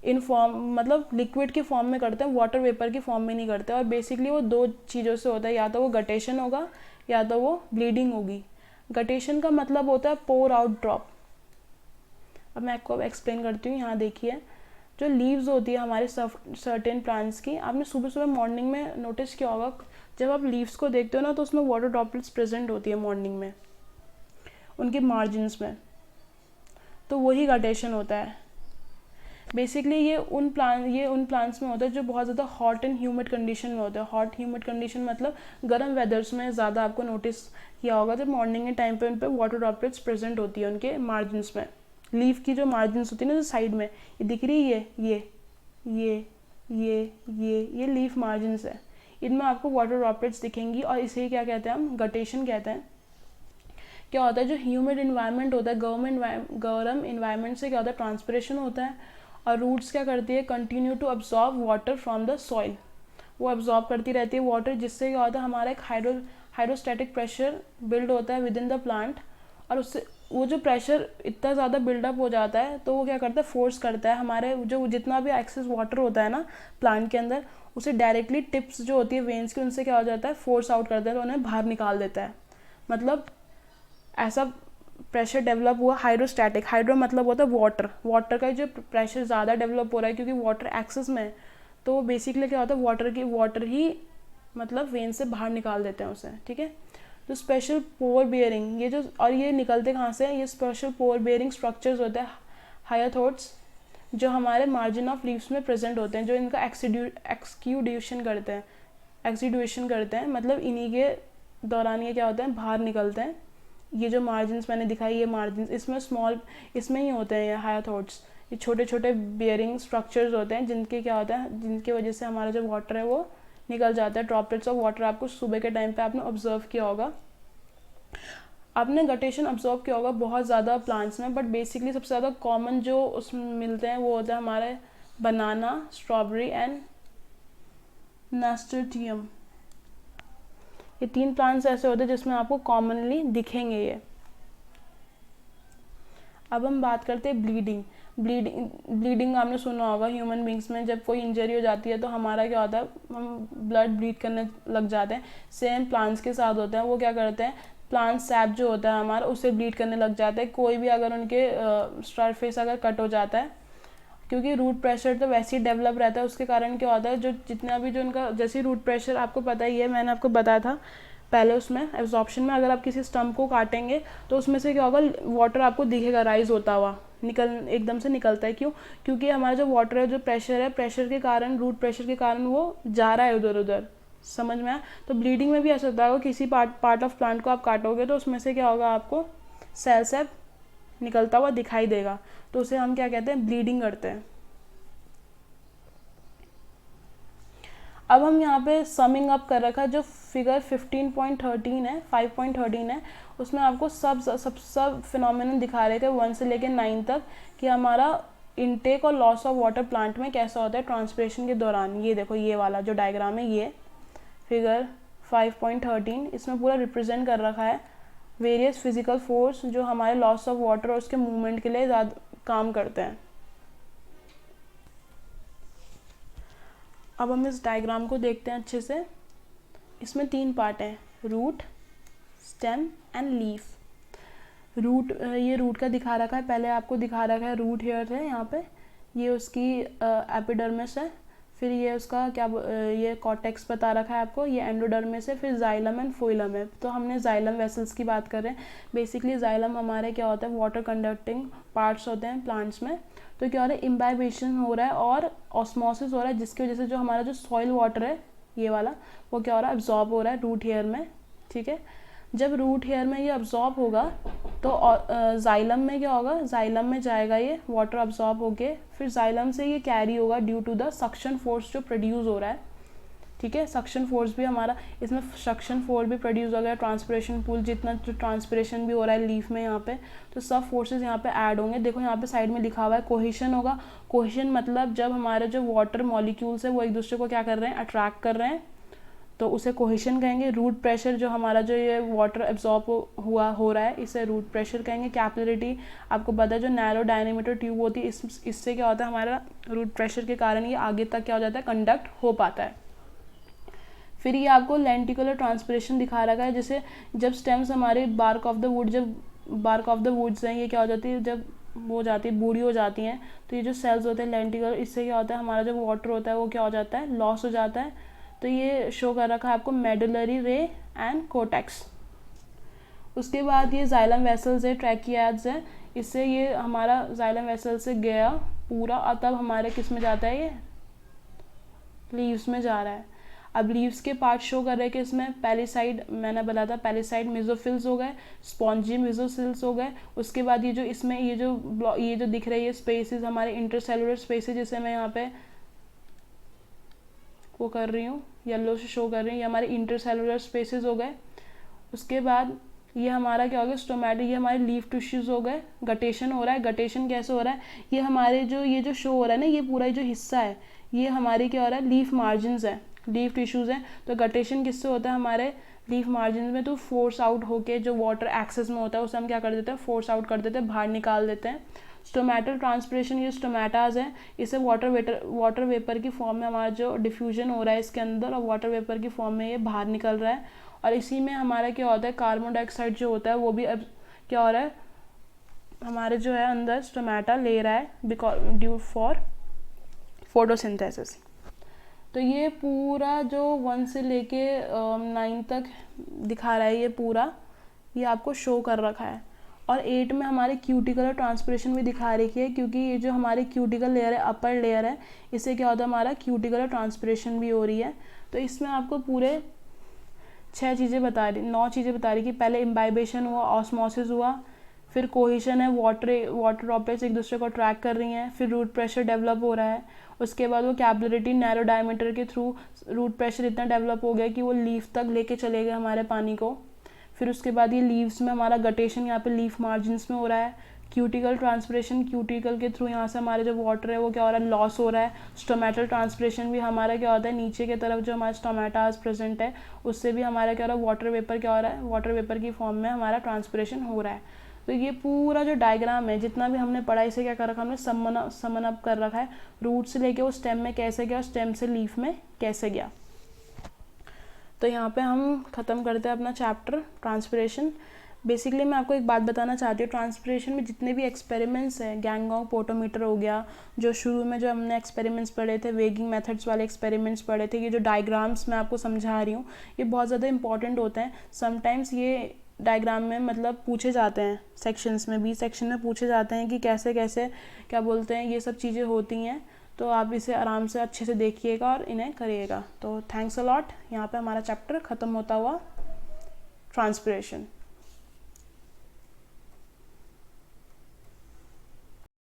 in form मतलब लिक्विड की फॉर्म में करते हैं, वाटर वेपर की फॉर्म में नहीं करते। और बेसिकली वो दो चीज़ों से होता है, या तो वो गटेशन होगा या तो वो ब्लीडिंग होगी। गटेशन का मतलब होता है पोर आउट ड्रॉप। अब मैं आपको एक्सप्लेन करती हूँ। यहाँ देखिए, जो लीव्स होती है हमारे सर्टेन प्लांट्स की, आपने सुबह सुबह मॉर्निंग में नोटिस किया होगा, जब आप लीव्स को देखते हो ना तो उसमें वाटर ड्रॉपलेट्स प्रेजेंट होती है मॉर्निंग में, उनके मार्जिन्स में, तो वही गटेशन होता है। बेसिकली ये उन प्लांट्स में होता है जो बहुत ज़्यादा हॉट एंड ह्यूमिड कंडीशन में होता है। हॉट ह्यूमिड कंडीशन मतलब गर्म वेदर्स में ज़्यादा आपको नोटिस किया होगा, जब मॉर्निंग के टाइम पे उन पर वाटर ड्रॉपलेट्स प्रेजेंट होती है उनके मार्जिन्स में। लीफ की जो मार्जिन्स होती है ना, जो साइड में ये दिख रही है, ये लीफ मार्जिन्स है, इनमें आपको वाटर ड्रॉपलेट्स दिखेंगी, और इसे क्या कहते हैं हम, गटेशन कहते हैं। क्या होता है, जो ह्यूमिड इन्वायरमेंट होता है, गर्म इन्वायरमेंट से क्या होता है, ट्रांसपिरेशन होता है, और रूट्स क्या करती है, continue to absorb water from the soil, वो अब्जॉर्ब करती रहती है वाटर, जिससे क्या होता है, हमारा एक हाइड्रोस्टैटिक प्रेशर बिल्ड होता है विद इन द प्लांट, और उससे वो जो प्रेशर इतना ज़्यादा बिल्डअप हो जाता है तो वो क्या करता है, फोर्स करता है हमारे जो जितना भी एक्सेस वाटर होता है ना प्लांट के अंदर, उसे डायरेक्टली टिप्स जो होती है वेन्स की, उनसे क्या हो जाता है, फोर्स आउट करता है, तो उन्हें बाहर निकाल देता है। मतलब ऐसा प्रेशर डेवलप हुआ हाइड्रोस्टैटिक। हाइड्रो मतलब होता है वाटर का जो प्रेशर ज़्यादा डेवलप हो रहा है क्योंकि वाटर एक्सेस में है, तो बेसिकली क्या होता है, वाटर ही मतलब वेन से बाहर निकाल देते हैं उसे। ठीक है, तो स्पेशल पोर बियरिंग, ये जो, और ये निकलते कहाँ से हैं, ये स्पेशल पोर बियरिंग स्ट्रक्चर्स होते हैं, हायथोड्स, जो हमारे मार्जिन ऑफ लीव्स में प्रेजेंट होते हैं, जो इनका एक्सक्यूडेशन करते हैं, मतलब इन्हीं के दौरान ये क्या होते हैं, बाहर निकलते हैं। ये जो मार्जिन्स मैंने दिखाई, ये मार्जिन्स इसमें ही होते हैं ये हायथोड्स, ये छोटे छोटे बियरिंग स्ट्रक्चर्स होते हैं, जिनके क्या होता है, जिनकी वजह से हमारा जो वाटर है वो निकल जाता है। ड्रॉपलेट्स ऑफ वाटर आपको सुबह के टाइम पे आपने ऑब्जर्व किया होगा, आपने गटेशन ऑब्जर्व किया होगा बहुत ज़्यादा प्लांट्स में, बट बेसिकली सबसे ज़्यादा कॉमन जो उसमें मिलते हैं वो होता है हमारे बनाना, स्ट्रॉबेरी एंड नास्टर्टियम। ये 3 प्लांट्स ऐसे होते हैं जिसमें आपको कॉमनली दिखेंगे ये। अब हम बात करते हैं ब्लीडिंग आपने सुना होगा, ह्यूमन बींग्स में जब कोई इंजरी हो जाती है तो हमारा क्या होता है, हम ब्लड ब्लीड करने लग जाते हैं। सेम प्लांट्स के साथ होता है, वो क्या करते हैं, प्लांट सैप जो होता है हमारा, उससे ब्लीड करने लग जाते हैं। कोई भी अगर उनके सरफेस अगर कट हो जाता है, क्योंकि रूट प्रेशर तो वैसे ही डेवलप रहता है, उसके कारण क्या होता है, जो जितना भी जो उनका, जैसे रूट प्रेशर आपको पता ही है, मैंने आपको बताया था पहले उसमें एब्जॉर्प्शन में, अगर आप किसी स्टम्प को काटेंगे तो उसमें से क्या होगा, वाटर आपको दिखेगा राइज होता हुआ, एकदम से निकलता है। क्यों? क्योंकि हमारा जो वाटर है, जो प्रेशर के कारण, रूट प्रेशर के कारण वो जा रहा है उधर उधर। समझ में आया? तो ब्लीडिंग में भी ऐसा होता है, किसी पार्ट ऑफ प्लांट को आप काटोगे तो उसमें से क्या होगा, आपको सेल निकलता हुआ दिखाई देगा, तो उसे हम क्या कहते हैं, ब्लीडिंग करते हैं। अब हम यहाँ पे समिंग अप कर रखा है, जो फिगर 15.13 है, 5.13 है, उसमें आपको सब फिनोमिनन दिखा रहे थे 1 से लेकर 9 तक, कि हमारा इनटेक और लॉस ऑफ वाटर प्लांट में कैसा होता है ट्रांसपिरेशन के दौरान। ये देखो, ये वाला जो डायग्राम है, ये फिगर 5.13, इसमें पूरा रिप्रेजेंट कर रखा है वेरियस फिजिकल फोर्स जो हमारे लॉस ऑफ वाटर और उसके मूवमेंट के लिए ज़्यादा काम करते हैं। अब हम इस डायग्राम को देखते हैं अच्छे से। इसमें 3 पार्ट हैं, रूट, स्टेम एंड लीफ। ये रूट का दिखा रखा है, पहले आपको दिखा रखा है रूट हेयर है यहाँ पे, ये उसकी एपिडर्मिस है, फिर ये उसका ये कॉर्टेक्स बता रखा है आपको, ये एंडोडर्मिस है, फिर जाइलम एंड फोइलम है। तो हमने जाइलम वेसल्स की बात कर रहे हैं। बेसिकली जाइलम हमारे क्या होता है, वाटर कंडक्टिंग पार्ट्स होते हैं प्लांट्स में। तो क्या हो रहा है, इम्बाइबेशन हो रहा है और ऑस्मोसिस हो रहा है, जिसकी वजह से जो हमारा जो सॉइल वाटर है ये वाला, वो क्या हो रहा है, अब्जॉर्ब हो रहा है रूट हेयर में, ठीक है। जब रूट हेयर में ये अब्जॉर्ब होगा तो जाइलम में क्या होगा, जाइलम में जाएगा ये वाटर अब्जॉर्ब होके, फिर जाइलम से ये कैरी होगा due to the suction force जो प्रोड्यूस हो रहा है, ठीक है। सक्शन फोर्स भी हमारा, इसमें सक्शन फोर्स भी प्रोड्यूस हो गया, ट्रांसपिरेशन पूल जितना जो ट्रांसपिरेशन भी हो रहा है लीफ में यहाँ पे, तो सब फोर्सेस यहाँ पे ऐड होंगे। देखो यहाँ पे साइड में लिखा हुआ है कोहेशन होगा। कोहेशन मतलब जब हमारे जो वाटर मॉलिक्यूल्स है वो एक दूसरे को क्या कर रहे हैं, अट्रैक्ट कर रहे हैं, तो उसे कोहेशन कहेंगे। रूट प्रेशर जो हमारा जो ये वाटर एब्जॉर्ब हो रहा है, इसे रूट प्रेशर कहेंगे। कैपिलरिटी आपको पता है जो नैरो डायमीटर ट्यूब होती है, इससे क्या होता है, हमारा रूट प्रेशर के कारण ये आगे तक क्या हो जाता है, कंडक्ट हो पाता है। फिर ये आपको लेंटिकुलर ट्रांसपिरेशन दिखा रखा है, जैसे जब स्टेम्स हमारे बार्क ऑफ द वुड, जब बार्क ऑफ द वुड्स हैं, ये क्या हो जाती है, जब वो हो जाती है, बूढ़ी हो जाती हैं, तो ये जो सेल्स होते हैं लेंटिकुलर, इससे क्या होता है, हमारा जो वाटर होता है वो क्या हो जाता है, लॉस हो जाता है। तो ये शो कर रखा है आपको मेडुलरी रे एंड कोर्टेक्स। उसके बाद ये जाइलम वेसल्स है, ट्रैकियाड्स है, इससे ये हमारा जाइलम वेसल से गया पूरा, और तब हमारे किस में जाता है, ये लीव्स में जा रहा है। अब लीव्स के पार्ट शो कर रहे हैं कि इसमें पहली साइड मैंने बताया था, पहली साइड मेसोफिल्स हो गए, स्पॉन्जी मेसोफिल्स हो गए। उसके बाद ये जो इसमें ये जो दिख रही है स्पेसेस, हमारे इंटरसेलुलर स्पेसेस, जिसे मैं यहाँ पे वो कर रही हूँ, येलो से शो कर रही हूँ, ये हमारे इंटरसेलुलर स्पेसेस हो गए। उसके बाद ये हमारा क्या हो गया, स्टोमेटा, ये हमारे लीफ टिश्यूज हो गए। गटेशन हो रहा है, गटेशन कैसे हो रहा है, ये हमारे जो ये जो शो हो रहा है ना, ये पूरा जो हिस्सा है ये हमारी क्या हो रहा है, लीफ मार्जिन्स है, लीफ टिश्यूज हैं। तो गटेशन किससे होता है, हमारे लीफ मार्जिन में, तो फोर्स आउट होके जो वाटर एक्सेस में होता है उसे हम क्या कर देते हैं, फोर्स आउट कर देते हैं, बाहर निकाल देते हैं। स्टोमेटल ट्रांसपिरेशन, ये स्टोमेटाज है, इसे वाटर वेपर की फॉर्म में हमारा जो डिफ्यूजन हो रहा है इसके अंदर, और वाटर वेपर की फॉर्म में ये बाहर निकल रहा है। और इसी में हमारा क्या होता है, कार्बन डाइऑक्साइड जो होता है वो भी अब क्या हो रहा है, हमारे जो है अंदर स्टोमेटा ले रहा है, बिकॉज ड्यू फॉर फोटोसिंथेसिस। तो ये पूरा जो 1 से लेके 9 तक दिखा रहा है, ये पूरा ये आपको शो कर रखा है। और 8 में हमारे क्यूटिकलर ट्रांसपिरेशन भी दिखा रखी है, क्योंकि ये जो हमारी क्यूटिकल लेयर है, अपर लेयर है, इससे क्या होता है, हमारा क्यूटिकलर ट्रांसपिरेशन भी हो रही है। तो इसमें आपको पूरे 9 चीज़ें बता रही कि पहले इम्बाइबेशन हुआ, ऑस्मोसिस हुआ, फिर कोहेशन है, वाटर ड्रॉपलेट्स एक दूसरे को ट्रैक कर रही हैं, फिर रूट प्रेशर डेवलप हो रहा है। उसके बाद वो कैपिलरिटी नैरो डायमीटर के थ्रू रूट प्रेशर इतना डेवलप हो गया कि वो लीफ तक लेके चले गए हमारे पानी को। फिर उसके बाद ये लीव्स में हमारा गटेशन यहाँ पे लीफ मार्जिन्स में हो रहा है। क्यूटिकल ट्रांसपिरेशन, क्यूटिकल के थ्रू यहाँ से हमारे जो वाटर है वो क्या हो रहा है, लॉस हो रहा है। स्टोमेटल ट्रांसपिरेशन भी हमारा क्या होता है, नीचे की तरफ जो हमारा स्टोमेटास प्रेजेंट है उससे भी हमारा क्या हो रहा है, वाटर वेपर क्या हो रहा है, वाटर वेपर की फॉर्म में हमारा ट्रांसपिरेशन हो रहा है। तो ये पूरा जो डायग्राम है, जितना भी हमने पढ़ा, इसे क्या कर रखा, हमने समन अप कर रखा है। रूट से लेके वो स्टेम में कैसे गया, स्टेम से लीफ में कैसे गया। तो यहाँ पे हम ख़त्म करते हैं अपना चैप्टर ट्रांसपिरेशन। बेसिकली मैं आपको एक बात बताना चाहती हूँ, ट्रांसपिरेशन में जितने भी एक्सपेरिमेंट्स हैं, गैंगॉन्ग पोटोमीटर हो गया, जो शुरू में जो हमने एक्सपेरिमेंट्स पढ़े थे, वेगिंग मेथड्स वाले एक्सपेरिमेंट्स पढ़े थे, ये जो डायग्राम्स मैं आपको समझा रही हूँ ये बहुत ज़्यादा इंपॉर्टेंट होते हैं। समटाइम्स ये डायग्राम में मतलब पूछे जाते हैं सेक्शंस में, 20 सेक्शन में पूछे जाते हैं कि कैसे कैसे क्या बोलते हैं ये सब चीज़ें होती हैं। तो आप इसे आराम से अच्छे से देखिएगा और इन्हें करिएगा। तो थैंक्स अ लॉट। यहाँ पे हमारा चैप्टर ख़त्म होता हुआ ट्रांसपिरेशन।